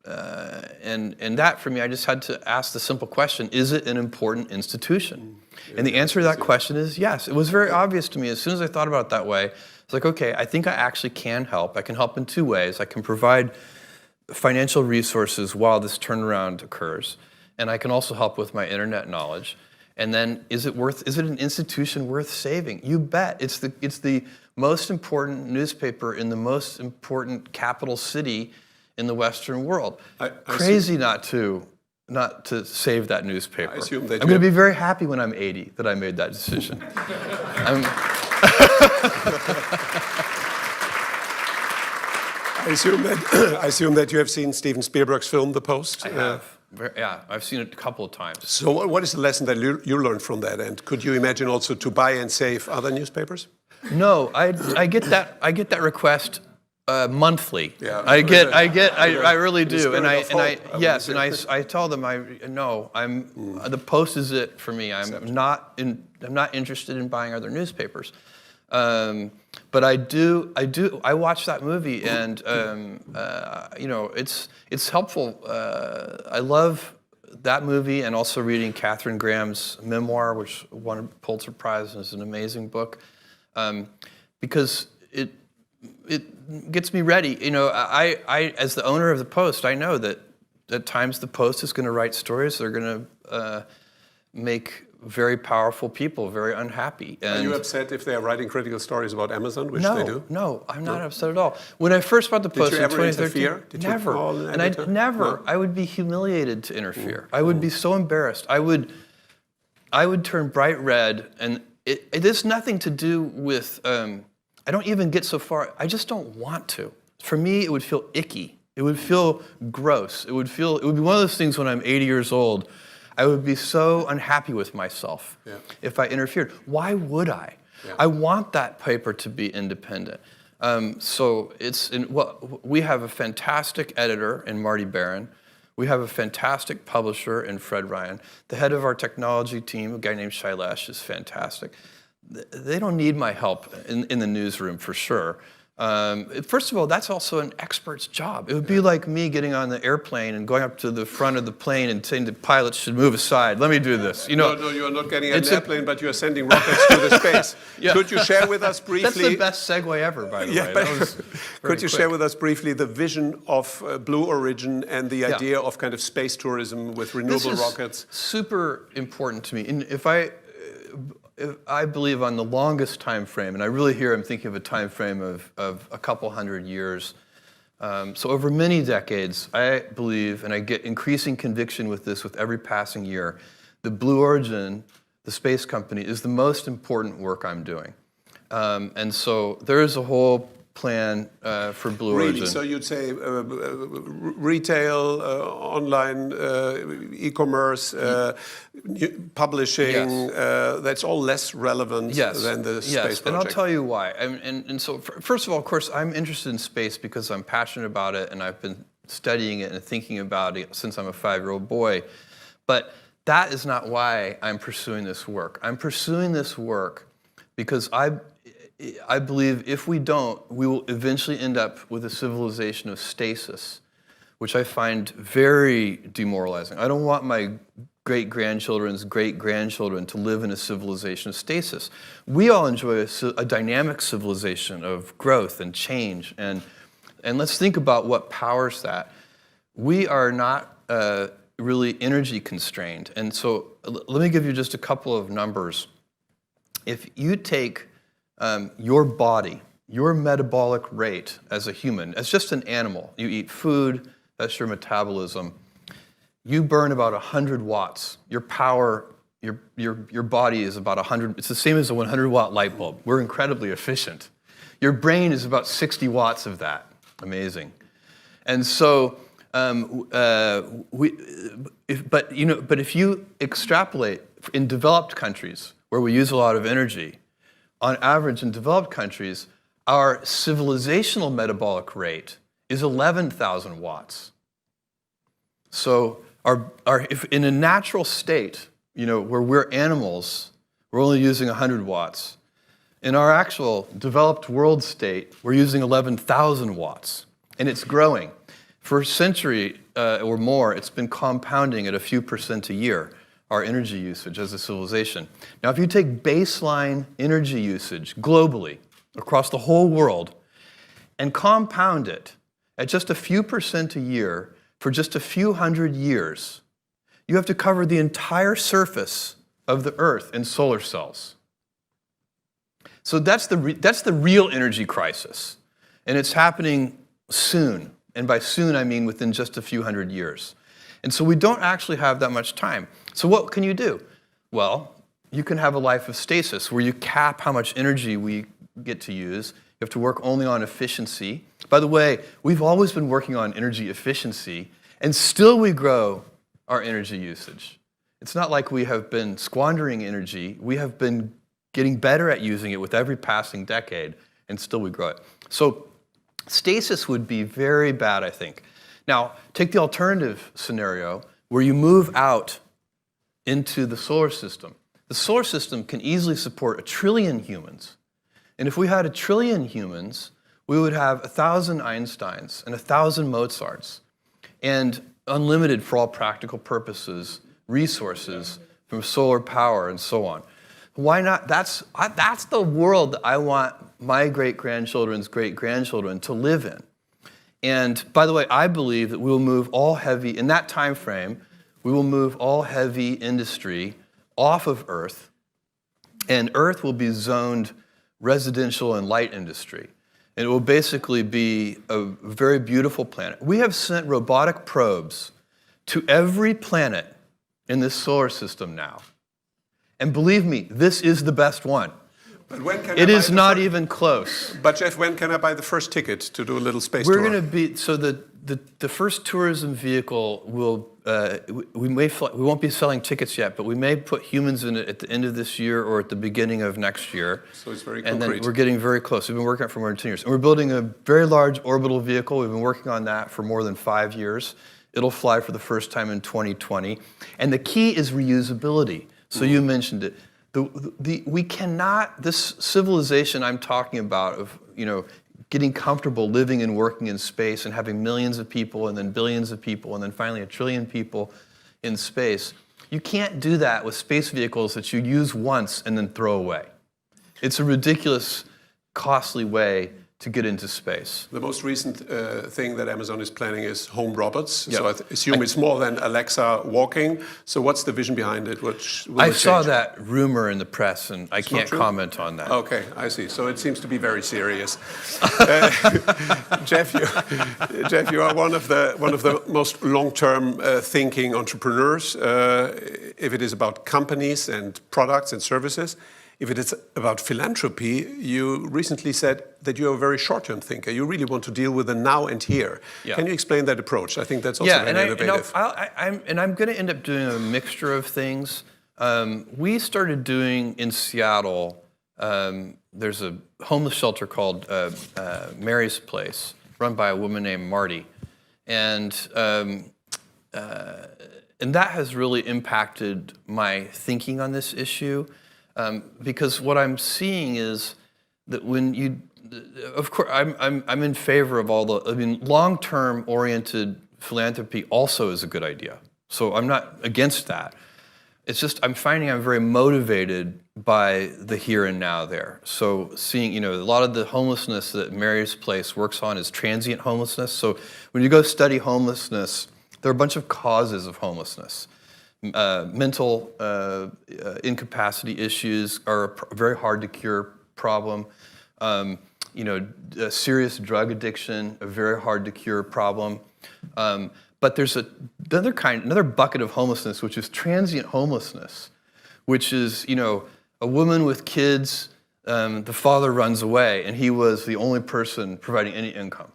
[SPEAKER 1] that, for me, I just had to ask the simple question, is it an important institution? And the answer to that question is yes. It was very obvious to me. As soon as I thought about it that way, it's like, okay, I think I actually can help. I can help in two ways. I can provide financial resources while this turnaround occurs, and I can also help with my internet knowledge. And then, is it an institution worth saving? You bet. It's the most important newspaper in the most important capital city in the Western world. Crazy not to save that newspaper.
[SPEAKER 13] I assume that
[SPEAKER 1] I'm going to be very happy when I'm 80 that I made that decision.
[SPEAKER 13] I assume that you have seen Steven Spielberg's film, The Post?
[SPEAKER 1] I have. Yeah, I've seen it a couple of times.
[SPEAKER 13] So what is the lesson that you learned from that? And could you imagine also to buy and save other newspapers?
[SPEAKER 1] No, I get that request monthly.
[SPEAKER 13] Yeah,
[SPEAKER 1] I really do. And I tell them the Post is it for me. I'm not interested in buying other newspapers. But I watch that movie, and you know, it's helpful. I love that movie, and also reading Katharine Graham's memoir, which won a Pulitzer Prize and is an amazing book, because it gets me ready. You know, I as the owner of the Post, I know that at times the Post is going to write stories that are going to make very powerful people very unhappy. And
[SPEAKER 13] are you upset if they are writing critical stories about Amazon, which they do?
[SPEAKER 1] No, I'm not upset at all. When I first bought the Post in 2013,
[SPEAKER 13] never.
[SPEAKER 1] I would be humiliated to interfere. I would be so embarrassed. I would turn bright red, and it has nothing to do with. I don't even get so far. I just don't want to. For me, it would feel icky. It would feel gross. It would be one of those things when I'm 80 years old. I would be so unhappy with myself if I interfered. Why would I? Yeah. I want that paper to be independent. We have a fantastic editor in Marty Barron. We have a fantastic publisher in Fred Ryan. The head of our technology team, a guy named Shailesh, is fantastic. They don't need my help in the newsroom for sure. First of all, that's also an expert's job. It would be like me getting on the airplane and going up to the front of the plane and saying the pilots should move aside. Let me do this. You know,
[SPEAKER 13] no, you are not getting on an airplane, but you are sending rockets to the space.
[SPEAKER 1] Yeah.
[SPEAKER 13] Could you share with us briefly?
[SPEAKER 1] That's the best segue ever, by the way.
[SPEAKER 13] Could you share with us briefly the vision of Blue Origin and the idea of kind of space tourism with renewable rockets?
[SPEAKER 1] Super important to me. And if I believe on the longest time frame, and I really here I'm thinking of a time frame of a couple hundred years. So over many decades, I believe, and I get increasing conviction with this with every passing year, the Blue Origin, the space company, is the most important work I'm doing. And so there is a whole plan for Blue Origin.
[SPEAKER 13] So you'd say retail, online e-commerce, publishing, that's all less relevant than the space project.
[SPEAKER 1] And I'll tell you why. And so first of all, of course, I'm interested in space because I'm passionate about it and I've been studying it and thinking about it since I'm a 5-year-old boy. But that is not why I'm pursuing this work. I'm pursuing this work because I believe if we don't, we will eventually end up with a civilization of stasis, which I find very demoralizing. I don't want my great-grandchildren's great-grandchildren to live in a civilization of stasis. We all enjoy a dynamic civilization of growth and change, and let's think about what powers that. We are not really energy constrained, and so let me give you just a couple of numbers. If you take your body, your metabolic rate as a human, as just an animal, you eat food, that's your metabolism, you burn about 100 watts. Your power, your body is about 100, it's the same as a 100-watt light bulb. We're incredibly efficient. Your brain is about 60 watts of that. Amazing. And so, but if you extrapolate in developed countries where we use a lot of energy, on average in developed countries, our civilizational metabolic rate is 11,000 watts. So if in a natural state, where we're animals, we're only using 100 watts. In our actual developed world state, we're using 11,000 watts, and it's growing. For a century or more, it's been compounding at a few % a year, our energy usage as a civilization. Now, if you take baseline energy usage globally, across the whole world, and compound it at just a few % a year for just a few hundred years, you have to cover the entire surface of the Earth in solar cells. So that's the real energy crisis, and it's happening soon. And by soon, I mean within just a few hundred years. And so we don't actually have that much time. So what can you do? Well, you can have a life of stasis where you cap how much energy we get to use. You have to work only on efficiency. By the way, we've always been working on energy efficiency, and still we grow our energy usage. It's not like we have been squandering energy. We have been getting better at using it with every passing decade, and still we grow it. So stasis would be very bad, I think. Now, take the alternative scenario where you move out into the solar system. The solar system can easily support 1 trillion humans. And if we had 1 trillion humans, we would have 1,000 Einsteins and 1,000 Mozarts and unlimited, for all practical purposes, resources from solar power and so on. Why not? That's the world that I want my great-grandchildren's great-grandchildren to live in. And by the way, I believe that we will move all heavy, in that time frame, we will move all heavy industry off of Earth, and Earth will be zoned residential and light industry. And it will basically be a very beautiful planet. We have sent robotic probes to every planet in this solar system now. And believe me, this is the best one.
[SPEAKER 13] But when can
[SPEAKER 1] it is not even close.
[SPEAKER 13] But Jeff, when can I buy the first ticket to do a little space
[SPEAKER 1] tour?
[SPEAKER 13] tour?
[SPEAKER 1] We're going to be, so the first tourism vehicle will, we won't be selling tickets yet, but we may put humans in it at the end of this year or at the beginning of next year.
[SPEAKER 13] So it's very
[SPEAKER 1] concrete. And then we're getting very close. We've been working on it for more than 10 years. And we're building a very large orbital vehicle. We've been working on that for more than 5 years. It'll fly for the first time in 2020. And the key is reusability. So you mentioned it. We cannot, this civilization I'm talking about of, getting comfortable living and working in space and having millions of people and then billions of people and then finally 1 trillion people in space, you can't do that with space vehicles that you use once and then throw away. It's a ridiculous, costly way to get into space.
[SPEAKER 13] The most recent thing that Amazon is planning is home robots.
[SPEAKER 1] Yeah.
[SPEAKER 13] So I assume it's more than Alexa walking. So what's the vision behind it?
[SPEAKER 1] I saw that rumor in the press, and I can't comment on that.
[SPEAKER 13] Okay, I see. So it seems to be very serious. Jeff, you are one of the most long-term thinking entrepreneurs. If it is about companies and products and services. If it is about philanthropy, you recently said that you're a very short-term thinker. You really want to deal with the now and here. Yeah. Can you explain that approach? I think that's also very innovative.
[SPEAKER 1] I'm going to end up doing a mixture of things. We started doing in Seattle, there's a homeless shelter called Mary's Place, run by a woman named Marty. And that has really impacted my thinking on this issue. Because what I'm seeing is that of course, I'm in favor of long-term oriented philanthropy also is a good idea. So I'm not against that. It's just I'm finding I'm very motivated by the here and now there. So seeing, a lot of the homelessness that Mary's Place works on is transient homelessness. So when you go study homelessness, there are a bunch of causes of homelessness. Mental incapacity issues are a very hard to cure problem. Serious drug addiction, a very hard to cure problem. But there's another bucket of homelessness, which is transient homelessness, which is, a woman with kids, the father runs away, and he was the only person providing any income.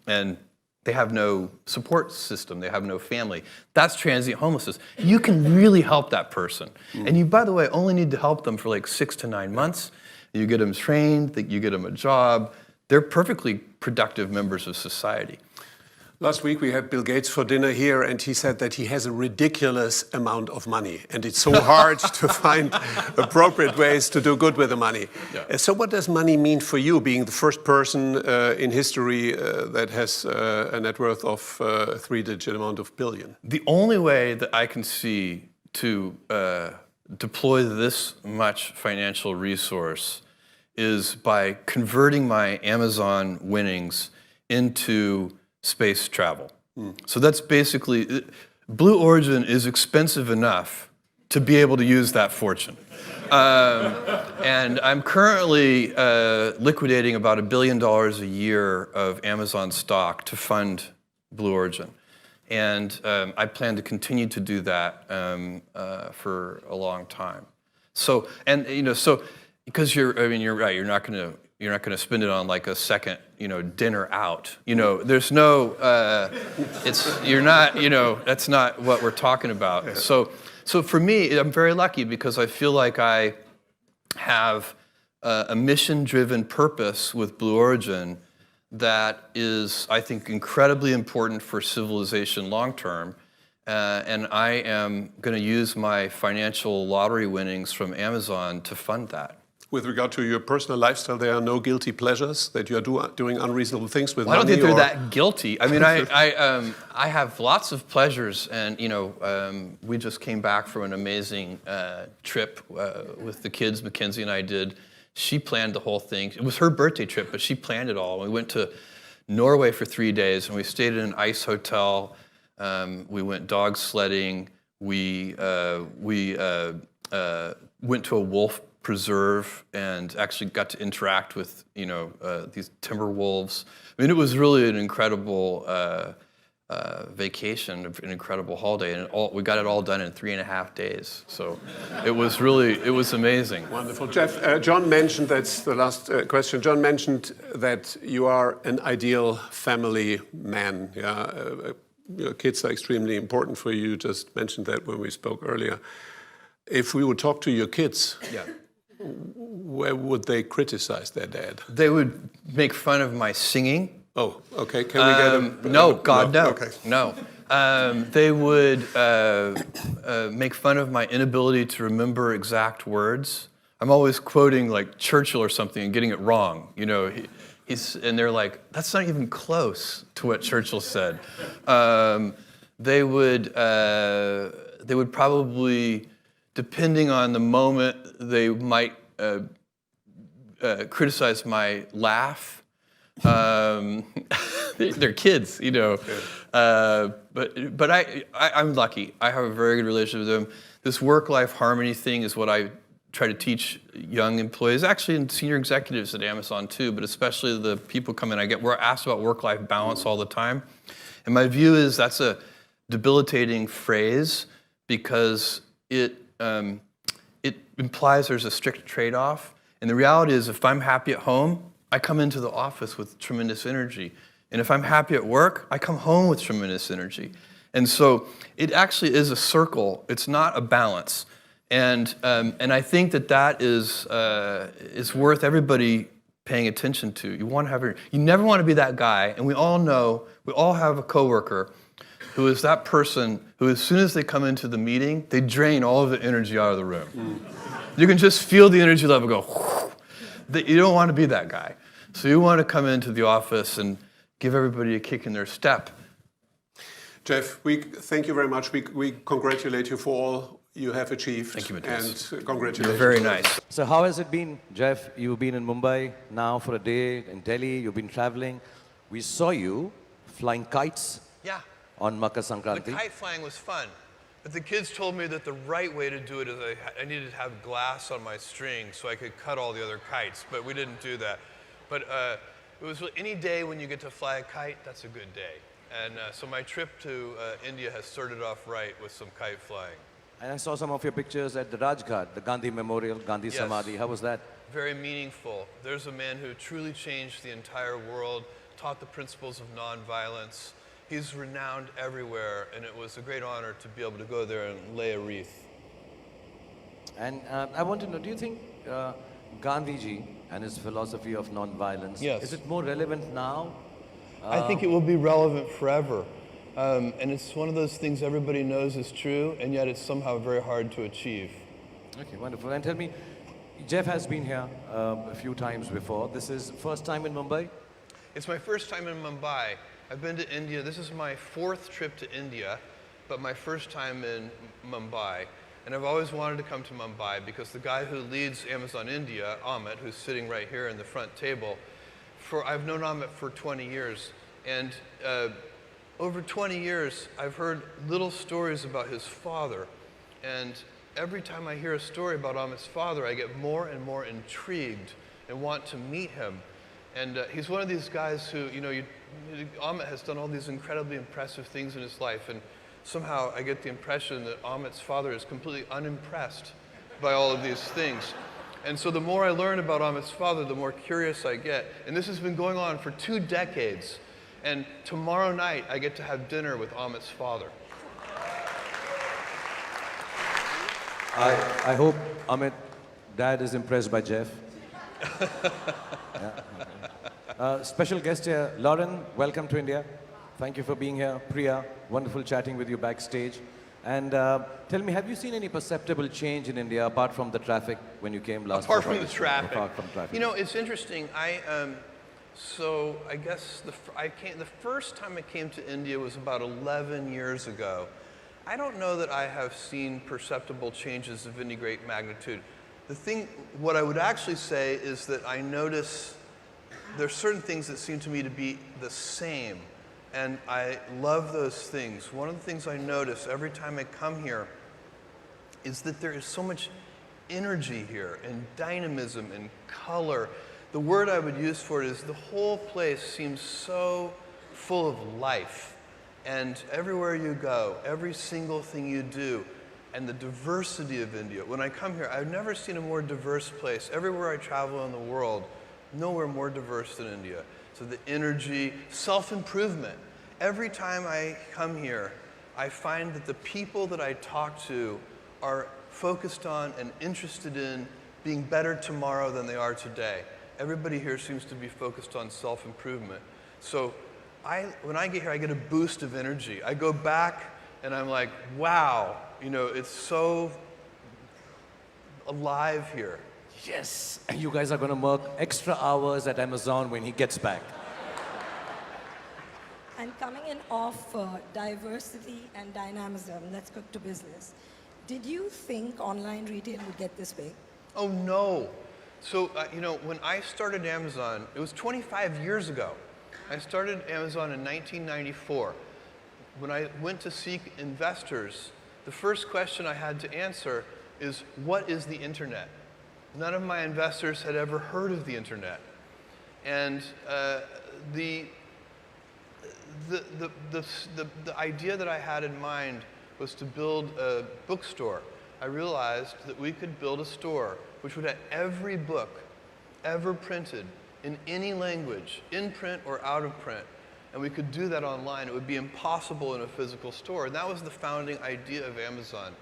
[SPEAKER 1] And they have no support system. They have no family. That's transient homelessness. You can really help that person. And you, by the way, only need to help them for like 6 to 9 months. You get them trained, you get them a job. They're perfectly productive members of society.
[SPEAKER 13] Last week we had Bill Gates for dinner here, and he said that he has a ridiculous amount of money, and it's so hard to find appropriate ways to do good with the money. Yeah. So what does money mean for you, being the first person in history that has a net worth of a 3-digit amount of billion?
[SPEAKER 1] The only way that I can see to deploy this much financial resource is by converting my Amazon winnings into space travel. So that's basically, Blue Origin is expensive enough to be able to use that fortune. And I'm currently liquidating about $1 billion a year of Amazon stock to fund Blue Origin. And I plan to continue to do that for a long time. So, because you're right, you're not going to spend it on like a second, dinner out. There's no, that's not what we're talking about. Yeah. So for me, I'm very lucky because I feel like I have a mission-driven purpose with Blue Origin that is, I think, incredibly important for civilization long-term. And I am going to use my financial lottery winnings from Amazon to fund that.
[SPEAKER 13] With regard to your personal lifestyle, there are no guilty pleasures that you are doing unreasonable things with money?
[SPEAKER 1] I don't think they're that guilty. I mean, I have lots of pleasures, and we just came back from an amazing trip with the kids. Mackenzie and I did. She planned the whole thing. It was her birthday trip, but she planned it all. We went to Norway for 3 days, and we stayed in an ice hotel. We went dog sledding. We went to a wolf preserve and actually got to interact with these timber wolves. I mean, it was really an incredible vacation, an incredible holiday, and we got it all done in 3.5 days. So it was amazing.
[SPEAKER 13] Wonderful. Jeff, John mentioned, that's the last question, John mentioned that you are an ideal family man. Yeah? Your kids are extremely important for you. You just mentioned that when we spoke earlier. If we would talk to your kids, yeah, where would they criticize their dad?
[SPEAKER 1] They would make fun of my singing.
[SPEAKER 13] Oh, okay. Can we get them?
[SPEAKER 1] No, God, no.
[SPEAKER 13] Okay.
[SPEAKER 1] No. They would make fun of my inability to remember exact words. I'm always quoting like Churchill or something and getting it wrong. You know, and they're like, that's not even close to what Churchill said. They would probably, depending on the moment, they might criticize my laugh. They're kids, you know. But I'm lucky. I have a very good relationship with them. This work-life harmony thing is what I try to teach young employees, actually and senior executives at Amazon too, but especially the people come in. We're asked about work-life balance all the time. And my view is that's a debilitating phrase because it implies there's a strict trade-off. And the reality is if I'm happy at home, I come into the office with tremendous energy. And if I'm happy at work, I come home with tremendous energy. And so it actually is a circle. It's not a balance. And I think that is worth everybody paying attention to. You never want to be that guy, and we all have a coworker who is that person who as soon as they come into the meeting, they drain all of the energy out of the room. You can just feel the energy level go, whoosh. You don't want to be that guy. So you want to come into the office and give everybody a kick in their step.
[SPEAKER 13] Jeff, we thank you very much. We congratulate you for all you have achieved.
[SPEAKER 1] Thank you, Matthias.
[SPEAKER 13] And congratulations.
[SPEAKER 1] You're very nice.
[SPEAKER 14] So how has it been, Jeff? You've been in Mumbai now for a day, in Delhi, you've been traveling. We saw you flying kites on Makar Sankranti.
[SPEAKER 1] The kite flying was fun, but the kids told me that the right way to do it is I needed to have glass on my string so I could cut all the other kites, but we didn't do that. But it was any day when you get to fly a kite, that's a good day. And so my trip to India has started off right with some kite flying.
[SPEAKER 14] And I saw some of your pictures at the Rajghat, the Gandhi Memorial, Gandhi Samadhi. How was that?
[SPEAKER 1] Very meaningful. There's a man who truly changed the entire world, taught the principles of nonviolence. He's renowned everywhere, and it was a great honor to be able to go there and lay a wreath.
[SPEAKER 14] And I want to know, do you think Gandhiji and his philosophy of nonviolence, is it more relevant now?
[SPEAKER 1] I think it will be relevant forever. And it's one of those things everybody knows is true, and yet it's somehow very hard to achieve.
[SPEAKER 14] Okay, wonderful. And tell me, Jeff has been here a few times before. This is first time in Mumbai?
[SPEAKER 1] It's my first time in Mumbai. I've been to India. This is my 4th trip to India, but my first time in Mumbai. And I've always wanted to come to Mumbai because the guy who leads Amazon India, Amit, who's sitting right here in the front table, I've known Amit for 20 years. And over 20 years, I've heard little stories about his father. And every time I hear a story about Amit's father, I get more and more intrigued and want to meet him. And he's one of these guys who, Amit has done all these incredibly impressive things in his life. And somehow I get the impression that Amit's father is completely unimpressed by all of these things. And so the more I learn about Amit's father, the more curious I get. And this has been going on for 2 decades. And tomorrow night, I get to have dinner with Amit's father.
[SPEAKER 14] I hope Amit, Dad is impressed by Jeff. Special guest here, Lauren, welcome to India. Thank you for being here. Priya, wonderful chatting with you backstage. And tell me, have you seen any perceptible change in India apart from the traffic when you came last?
[SPEAKER 1] Apart from the traffic.
[SPEAKER 14] Apart from traffic.
[SPEAKER 1] You know, it's interesting. So I guess the first time I came to India was about 11 years ago. I don't know that I have seen perceptible changes of any great magnitude. What I would actually say is that I notice there's certain things that seem to me to be the same. And I love those things. One of the things I notice every time I come here is that there is so much energy here and dynamism and color. The word I would use for it is the whole place seems so full of life. And everywhere you go, every single thing you do, and the diversity of India. When I come here, I've never seen a more diverse place. Everywhere I travel in the world, nowhere more diverse than India. So the energy, self-improvement. Every time I come here, I find that the people that I talk to are focused on and interested in being better tomorrow than they are today. Everybody here seems to be focused on self-improvement. So when I get here, I get a boost of energy. I go back and I'm like, wow, it's so alive here.
[SPEAKER 14] Yes, you guys are going to work extra hours at Amazon when he gets back.
[SPEAKER 15] And coming in off diversity and dynamism, let's cook to business. Did you think online retail would get this big?
[SPEAKER 1] Oh, no. So, when I started Amazon, it was 25 years ago. I started Amazon in 1994. When I went to seek investors, the first question I had to answer is, what is the internet? None of my investors had ever heard of the internet. And the idea that I had in mind was to build a bookstore. I realized that we could build a store which would have every book ever printed in any language, in print or out of print, and we could do that online. It would be impossible in a physical store, and that was the founding idea of Amazon.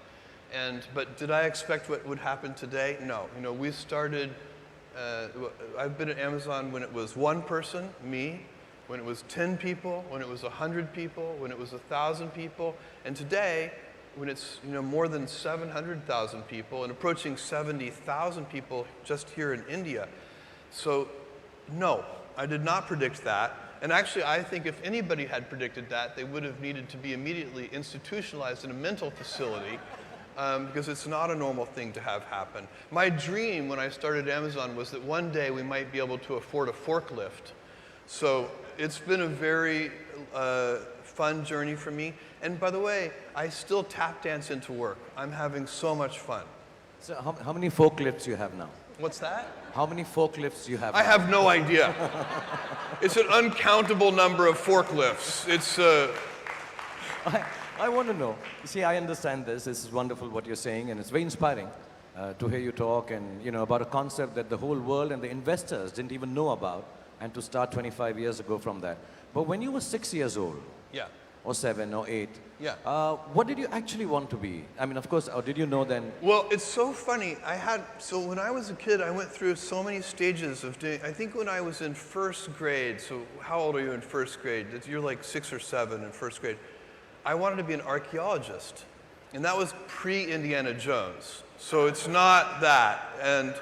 [SPEAKER 1] But did I expect what would happen today? No. We started, I've been at Amazon when it was one person, me, when it was 10 people, when it was 100 people, when it was 1,000 people, and today, when it's more than 700,000 people and approaching 70,000 people just here in India. So, no, I did not predict that. And actually, I think if anybody had predicted that, they would have needed to be immediately institutionalized in a mental facility. Because it's not a normal thing to have happen. My dream when I started Amazon was that one day we might be able to afford a forklift. So it's been a very fun journey for me. And by the way, I still tap dance into work. I'm having so much fun.
[SPEAKER 14] So how many forklifts you have now?
[SPEAKER 1] What's that?
[SPEAKER 14] How many forklifts you have
[SPEAKER 1] I
[SPEAKER 14] now?
[SPEAKER 1] have no idea. It's an uncountable number of forklifts. It's...
[SPEAKER 14] I want to know. See, I understand this. This is wonderful what you're saying, and it's very inspiring to hear you talk and about a concept that the whole world and the investors didn't even know about, and to start 25 years ago from that. But when you were 6 years old,
[SPEAKER 1] yeah,
[SPEAKER 14] or 7 or 8,
[SPEAKER 1] yeah,
[SPEAKER 14] what did you actually want to be? I mean, of course, or did you know then?
[SPEAKER 1] Well, it's so funny. So when I was a kid, I went through so many stages of doing, I think when I was in first grade, so how old are you in first grade? You're like 6 or 7 in first grade. I wanted to be an archaeologist, and that was pre-Indiana Jones, so it's not that. And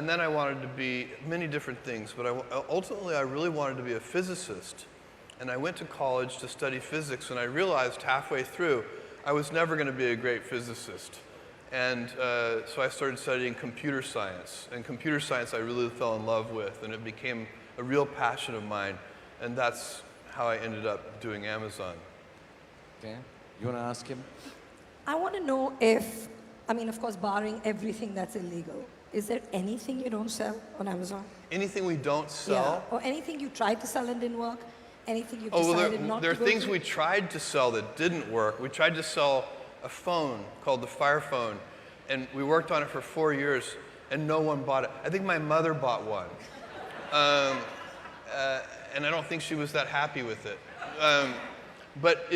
[SPEAKER 1] then I wanted to be many different things, but ultimately I really wanted to be a physicist. And I went to college to study physics, and I realized halfway through I was never going to be a great physicist. And so I started studying computer science, and computer science I really fell in love with, and it became a real passion of mine, and that's how I ended up doing Amazon.
[SPEAKER 14] Okay. You want to ask him?
[SPEAKER 15] I want to know if, of course, barring everything that's illegal, is there anything you don't sell on Amazon?
[SPEAKER 1] Anything we don't sell?
[SPEAKER 15] Yeah. Or anything you tried to sell and didn't work? Anything you've decided not to
[SPEAKER 1] there are
[SPEAKER 15] go
[SPEAKER 1] things
[SPEAKER 15] through?
[SPEAKER 1] we tried to sell that didn't work. We tried to sell a phone called the Fire Phone, and we worked on it for 4 years, and no one bought it. I think my mother bought one. And I don't think she was that happy with it. But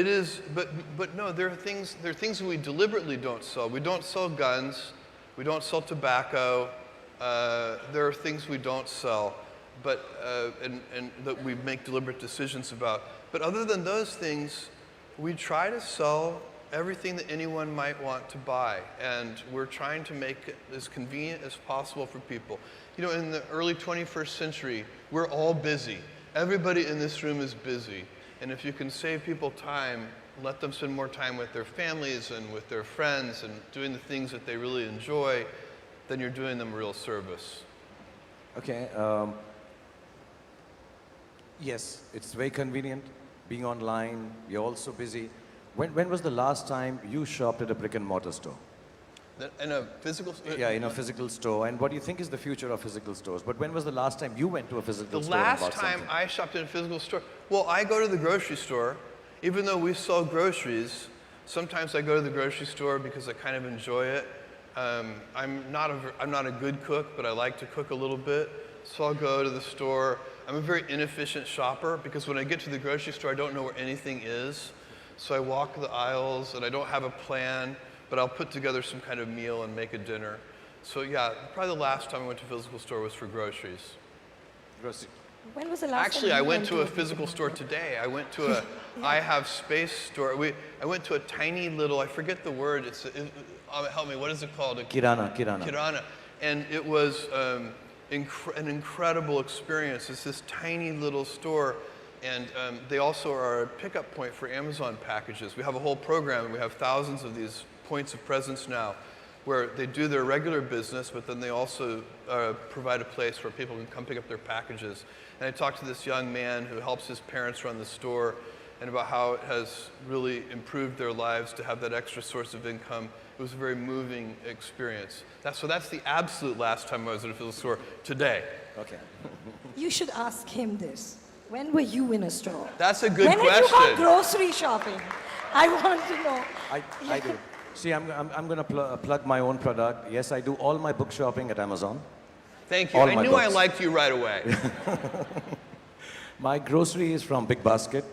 [SPEAKER 1] no, there are things that we deliberately don't sell. We don't sell guns. We don't sell tobacco. There are things we don't sell, but and that we make deliberate decisions about. But other than those things, we try to sell everything that anyone might want to buy, and we're trying to make it as convenient as possible for people. In the early 21st century, we're all busy. Everybody in this room is busy. And if you can save people time, let them spend more time with their families and with their friends and doing the things that they really enjoy, then you're doing them a real service.
[SPEAKER 14] Okay. Yes, it's very convenient being online. You're also busy. When was the last time you shopped at a brick and mortar store?
[SPEAKER 1] In a physical store?
[SPEAKER 14] Yeah, in a physical store. And what do you think is the future of physical stores? But when was the last time you went to a physical store and bought something?
[SPEAKER 1] The last time I shopped in a physical store, well, I go to the grocery store. Even though we sell groceries, sometimes I go to the grocery store because I kind of enjoy it. I'm not a good cook, but I like to cook a little bit. So I'll go to the store. I'm a very inefficient shopper because when I get to the grocery store, I don't know where anything is. So I walk the aisles and I don't have a plan, but I'll put together some kind of meal and make a dinner. So yeah, probably the last time I went to a physical store was for groceries.
[SPEAKER 15] When was the last
[SPEAKER 1] Actually,
[SPEAKER 15] time
[SPEAKER 1] I
[SPEAKER 15] you
[SPEAKER 1] went to a
[SPEAKER 15] a
[SPEAKER 1] physical store today. I went to a I Have Space store. I went to a tiny little, I forget the word, help me, what is it called?
[SPEAKER 14] Kirana.
[SPEAKER 1] Kirana. And it was an incredible experience. It's this tiny little store, and they also are a pickup point for Amazon packages. We have a whole program, and we have thousands of these points of presence now, where they do their regular business, but then they also provide a place where people can come pick up their packages. And I talked to this young man who helps his parents run the store, and about how it has really improved their lives to have that extra source of income. It was a very moving experience. So that's the absolute last time I was at a physical store, today.
[SPEAKER 14] Okay.
[SPEAKER 15] You should ask him this. When were you in a store?
[SPEAKER 1] That's a good
[SPEAKER 15] when
[SPEAKER 1] question.
[SPEAKER 15] When have you gone grocery shopping? I want to know.
[SPEAKER 14] I do. See, I'm going to plug my own product. Yes, I do all my book shopping at Amazon.
[SPEAKER 1] Thank you. I knew I liked you right away.
[SPEAKER 14] My grocery is from Big Basket.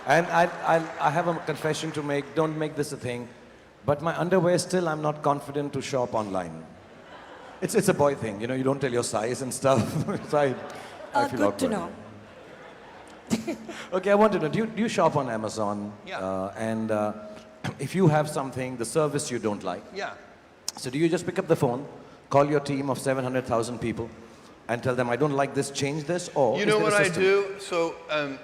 [SPEAKER 14] And I have a confession to make. Don't make this a thing. But my underwear, still, I'm not confident to shop online. It's a boy thing. You know, you don't tell your size and stuff. So I feel
[SPEAKER 15] good
[SPEAKER 14] awkward.
[SPEAKER 15] to know.
[SPEAKER 14] Okay, I want to know, do you shop on Amazon?
[SPEAKER 1] Yeah.
[SPEAKER 14] And if you have something, the service you don't like,
[SPEAKER 1] Yeah.
[SPEAKER 14] so do you just pick up the phone, call your team of 700,000 people, and tell them, I don't like this, change this, or
[SPEAKER 1] You know what I do? So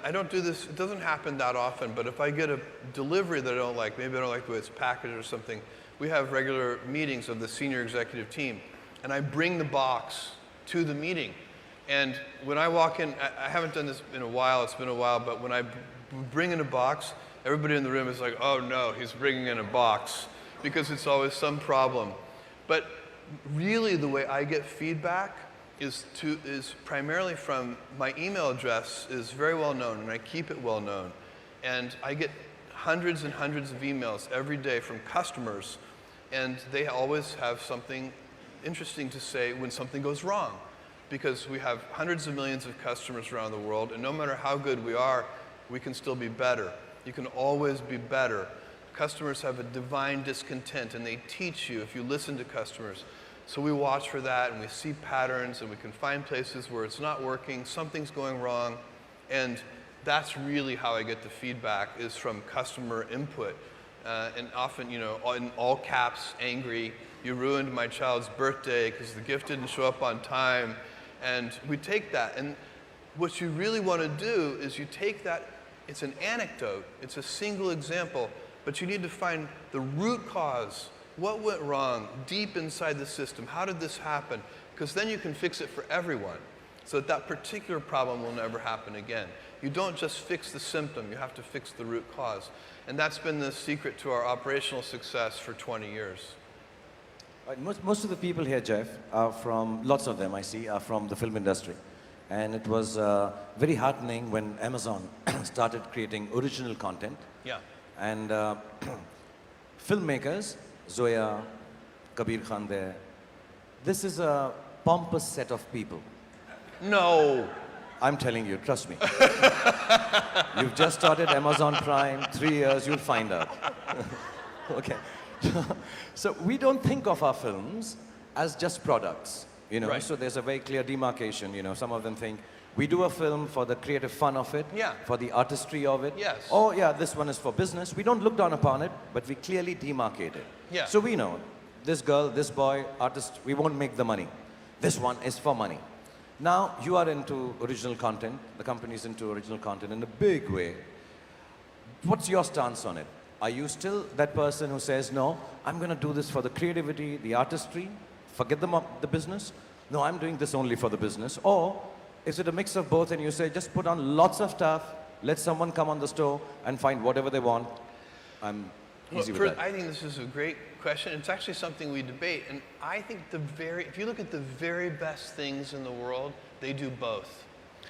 [SPEAKER 1] I don't do this, it doesn't happen that often, but if I get a delivery that I don't like, maybe I don't like the way it's packaged or something, we have regular meetings of the senior executive team, and I bring the box to the meeting. And when I walk in, I haven't done this in a while, it's been a while, but when I bring in a box, everybody in the room is like, oh no, he's bringing in a box, because it's always some problem. But really the way I get feedback is primarily from my email address is very well known, and I keep it well known. And I get hundreds and hundreds of emails every day from customers, and they always have something interesting to say when something goes wrong. Because we have hundreds of millions of customers around the world, and no matter how good we are, we can still be better. You can always be better. Customers have a divine discontent, and they teach you if you listen to customers. So we watch for that, and we see patterns, and we can find places where it's not working, something's going wrong, and that's really how I get the feedback, is from customer input. And often, you know, in all caps, angry, you ruined my child's birthday because the gift didn't show up on time. And we take that, and what you really want to do is you take that, it's an anecdote, it's a single example, but you need to find the root cause. What went wrong deep inside the system? How did this happen? Because then you can fix it for everyone, so that particular problem will never happen again. You don't just fix the symptom, you have to fix the root cause. And that's been the secret to our operational success for 20 years.
[SPEAKER 14] Most of the people here, Jeff, are from, lots of them I see, are from the film industry. And it was very heartening when Amazon started creating original content.
[SPEAKER 1] Yeah.
[SPEAKER 14] And filmmakers, Zoya, Kabir Khan there, this is a pompous set of people.
[SPEAKER 1] No.
[SPEAKER 14] I'm telling you, trust me. You've just started Amazon Prime, 3 years, you'll find out. Okay. So we don't think of our films as just products, you know.
[SPEAKER 1] Right.
[SPEAKER 14] So there's a very clear demarcation, you know. Some of them think we do a film for the creative fun of it,
[SPEAKER 1] Yeah.
[SPEAKER 14] for the artistry of it.
[SPEAKER 1] Yes.
[SPEAKER 14] Oh yeah, this one is for business. We don't look down upon it, but we clearly demarcate it.
[SPEAKER 1] Yeah.
[SPEAKER 14] So we know this girl, this boy, artist, we won't make the money. This one is for money. Now you are into original content. The company's into original content in a big way. What's your stance on it? Are you still that person who says, no, I'm going to do this for the creativity, the artistry, forget the business? No, I'm doing this only for the business. Or is it a mix of both and you say, just put on lots of stuff, let someone come on the store and find whatever they want? I'm easy with that.
[SPEAKER 1] I think this is a great question. It's actually something we debate. And I think if you look at the very best things in the world, they do both.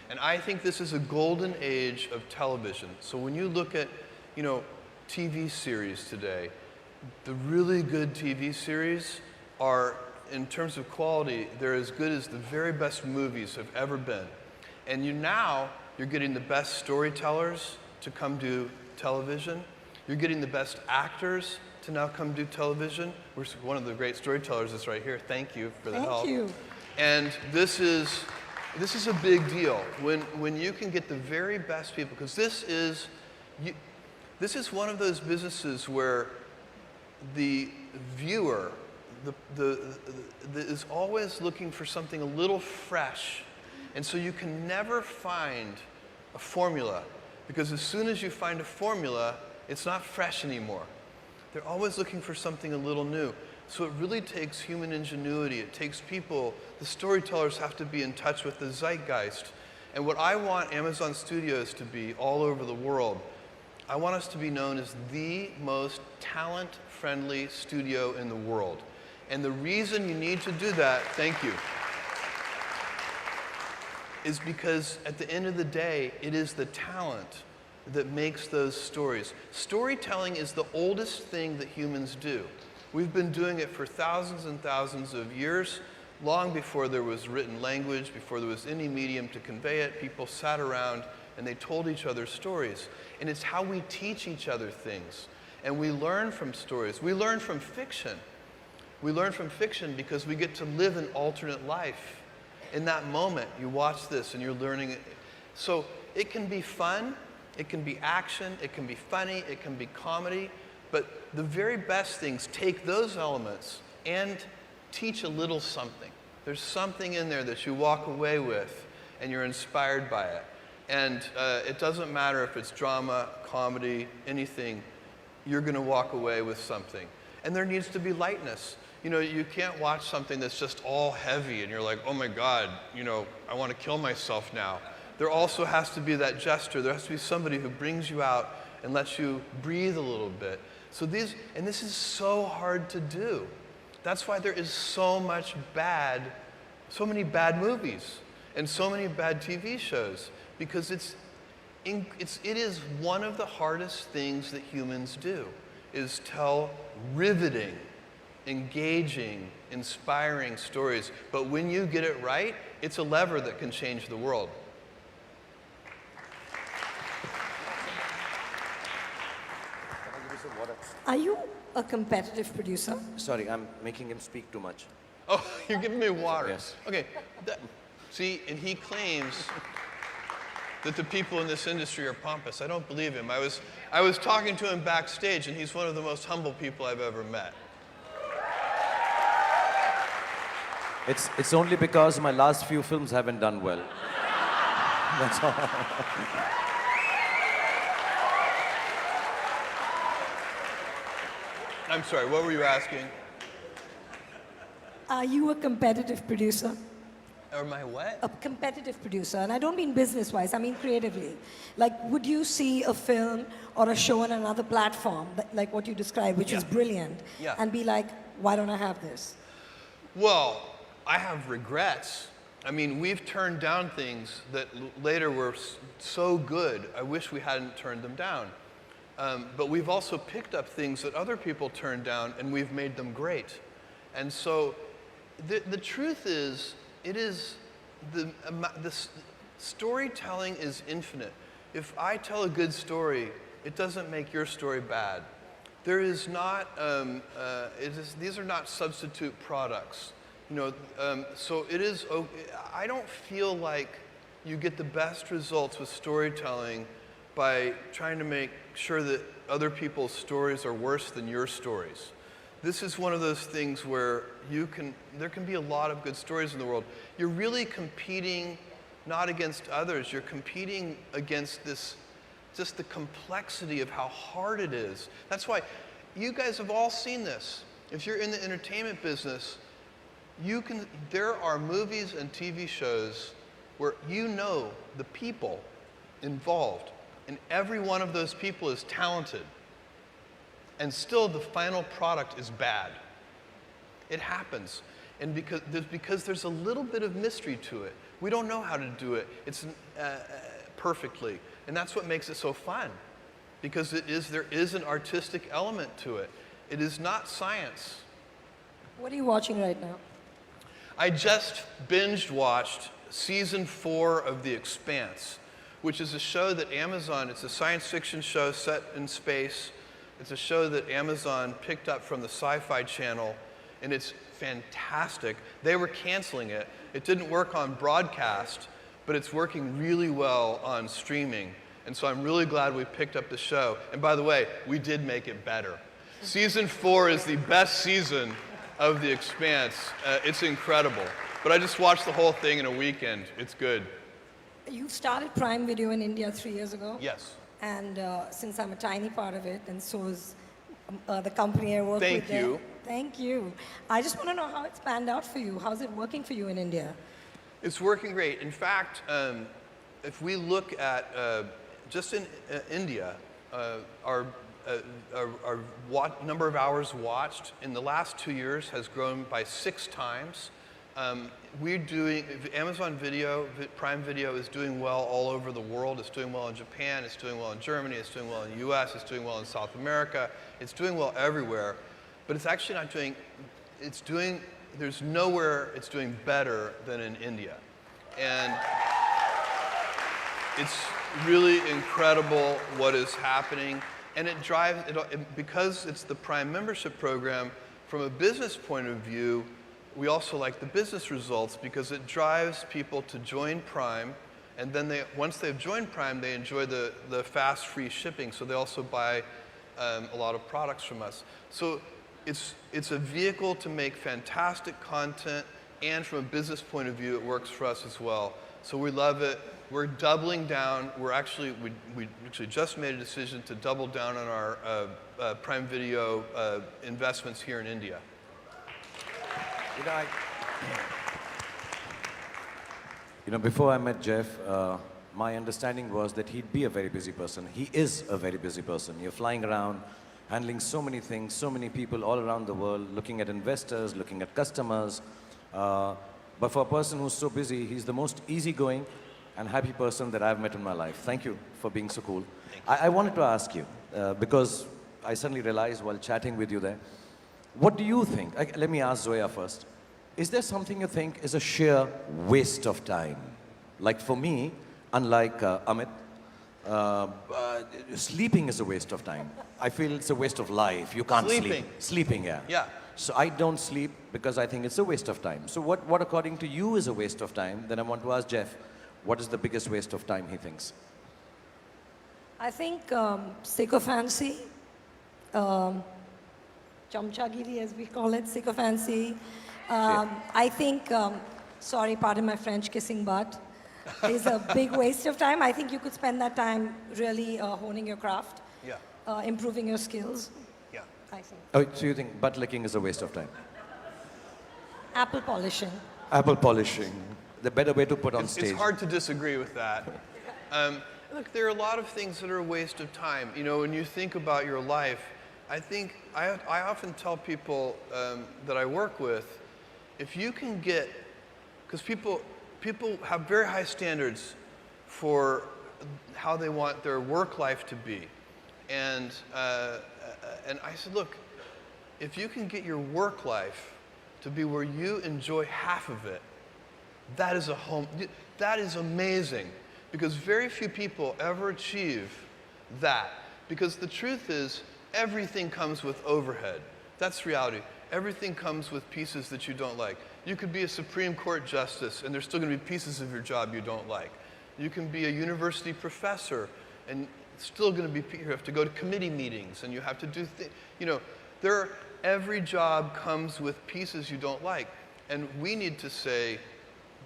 [SPEAKER 1] And I think this is a golden age of television. So when you look at, you know, TV series today, the really good TV series are, in terms of quality, they're as good as the very best movies have ever been. And you're getting the best storytellers to come do television. You're getting the best actors to now come do television. One of the great storytellers is right here. Thank you for the help.
[SPEAKER 15] Thank you.
[SPEAKER 1] And this is a big deal when you can get the very best people, because this is one of those businesses where the viewer is always looking for something a little fresh. And so you can never find a formula, because as soon as you find a formula, it's not fresh anymore. They're always looking for something a little new. So it really takes human ingenuity. It takes people. The storytellers have to be in touch with the zeitgeist. And what I want Amazon Studios to be all over the world, I want us to be known as the most talent-friendly studio in the world. And the reason you need to do that, thank you, is because at the end of the day, it is the talent that makes those stories. Storytelling is the oldest thing that humans do. We've been doing it for thousands and thousands of years. Long before there was written language, before there was any medium to convey it, people sat around and they told each other stories. And it's how we teach each other things. And we learn from stories. We learn from fiction. We learn from fiction because we get to live an alternate life. In that moment, you watch this and you're learning it. So it can be fun, it can be action, it can be funny, it can be comedy, but the very best things take those elements and teach a little something. There's something in there that you walk away with and you're inspired by it. And it doesn't matter if it's drama, comedy, anything, you're going to walk away with something. And there needs to be lightness. You know, you can't watch something that's just all heavy and you're like, oh my God, you know, I want to kill myself now. There also has to be that gesture. There has to be somebody who brings you out and lets you breathe a little bit. So this is so hard to do. That's why there is so many bad movies and so many bad TV shows, because it is one of the hardest things that humans do, is tell riveting, engaging, inspiring stories. But when you get it right, it's a lever that can change the world.
[SPEAKER 15] Are you a competitive producer?
[SPEAKER 14] Sorry, I'm making him speak too much.
[SPEAKER 1] Oh, you're giving me water.
[SPEAKER 14] Yes.
[SPEAKER 1] Okay. See, and he claims that the people in this industry are pompous. I don't believe him. I was talking to him backstage, and he's one of the most humble people I've ever met.
[SPEAKER 14] It's only because my last few films haven't done well. That's all.
[SPEAKER 1] I'm sorry, what were you asking?
[SPEAKER 15] Are you a competitive producer?
[SPEAKER 1] Or my what?
[SPEAKER 15] A competitive producer, and I don't mean business-wise, I mean creatively. Like, would you see a film or a show on another platform, like what you described, which is brilliant, and be like, why don't I have this?
[SPEAKER 1] Well, I have regrets. I mean, we've turned down things that later were so good, I wish we hadn't turned them down. But we've also picked up things that other people turned down, and we've made them great. And so the truth is, the storytelling is infinite. If I tell a good story, it doesn't make your story bad. There is not, these are not substitute products. You know, so it is, I don't feel like you get the best results with storytelling by trying to make sure that other people's stories are worse than your stories. This is one of those things where there can be a lot of good stories in the world. You're really competing not against others, you're competing against just the complexity of how hard it is. That's why you guys have all seen this. If you're in the entertainment business, there are movies and TV shows where you know the people involved, and every one of those people is talented, and still the final product is bad. It happens, and because there's a little bit of mystery to it. We don't know how to do it perfectly, and that's what makes it so fun, because there is an artistic element to it. It is not science.
[SPEAKER 15] What are you watching right now?
[SPEAKER 1] I just binge watched season 4 of The Expanse, which is a show that Amazon, it's a science fiction show set in space. It's a show that Amazon picked up from the Sci-Fi Channel, and it's fantastic. They were canceling it, It didn't work on broadcast, but it's working really well on streaming. And so I'm really glad we picked up the show. And by the way, we did make it better. Season 4 is the best season of The Expanse. It's incredible. But I just watched the whole thing in a weekend. It's good.
[SPEAKER 15] You started Prime Video in India 3 years ago.
[SPEAKER 1] Yes.
[SPEAKER 15] And since I'm a tiny part of it, and so is the company I work with.
[SPEAKER 1] Thank you.
[SPEAKER 15] Thank you. I just want to know how it's panned out for you. How's it working for you in India?
[SPEAKER 1] It's working great. In fact, if we look at just in India, our number of hours watched in the last 2 years has grown by 6 times. We're doing, Amazon Video, Prime Video is doing well all over the world. It's doing well in Japan, it's doing well in Germany, it's doing well in the US, it's doing well in South America. It's doing well everywhere, but it's actually not doing, there's nowhere it's doing better than in India. And it's really incredible what is happening. And it drives, because it's the Prime membership program, from a business point of view, we also like the business results because it drives people to join Prime, and then once they've joined Prime, they enjoy the fast, free shipping, so they also buy a lot of products from us. So it's a vehicle to make fantastic content, and from a business point of view, it works for us as well. So we love it. We're doubling down. We actually just made a decision to double down on our Prime Video investments here in India.
[SPEAKER 14] Before I met Jeff, my understanding was that he'd be a very busy person. He is a very busy person. You're flying around, handling so many things, so many people all around the world, looking at investors, looking at customers. But for a person who's so busy, he's the most easygoing and happy person that I've met in my life. Thank you for being so cool. I wanted to ask you, because I suddenly realized while chatting with you there, what do you think? Let me ask Zoya first. Is there something you think is a sheer waste of time? Like for me, unlike Amit, sleeping is a waste of time. I feel it's a waste of life. You can't sleep. Sleeping, yeah.
[SPEAKER 1] Yeah.
[SPEAKER 14] So I don't sleep because I think it's a waste of time. So what according to you is a waste of time? Then I want to ask Jeff, what is the biggest waste of time he thinks?
[SPEAKER 15] I think sycophancy, chamchagiri as we call it, sycophancy. I think, sorry, pardon my French, kissing butt is a big waste of time. I think you could spend that time really honing your craft, improving your skills.
[SPEAKER 1] Yeah.
[SPEAKER 15] I think.
[SPEAKER 14] Oh, so you think butt licking is a waste of time?
[SPEAKER 15] Apple polishing.
[SPEAKER 14] Apple polishing. The better way to put on stage.
[SPEAKER 1] It's hard to disagree with that. Look, there are a lot of things that are a waste of time. You know, when you think about your life, I think I often tell people that I work with, if you can get, because people have very high standards for how they want their work life to be, and I said, look, if you can get your work life to be where you enjoy half of it, that is amazing, because very few people ever achieve that. Because the truth is, everything comes with overhead. That's reality. Everything comes with pieces that you don't like. You could be a Supreme Court justice, and there's still going to be pieces of your job you don't like. You can be a university professor, and it's still going to be, you have to go to committee meetings, and you have to do things. You know, every job comes with pieces you don't like. And we need to say,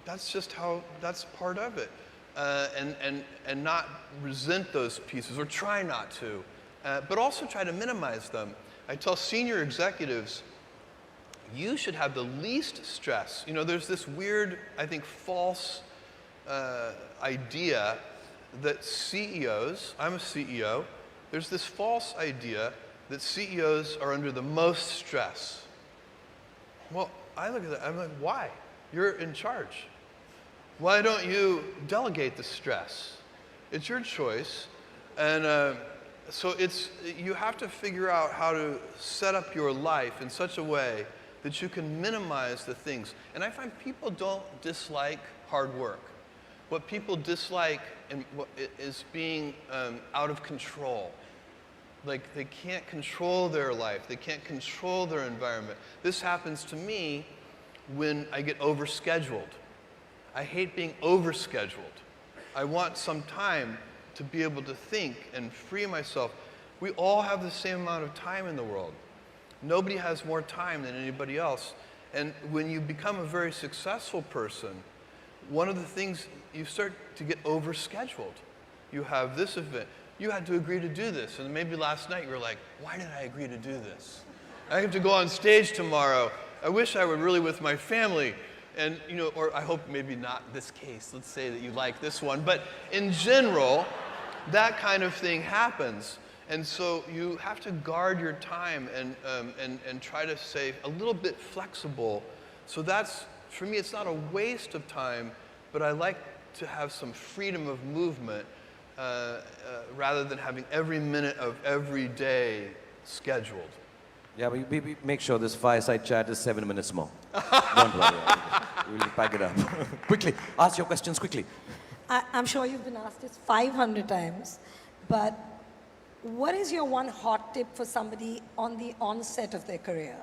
[SPEAKER 1] that's just how, that's part of it. And not resent those pieces, or try not to. But also try to minimize them. I tell senior executives, you should have the least stress. You know, there's this weird, I think, false idea that CEOs, I'm a CEO, there's this false idea that CEOs are under the most stress. Well, I look at that, I'm like, why? You're in charge. Why don't you delegate the stress? It's your choice. And so you have to figure out how to set up your life in such a way that you can minimize the things. And I find people don't dislike hard work. What people dislike is being out of control. Like they can't control their life. They can't control their environment. This happens to me when I get overscheduled. I hate being overscheduled. I want some time to be able to think and free myself. We all have the same amount of time in the world. Nobody has more time than anybody else. And when you become a very successful person, one of the things, you start to get overscheduled. You have this event, you had to agree to do this, and maybe last night you were like, why did I agree to do this? I have to go on stage tomorrow. I wish I were really with my family. And, you know, or I hope maybe not this case. Let's say that you like this one. But in general, that kind of thing happens. And so you have to guard your time and try to stay a little bit flexible. So that's, for me, it's not a waste of time, but I like to have some freedom of movement rather than having every minute of every day scheduled.
[SPEAKER 14] Yeah, but we make sure this fireside chat is 7 minutes more. Don't worry. We'll pack it up. Quickly, ask your questions quickly.
[SPEAKER 15] I'm sure you've been asked this 500 times, but what is your one hot tip for somebody on the onset of their career?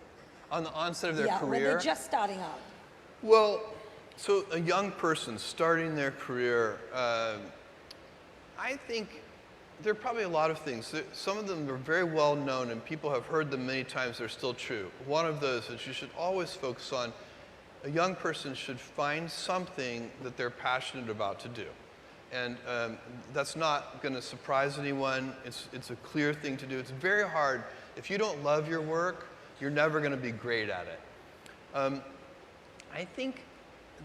[SPEAKER 1] On the onset of their
[SPEAKER 15] yeah,
[SPEAKER 1] career?
[SPEAKER 15] when they're just starting out.
[SPEAKER 1] Well, so a young person starting their career, I think there are probably a lot of things. Some of them are very well known and people have heard them many times. They're still true. One of those is you should always focus on, a young person should find something that they're passionate about to do. And that's not going to surprise anyone. It's a clear thing to do. It's very hard. If you don't love your work, you're never going to be great at it. I think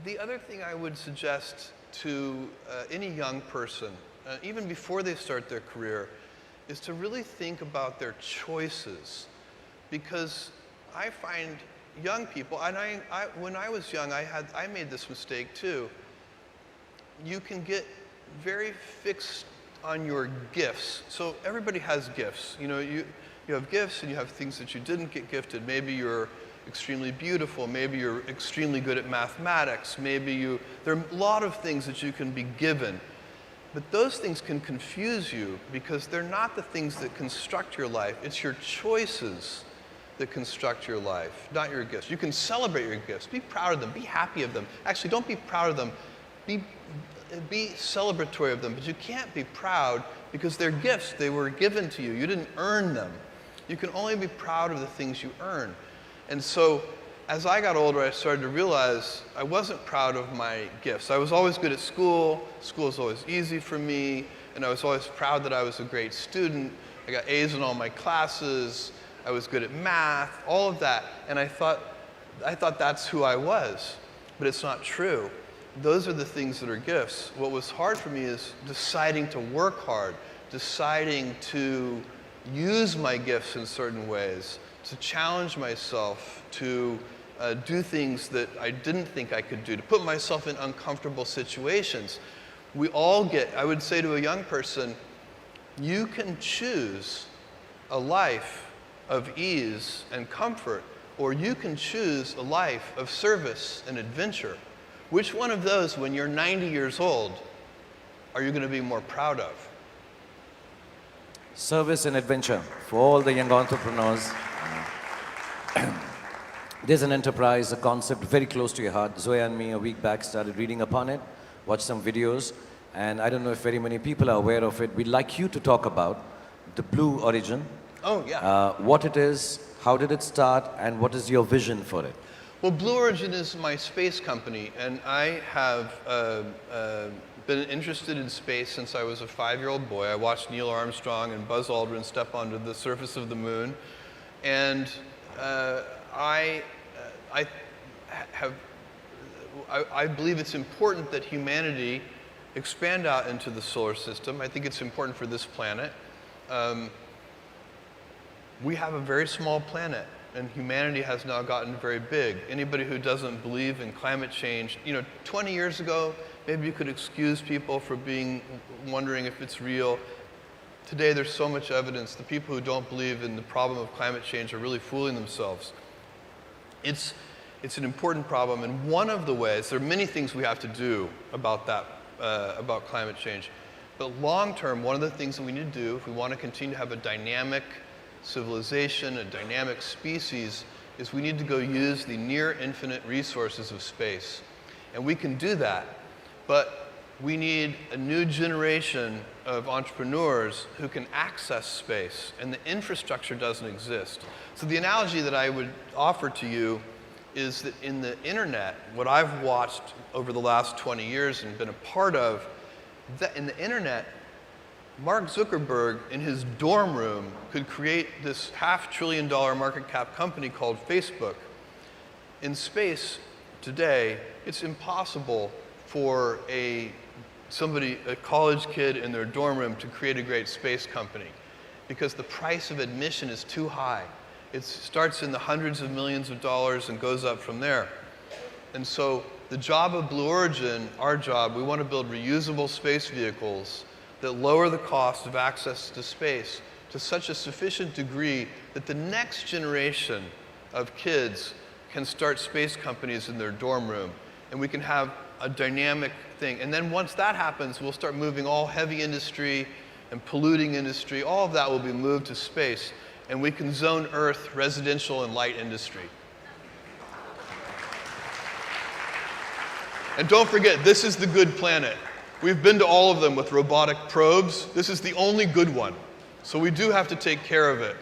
[SPEAKER 1] the other thing I would suggest to any young person, even before they start their career, is to really think about their choices. Because I find young people, and when I was young, I made this mistake too. You can get very fixed on your gifts. So everybody has gifts. You know, you have gifts and you have things that you didn't get gifted. Maybe you're extremely beautiful. Maybe you're extremely good at mathematics. Maybe there are a lot of things that you can be given. But those things can confuse you because they're not the things that construct your life. It's your choices that construct your life, not your gifts. You can celebrate your gifts. Be proud of them. Be happy of them. Actually, don't be proud of them. Be celebratory of them, but you can't be proud because they're gifts. They were given to you. You didn't earn them. You can only be proud of the things you earn. And so as I got older, I started to realize I wasn't proud of my gifts. I was always good at school. School was always easy for me, and I was always proud that I was a great student. I got A's in all my classes. I was good at math, all of that. And I thought that's who I was, but it's not true. Those are the things that are gifts. What was hard for me is deciding to work hard, deciding to use my gifts in certain ways, to challenge myself, to do things that I didn't think I could do, to put myself in uncomfortable situations. We all I would say to a young person, you can choose a life of ease and comfort, or you can choose a life of service and adventure. Which one of those, when you're 90 years old, are you going to be more proud of?
[SPEAKER 14] Service and adventure for all the young entrepreneurs. There's an enterprise, a concept very close to your heart. Zoya and me a week back started reading upon it, watched some videos, and I don't know if very many people are aware of it. We'd like you to talk about the Blue Origin.
[SPEAKER 1] Oh, yeah.
[SPEAKER 14] What it is, how did it start, and what is your vision for it?
[SPEAKER 1] Well, Blue Origin is my space company, and I have been interested in space since I was a 5-year-old boy. I watched Neil Armstrong and Buzz Aldrin step onto the surface of the moon, and I believe it's important that humanity expand out into the solar system. I think it's important for this planet. We have a very small planet, and humanity has now gotten very big. Anybody who doesn't believe in climate change, 20 years ago, maybe you could excuse people for wondering if it's real. Today, there's so much evidence. The people who don't believe in the problem of climate change are really fooling themselves. It's an important problem, and one of the ways, there are many things we have to do about that, about climate change. But long term, one of the things that we need to do if we want to continue to have a dynamic civilization, a dynamic species, is we need to go use the near infinite resources of space. And we can do that. But we need a new generation of entrepreneurs who can access space, and the infrastructure doesn't exist. So the analogy that I would offer to you is that in the internet, what I've watched over the last 20 years and been a part of, that in the internet, Mark Zuckerberg in his dorm room could create this $500 billion market cap company called Facebook. In space today, it's impossible for a college kid in their dorm room to create a great space company because the price of admission is too high. It starts in the hundreds of millions of dollars and goes up from there. And so the job of Blue Origin, our job, we want to build reusable space vehicles that lower the cost of access to space to such a sufficient degree that the next generation of kids can start space companies in their dorm room. And we can have a dynamic thing. And then once that happens, we'll start moving all heavy industry and polluting industry. All of that will be moved to space. And we can zone Earth, residential, and light industry. And don't forget, this is the good planet. We've been to all of them with robotic probes. This is the only good one. So we do have to take care of it.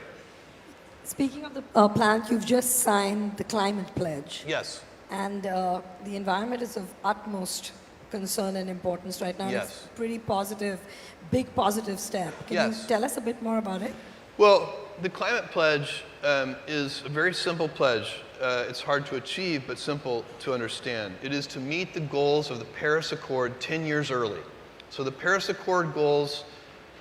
[SPEAKER 15] Speaking of the planet, you've just signed the climate pledge.
[SPEAKER 1] Yes.
[SPEAKER 15] And the environment is of utmost concern and importance right now.
[SPEAKER 1] Yes.
[SPEAKER 15] It's a pretty positive, big positive step. Can you tell us a bit more about it?
[SPEAKER 1] Well, the climate pledge is a very simple pledge. It's hard to achieve, but simple to understand. It is to meet the goals of the Paris Accord 10 years early. So the Paris Accord goals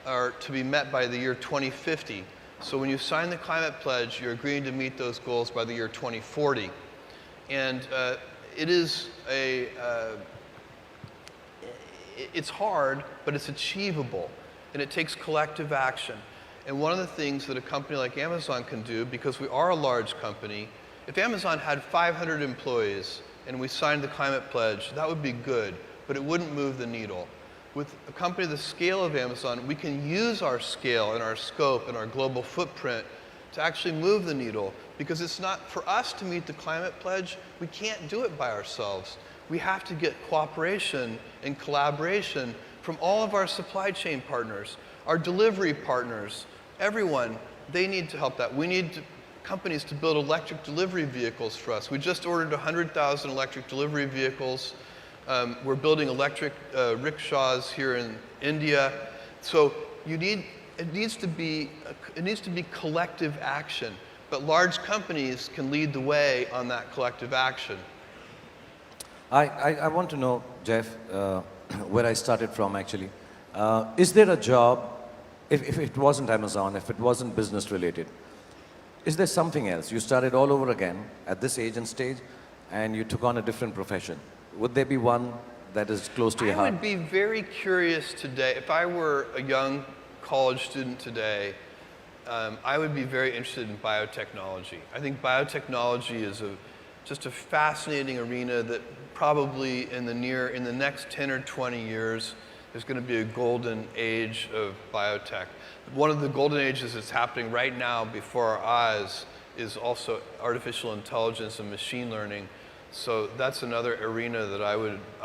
[SPEAKER 1] are to be met by the year 2050. So when you sign the climate pledge, you're agreeing to meet those goals by the year 2040. And it is it's hard, but it's achievable, and it takes collective action. And one of the things that a company like Amazon can do, because we are a large company, if Amazon had 500 employees and we signed the climate pledge, that would be good, but it wouldn't move the needle. With a company the scale of Amazon, we can use our scale and our scope and our global footprint to actually move the needle, because it's not, for us to meet the climate pledge, we can't do it by ourselves. We have to get cooperation and collaboration from all of our supply chain partners, our delivery partners, everyone. They need to help that. We need companies to build electric delivery vehicles for us. We just ordered 100,000 electric delivery vehicles. We're building electric rickshaws here in India. So it needs to be collective action, but large companies can lead the way on that collective action.
[SPEAKER 14] I want to know, Jeff, where I started from actually. Is there a job, if it wasn't Amazon, if it wasn't business related, is there something else? You started all over again at this age and stage, and you took on a different profession. Would there be one that is close to your heart?
[SPEAKER 1] I would be very curious today, if I were a young college student today, I would be very interested in biotechnology. I think biotechnology is just a fascinating arena that probably in the next 10 or 20 years, there's going to be a golden age of biotech. One of the golden ages that's happening right now before our eyes is also artificial intelligence and machine learning. So that's another arena that I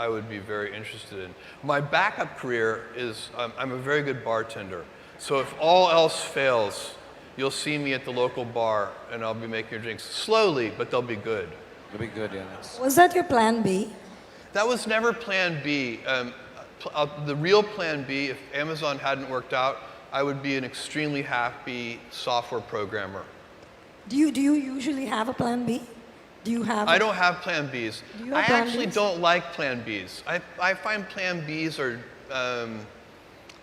[SPEAKER 1] would be very interested in. My backup career is I'm a very good bartender. So if all else fails, you'll see me at the local bar and I'll be making your drinks slowly, but they'll be good.
[SPEAKER 14] They'll be good, yeah.
[SPEAKER 15] Was that your plan B?
[SPEAKER 1] That was never plan B. The real plan B, if Amazon hadn't worked out, I would be an extremely happy software programmer.
[SPEAKER 15] Do you usually have a plan B? Do you have?
[SPEAKER 1] I don't have plan Bs.
[SPEAKER 15] Do you have
[SPEAKER 1] I
[SPEAKER 15] plan
[SPEAKER 1] actually
[SPEAKER 15] Bs?
[SPEAKER 1] don't like plan Bs. I find plan Bs are,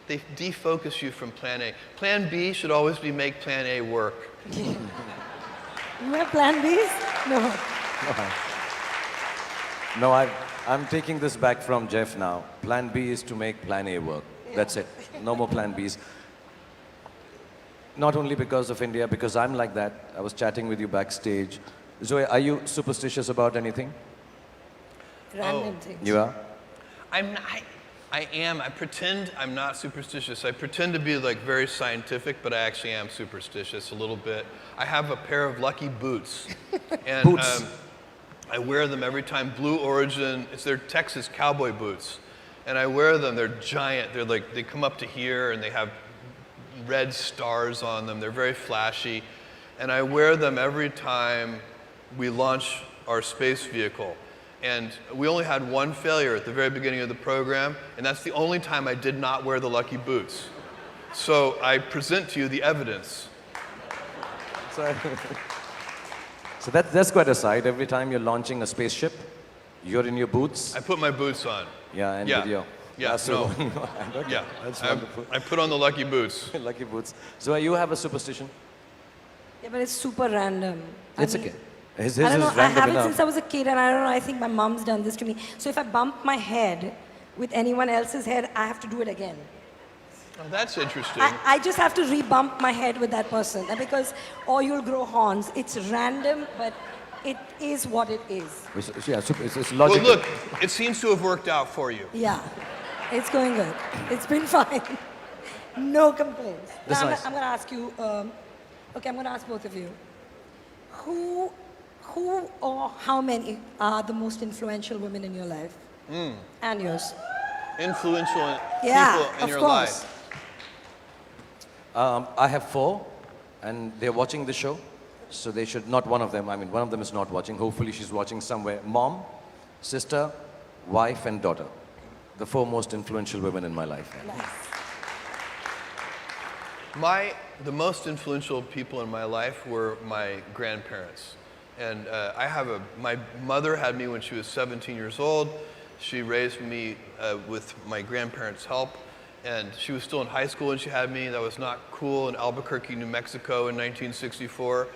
[SPEAKER 1] they defocus you from plan A. Plan B should always be make plan A work.
[SPEAKER 15] You have plan Bs? No.
[SPEAKER 14] No, I'm taking this back from Jeff now. Plan B is to make plan A work. That's it. No more plan Bs. Not only because of India, because I'm like that. I was chatting with you backstage. Zoe, are you superstitious about anything?
[SPEAKER 15] Random things.
[SPEAKER 14] You are?
[SPEAKER 1] I am. I pretend I'm not superstitious. I pretend to be like very scientific, but I actually am superstitious a little bit. I have a pair of lucky boots. And,
[SPEAKER 14] Boots?
[SPEAKER 1] I wear them every time. Blue Origin, it's their Texas cowboy boots. And I wear them, they're giant. They're like, they come up to here and they have red stars on them. They're very flashy. And I wear them every time we launch our space vehicle. And we only had one failure at the very beginning of the program, and that's the only time I did not wear the lucky boots. So I present to you the evidence.
[SPEAKER 14] So that's quite a sight. Every time you're launching a spaceship, you're in your boots.
[SPEAKER 1] I put my boots on.
[SPEAKER 14] Yeah, and
[SPEAKER 1] Yeah.
[SPEAKER 14] video.
[SPEAKER 1] Yeah,
[SPEAKER 14] so
[SPEAKER 1] no. Yeah,
[SPEAKER 14] that's wonderful.
[SPEAKER 1] I put on the lucky boots.
[SPEAKER 14] Lucky boots. So you have a superstition?
[SPEAKER 15] Yeah, but it's super random.
[SPEAKER 14] It's okay. His
[SPEAKER 15] I don't know,
[SPEAKER 14] is
[SPEAKER 15] I
[SPEAKER 14] random
[SPEAKER 15] have it
[SPEAKER 14] enough.
[SPEAKER 15] since I was a kid, and I don't know, I think my mom's done this to me. So if I bump my head with anyone else's head, I have to do it again.
[SPEAKER 1] Oh, that's interesting.
[SPEAKER 15] I just have to re-bump my head with that person, and because, or you'll grow horns. It's random, but it is what it is.
[SPEAKER 14] It's logical.
[SPEAKER 1] Well, look, it seems to have worked out for you.
[SPEAKER 15] Yeah, it's going good. It's been fine. No complaints.
[SPEAKER 14] That's
[SPEAKER 15] Now,
[SPEAKER 14] nice.
[SPEAKER 15] I'm going to ask you, okay, I'm going to ask both of you. Who or how many are the most influential women in your life? And yours?
[SPEAKER 1] Influential
[SPEAKER 15] Yeah,
[SPEAKER 1] people in
[SPEAKER 15] of
[SPEAKER 1] your
[SPEAKER 15] course.
[SPEAKER 1] life.
[SPEAKER 14] I have 4, and they're watching the show. So they should, not one of them, I mean, one of them is not watching. Hopefully she's watching somewhere. Mom, sister, wife, and daughter. The 4 most influential women in my life.
[SPEAKER 1] The most influential people in my life were my grandparents. And my mother had me when she was 17 years old. She raised me with my grandparents' help. And she was still in high school when she had me. That was not cool in Albuquerque, New Mexico in 1964.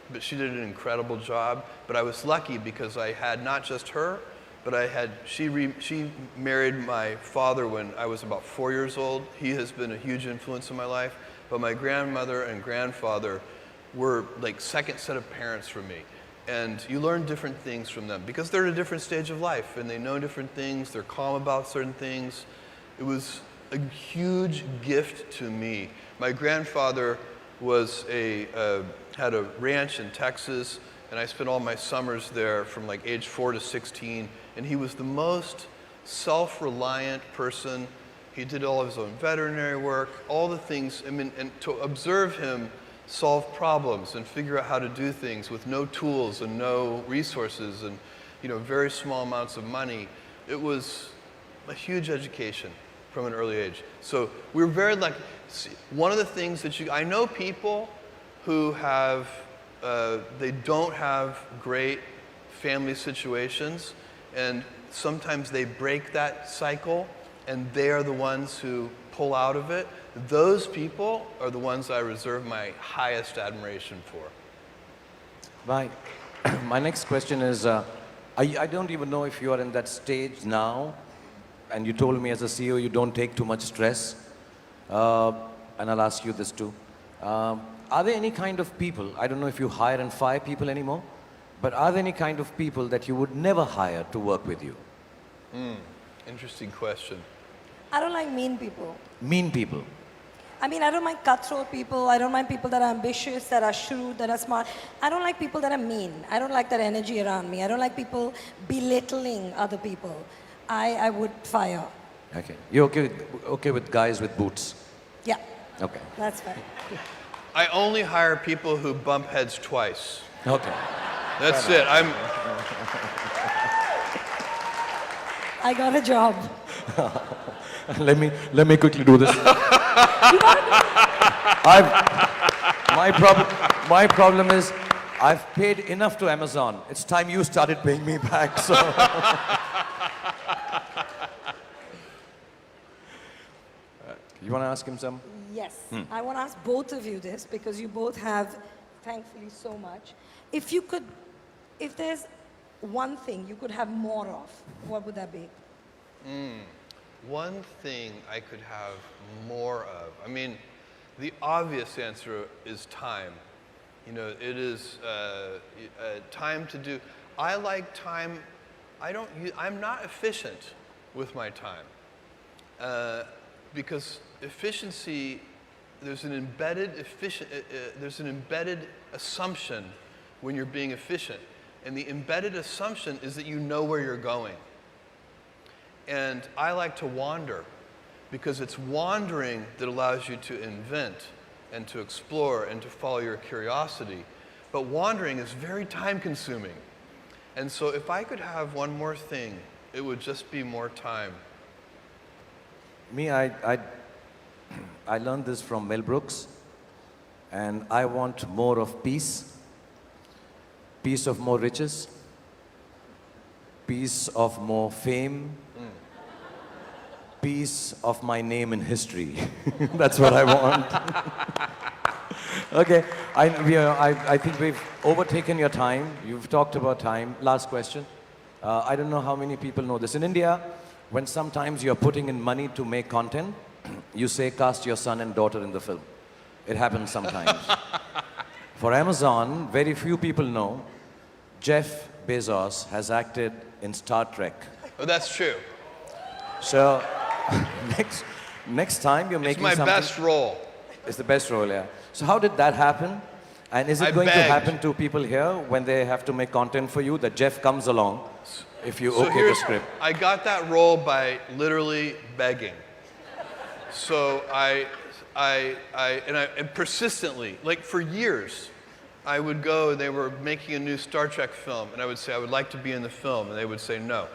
[SPEAKER 1] But she did an incredible job. But I was lucky because I had not just her, but she married my father when I was about 4 years old. He has been a huge influence in my life. But my grandmother and grandfather were like second set of parents for me. And you learn different things from them because they're at a different stage of life and they know different things, they're calm about certain things. It was a huge gift to me. My grandfather had a ranch in Texas, and I spent all my summers there from like age 4 to 16, and he was the most self-reliant person. He did all of his own veterinary work, all the things, I mean, and to observe him solve problems and figure out how to do things with no tools and no resources and, you know, very small amounts of money, it was a huge education from an early age. So we're very lucky. One of the things that I know people who have, they don't have great family situations, and sometimes they break that cycle, and they are the ones who pull out of it. Those people are the ones I reserve my highest admiration for.
[SPEAKER 14] My next question is, I don't even know if you are in that stage now, and you told me as a CEO you don't take too much stress, and I'll ask you this too. Are there any kind of people, I don't know if you hire and fire people anymore, but are there any kind of people that you would never hire to work with you?
[SPEAKER 1] Interesting question.
[SPEAKER 15] I don't like mean people.
[SPEAKER 14] Mean people.
[SPEAKER 15] I mean, I don't mind cutthroat people. I don't mind people that are ambitious, that are shrewd, that are smart. I don't like people that are mean. I don't like that energy around me. I don't like people belittling other people. I would fire.
[SPEAKER 14] Okay. You're okay with guys with boots?
[SPEAKER 15] Yeah.
[SPEAKER 14] Okay.
[SPEAKER 15] That's fine.
[SPEAKER 1] I only hire people who bump heads twice.
[SPEAKER 14] Okay.
[SPEAKER 1] That's it.
[SPEAKER 15] I got a job.
[SPEAKER 14] Let me quickly do this. My problem is I've paid enough to Amazon. It's time you started paying me back. So. You want to ask him some?
[SPEAKER 15] Yes. I want to ask both of you this because you both have, thankfully, so much. If there's one thing you could have more of, what would that be?
[SPEAKER 1] One thing I could have more of. I mean, the obvious answer is time. You know, it is time to do. I like time. I'm not efficient with my time because efficiency. There's an embedded assumption when you're being efficient. And the embedded assumption is that you know where you're going. And I like to wander, because it's wandering that allows you to invent and to explore and to follow your curiosity. But wandering is very time-consuming. And so if I could have one more thing, it would just be more time.
[SPEAKER 14] Me, I learned this from Mel Brooks, and I want more of peace, peace of more riches, peace of more fame, piece of my name in history. That's what I want. Okay, I think we've overtaken your time. You've talked about time. Last question. I don't know how many people know this. In India, when sometimes you're putting in money to make content, you say cast your son and daughter in the film. It happens sometimes. For Amazon, very few people know Jeff Bezos has acted in Star Trek.
[SPEAKER 1] Oh, that's true.
[SPEAKER 14] So, next time you're making something...
[SPEAKER 1] It's my best role.
[SPEAKER 14] It's the best role, yeah. So how did that happen? And is it going to happen to people here when they have to make content for you, that Jeff comes along if you okay the script?
[SPEAKER 1] I got that role by literally begging. So and persistently, like for years, I would go and they were making a new Star Trek film, and I would say, I would like to be in the film, and they would say no.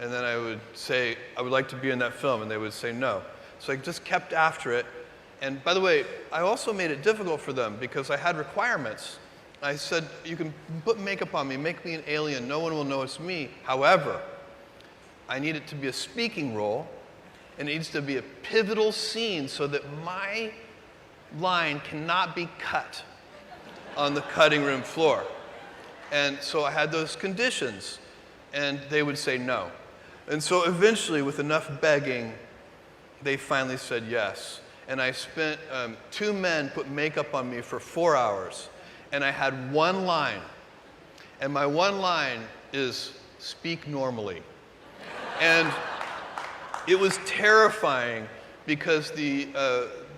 [SPEAKER 1] And then I would say, I would like to be in that film, and they would say no. So I just kept after it. And by the way, I also made it difficult for them because I had requirements. I said, you can put makeup on me, make me an alien, no one will know it's me. However, I need it to be a speaking role, and it needs to be a pivotal scene so that my line cannot be cut on the cutting room floor. And so I had those conditions, and they would say no. And so eventually, with enough begging, they finally said yes. And I spent, 2 men put makeup on me for 4 hours, and I had one line. And my one line is, speak normally. And it was terrifying because the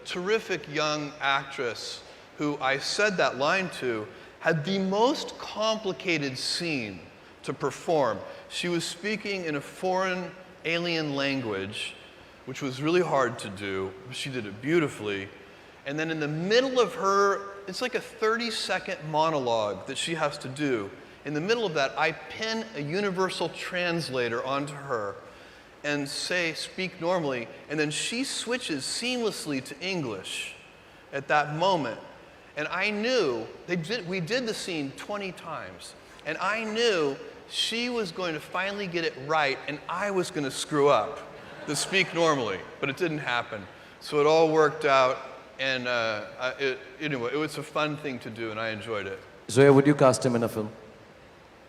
[SPEAKER 1] terrific young actress who I said that line to had the most complicated scene to perform. She was speaking in a foreign alien language, which was really hard to do. She did it beautifully. And then in the middle of her, it's like a 30-second monologue that she has to do. In the middle of that, I pin a universal translator onto her and say, speak normally, and then she switches seamlessly to English at that moment. And I knew, we did the scene 20 times, and I knew she was going to finally get it right, and I was going to screw up the speak normally, but it didn't happen. So it all worked out, and anyway, it was a fun thing to do, and I enjoyed it.
[SPEAKER 14] Zoya, would you cast him in a film?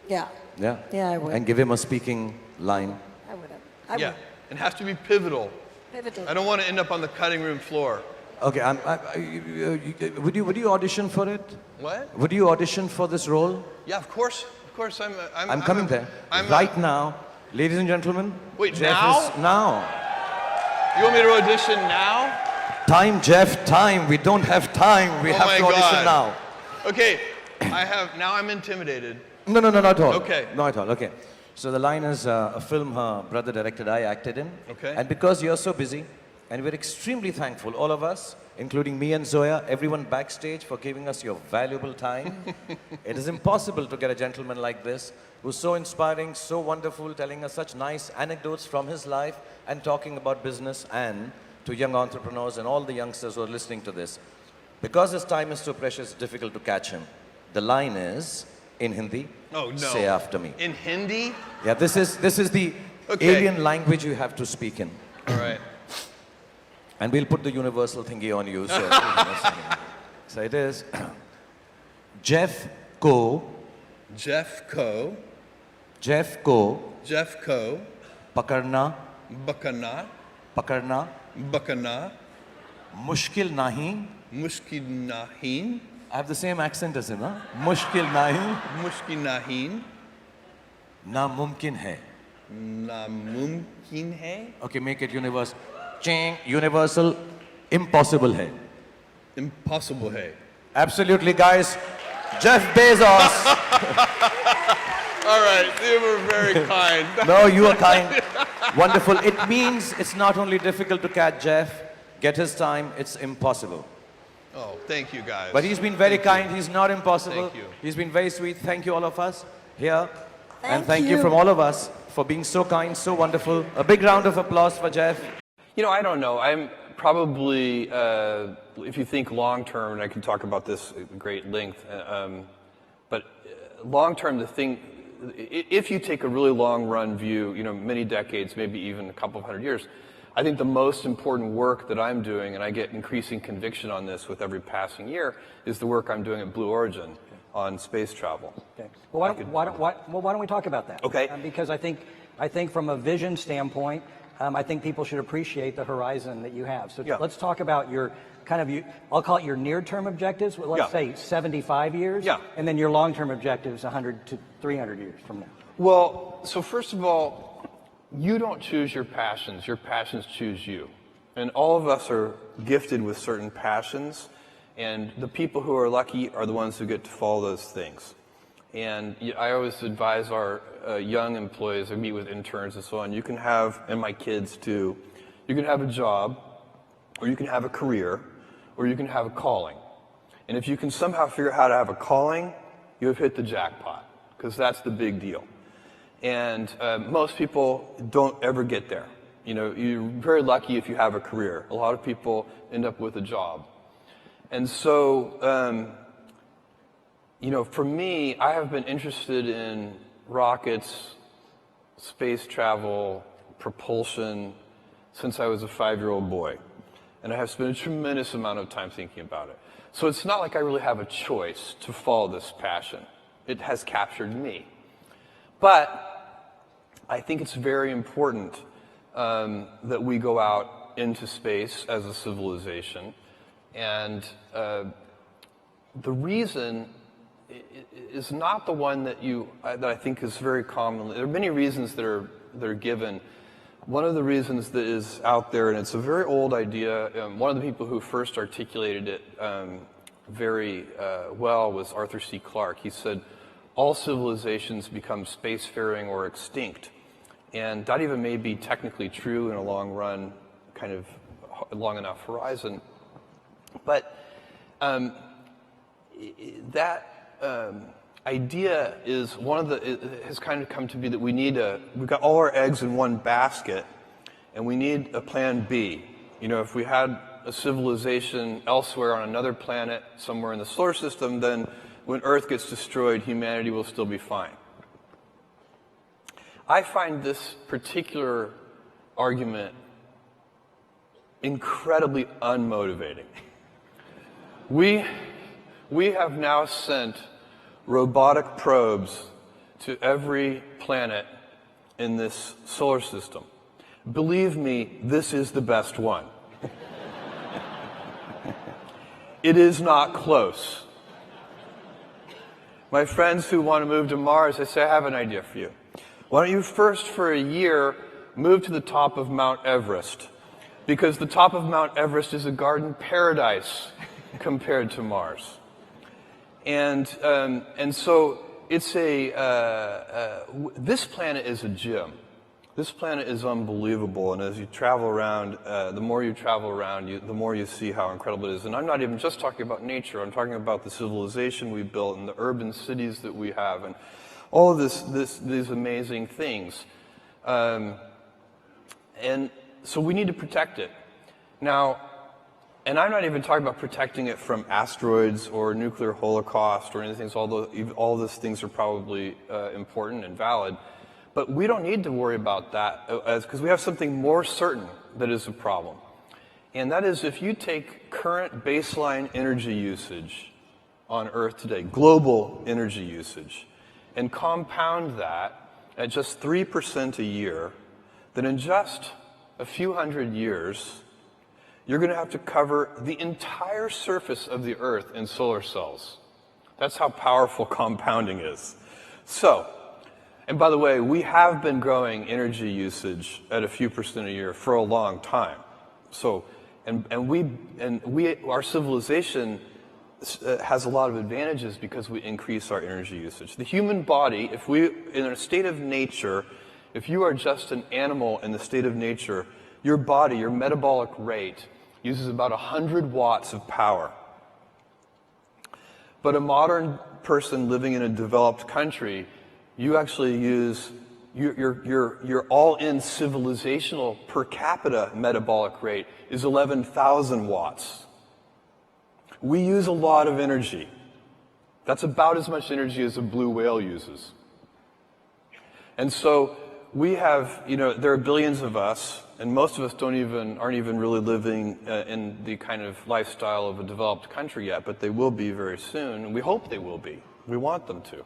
[SPEAKER 15] Yeah.
[SPEAKER 14] Yeah?
[SPEAKER 15] Yeah, I would.
[SPEAKER 14] And give him a speaking line?
[SPEAKER 15] I would have.
[SPEAKER 1] Yeah, it has to be pivotal.
[SPEAKER 15] Pivotal.
[SPEAKER 1] I don't want to end up on the cutting room floor.
[SPEAKER 14] Okay, would you audition for it?
[SPEAKER 1] What?
[SPEAKER 14] Would you audition for this role?
[SPEAKER 1] Yeah, of course. Of course,
[SPEAKER 14] I'm coming there. Right now, ladies and gentlemen.
[SPEAKER 1] Wait,
[SPEAKER 14] Jeff
[SPEAKER 1] now?
[SPEAKER 14] Is now.
[SPEAKER 1] You want me to audition now?
[SPEAKER 14] Time, Jeff, time. We don't have time. We have to audition now.
[SPEAKER 1] Okay, now I'm intimidated.
[SPEAKER 14] No, not at all.
[SPEAKER 1] Okay.
[SPEAKER 14] Not at all, okay. So the line is a film her brother directed, I acted in.
[SPEAKER 1] Okay.
[SPEAKER 14] And because you're so busy, and we're extremely thankful, all of us, including me and Zoya, everyone backstage, for giving us your valuable time. It is impossible to get a gentleman like this, who's so inspiring, so wonderful, telling us such nice anecdotes from his life, and talking about business, and to young entrepreneurs and all the youngsters who are listening to this. Because his time is so precious, it's difficult to catch him. The line is, in Hindi,
[SPEAKER 1] oh, no.
[SPEAKER 14] Say after me.
[SPEAKER 1] In Hindi?
[SPEAKER 14] Yeah, this is the alien language you have to speak in.
[SPEAKER 1] All right.
[SPEAKER 14] And we'll put the universal thingy on you. So it is. Jeff Ko.
[SPEAKER 1] Jeff Ko.
[SPEAKER 14] Jeff Ko.
[SPEAKER 1] Jeff Ko.
[SPEAKER 14] Pakarna.
[SPEAKER 1] Bakana.
[SPEAKER 14] Pakarna.
[SPEAKER 1] Bakana.
[SPEAKER 14] Mushkil nahi.
[SPEAKER 1] Mushkil nahin.
[SPEAKER 14] I have the same accent as him, huh? Mushkil nahi.
[SPEAKER 1] Mushkil nahin.
[SPEAKER 14] Namumkin hai.
[SPEAKER 1] Namumkin hai.
[SPEAKER 14] Okay, make it universal. Ching, universal, impossible hai.
[SPEAKER 1] Impossible hai.
[SPEAKER 14] Absolutely, guys. Jeff Bezos.
[SPEAKER 5] All right, you were very kind.
[SPEAKER 14] No, you are kind. Wonderful. It means it's not only difficult to catch Jeff, get his time, it's impossible.
[SPEAKER 5] Oh, thank you, guys.
[SPEAKER 14] But he's been very kind. He's not impossible.
[SPEAKER 5] Thank you.
[SPEAKER 14] He's been very sweet. Thank you, all of us here. And
[SPEAKER 15] Thank
[SPEAKER 14] thank you
[SPEAKER 15] you.
[SPEAKER 14] from all of us for being so kind, so wonderful. A big round of applause for Jeff.
[SPEAKER 1] You know, I don't know. I'm probably, if you think long term, and I can talk about this at great length, but long term, the thing, if you take a really long run view, you know, many decades, maybe even a couple of hundred years, I think the most important work that I'm doing, and I get increasing conviction on this with every passing year, is the work I'm doing at Blue Origin on space travel.
[SPEAKER 10] Okay. Well, why don't we talk about that?
[SPEAKER 1] Okay.
[SPEAKER 10] Because I think from a vision standpoint, I think people should appreciate the horizon that you have. So let's talk about your I'll call it your near-term objectives. Well, let's say 75 years.
[SPEAKER 1] Yeah.
[SPEAKER 10] And then your long-term objectives 100 to 300 years from now.
[SPEAKER 1] Well, so first of all, you don't choose your passions choose you. And all of us are gifted with certain passions, and the people who are lucky are the ones who get to follow those things. And I always advise our young employees, I meet with interns and so on, you can have, and my kids too, you can have a job, or you can have a career, or you can have a calling. And if you can somehow figure out how to have a calling, you have hit the jackpot, because that's the big deal. And most people don't ever get there. You know, you're very lucky if you have a career. A lot of people end up with a job. And so, you know, for me, I have been interested in rockets, space travel, propulsion, since I was a 5-year-old boy. And I have spent a tremendous amount of time thinking about it. So it's not like I really have a choice to follow this passion. It has captured me. But I think it's very important that we go out into space as a civilization. And the reason is not the one that I think is very common. There are many reasons that are given. One of the reasons that is out there, and it's a very old idea, one of the people who first articulated it very well was Arthur C. Clarke. He said, all civilizations become spacefaring or extinct. And that even may be technically true in a long run, kind of long enough horizon. But that idea is it has kind of come to be that we've got all our eggs in one basket, and we need a plan B. You know, if we had a civilization elsewhere on another planet, somewhere in the solar system, then when Earth gets destroyed, humanity will still be fine. I find this particular argument incredibly unmotivating. We have now sent robotic probes to every planet in this solar system. Believe me, this is the best one. It is not close. My friends who want to move to Mars, I say, I have an idea for you. Why don't you first, for a year, move to the top of Mount Everest? Because the top of Mount Everest is a garden paradise compared to Mars. And so it's this planet is a gem. This planet is unbelievable, and as you travel around, the more you travel around, the more you see how incredible it is. And I'm not even just talking about nature. I'm talking about the civilization we built and the urban cities that we have, and all of these amazing things. And so we need to protect it. Now, and I'm not even talking about protecting it from asteroids or nuclear holocaust or anything, although all those things are probably important and valid. But we don't need to worry about that because we have something more certain that is a problem. And that is if you take current baseline energy usage on Earth today, global energy usage, and compound that at just 3% a year, then in just a few hundred years, you're going to have to cover the entire surface of the Earth in solar cells. That's how powerful compounding is. So, and by the way, we have been growing energy usage at a few percent a year for a long time. So, our civilization has a lot of advantages because we increase our energy usage. The human body, if we, in a state of nature, if you are just an animal in the state of nature, your body, your metabolic rate, uses about 100 watts of power. But a modern person living in a developed country, you actually use your all-in civilizational per capita metabolic rate is 11,000 watts. We use a lot of energy. That's about as much energy as a blue whale uses. And so we have, there are billions of us, and most of us aren't even really living in the kind of lifestyle of a developed country yet, but they will be very soon, and we hope they will be. We want them to.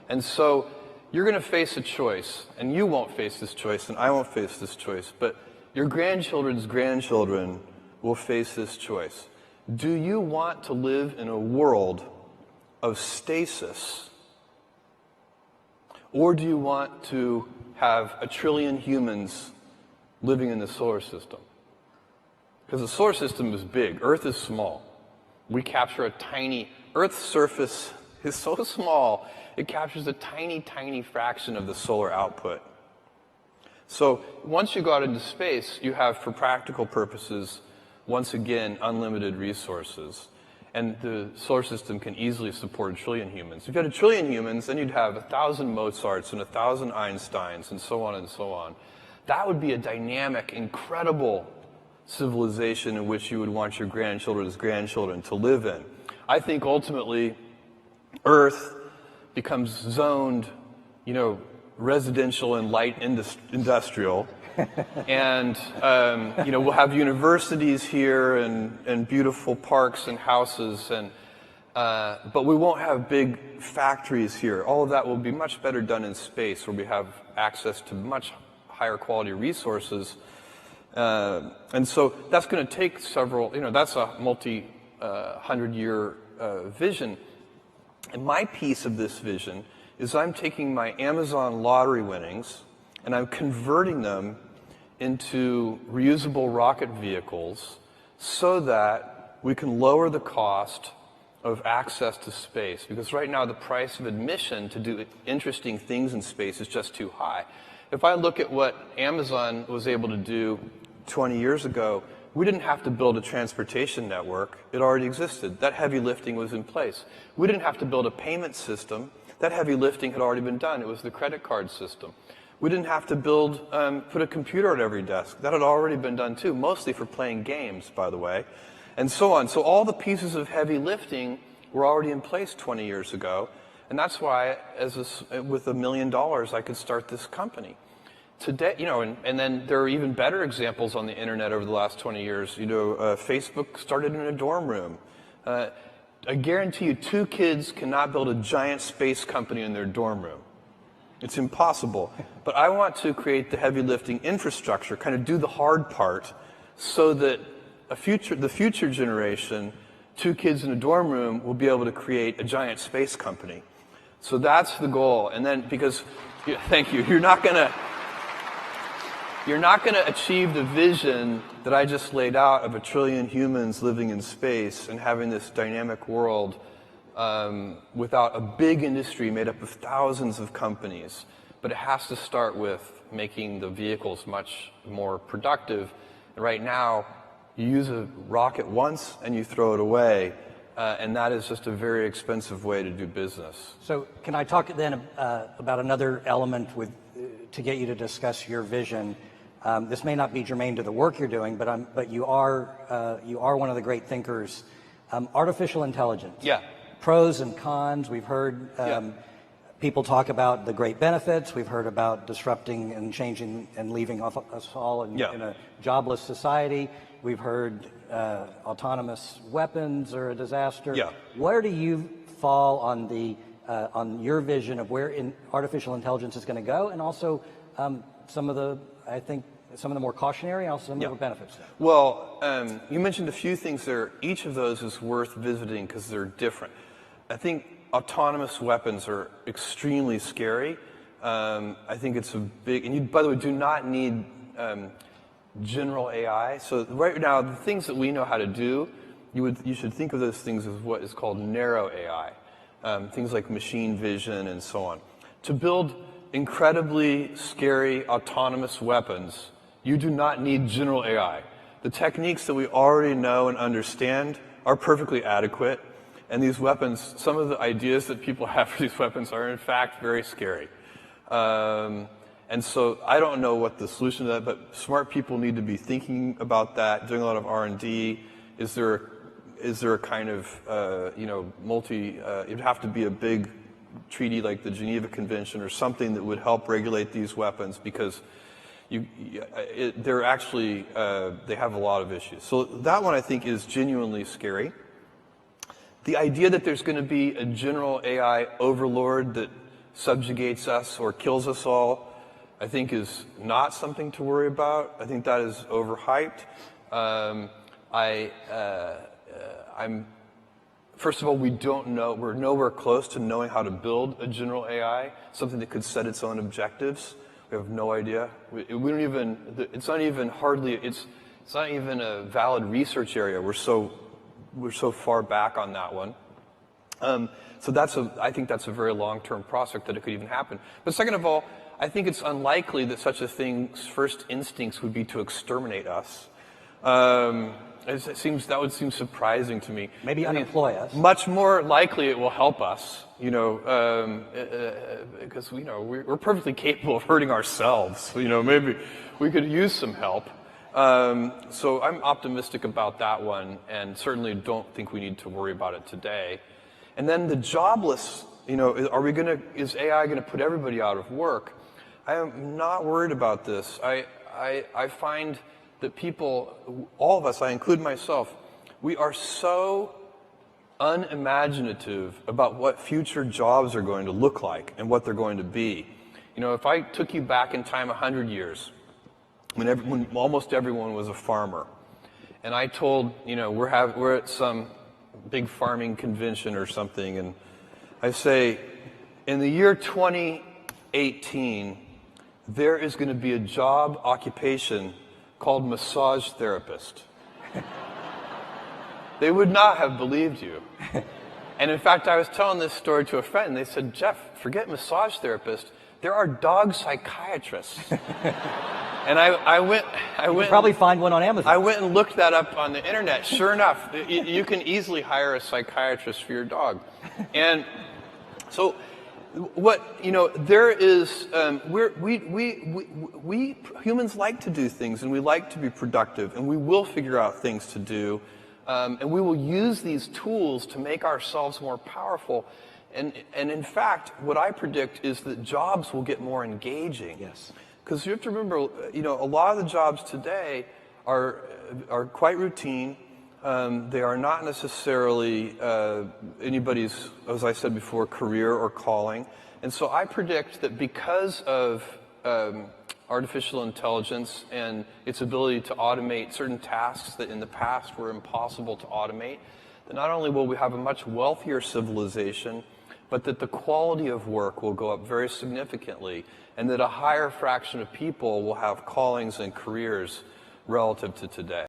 [SPEAKER 1] And so you're going to face a choice, and you won't face this choice, and I won't face this choice, but your grandchildren's grandchildren will face this choice. Do you want to live in a world of stasis, or do you want to have 1 trillion humans living in the solar system? Because the solar system is big. Earth is small. We capture Earth's surface is so small, it captures a tiny, tiny fraction of the solar output. So once you go out into space, you have, for practical purposes, once again, unlimited resources. And the solar system can easily support 1 trillion humans. If you had 1 trillion humans, then you'd have 1,000 Mozarts and 1,000 Einsteins and so on and so on. That would be a dynamic, incredible civilization in which you would want your grandchildren's grandchildren to live in. I think ultimately, Earth becomes zoned, residential and light industrial. And, we'll have universities here and beautiful parks and houses, but we won't have big factories here. All of that will be much better done in space, where we have access to much higher quality resources. And so that's going to take that's a multi-100-year vision. And my piece of this vision is I'm taking my Amazon lottery winnings and I'm converting them into reusable rocket vehicles so that we can lower the cost of access to space. Because right now the price of admission to do interesting things in space is just too high. If I look at what Amazon was able to do 20 years ago, we didn't have to build a transportation network. It already existed. That heavy lifting was in place. We didn't have to build a payment system. That heavy lifting had already been done. It was the credit card system. We didn't have to put a computer at every desk. That had already been done too, mostly for playing games, by the way, and so on. So all the pieces of heavy lifting were already in place 20 years ago, and that's why, with $1 million, I could start this company. Today, and then there are even better examples on the internet over the last 20 years. Facebook started in a dorm room. I guarantee you 2 kids cannot build a giant space company in their dorm room. It's impossible. But I want to create the heavy lifting infrastructure, kind of do the hard part, so that the future generation, 2 kids in a dorm room, will be able to create a giant space company. So that's the goal. And then, thank you, you're not going to achieve the vision that I just laid out of 1 trillion humans living in space and having this dynamic world without a big industry made up of thousands of companies. But it has to start with making the vehicles much more productive. And right now, you use a rocket once and you throw it away, and that is just a very expensive way to do business.
[SPEAKER 10] So can I talk then about another element to get you to discuss your vision? This may not be germane to the work you're doing, but you are one of the great thinkers. Artificial intelligence.
[SPEAKER 1] Yeah.
[SPEAKER 10] Pros and cons. We've heard people talk about the great benefits. We've heard about disrupting and changing and leaving us all in a jobless society. We've heard autonomous weapons are a disaster.
[SPEAKER 1] Yeah.
[SPEAKER 10] Where do you fall on your vision of where artificial intelligence is going to go, and also some of the more cautionary and also some of the benefits?
[SPEAKER 1] Well, you mentioned a few things there. Each of those is worth visiting because they're different. I think autonomous weapons are extremely scary. I think it's a big, and you, by the way, do not need general AI. So right now, the things that we know how to do, you should think of those things as what is called narrow AI, things like machine vision and so on. To build incredibly scary autonomous weapons, you do not need general AI. The techniques that we already know and understand are perfectly adequate, and these weapons, some of the ideas that people have for these weapons are in fact very scary. And so I don't know what the solution to that, but smart people need to be thinking about that, doing a lot of R&D. Is there a kind of, it'd have to be a big treaty like the Geneva Convention or something that would help regulate these weapons, because they're actually, they have a lot of issues. So that one I think is genuinely scary. The idea that there's going to be a general AI overlord that subjugates us or kills us all, I think is not something to worry about. I think that is overhyped. First of all, we don't know, we're nowhere close to knowing how to build a general AI, something that could set its own objectives. We have no idea. We don't even, it's not even a valid research area. We're so far back on that one. So I think that's a very long-term prospect that it could even happen. But second of all, I think it's unlikely that such a thing's first instincts would be to exterminate us. That would seem surprising to me.
[SPEAKER 10] Maybe unemploy us.
[SPEAKER 1] Much more likely it will help us, because we're perfectly capable of hurting ourselves. Maybe we could use some help. So I'm optimistic about that one, and certainly don't think we need to worry about it today. And then the jobless, is AI going to put everybody out of work? I am not worried about this. I find that people, all of us, I include myself, we are so unimaginative about what future jobs are going to look like and what they're going to be. If I took you back in time 100 years, when almost everyone was a farmer, and I told, we're at some big farming convention or something, and I say, in the year 2018, there is going to be a job occupation called massage therapist. They would not have believed you. And in fact, I was telling this story to a friend, and they said, Jeff, forget massage therapist, there are dog psychiatrists. And I went. You can
[SPEAKER 10] probably find one on Amazon.
[SPEAKER 1] I went and looked that up on the internet. Sure enough, you can easily hire a psychiatrist for your dog. And so, there is. We humans like to do things, and we like to be productive, and we will figure out things to do, and we will use these tools to make ourselves more powerful. And in fact, what I predict is that jobs will get more engaging.
[SPEAKER 10] Yes.
[SPEAKER 1] Because you have to remember, a lot of the jobs today are quite routine. They are not necessarily anybody's, as I said before, career or calling. And so I predict that because of artificial intelligence and its ability to automate certain tasks that in the past were impossible to automate, that not only will we have a much wealthier civilization, but that the quality of work will go up very significantly, and that a higher fraction of people will have callings and careers relative to today.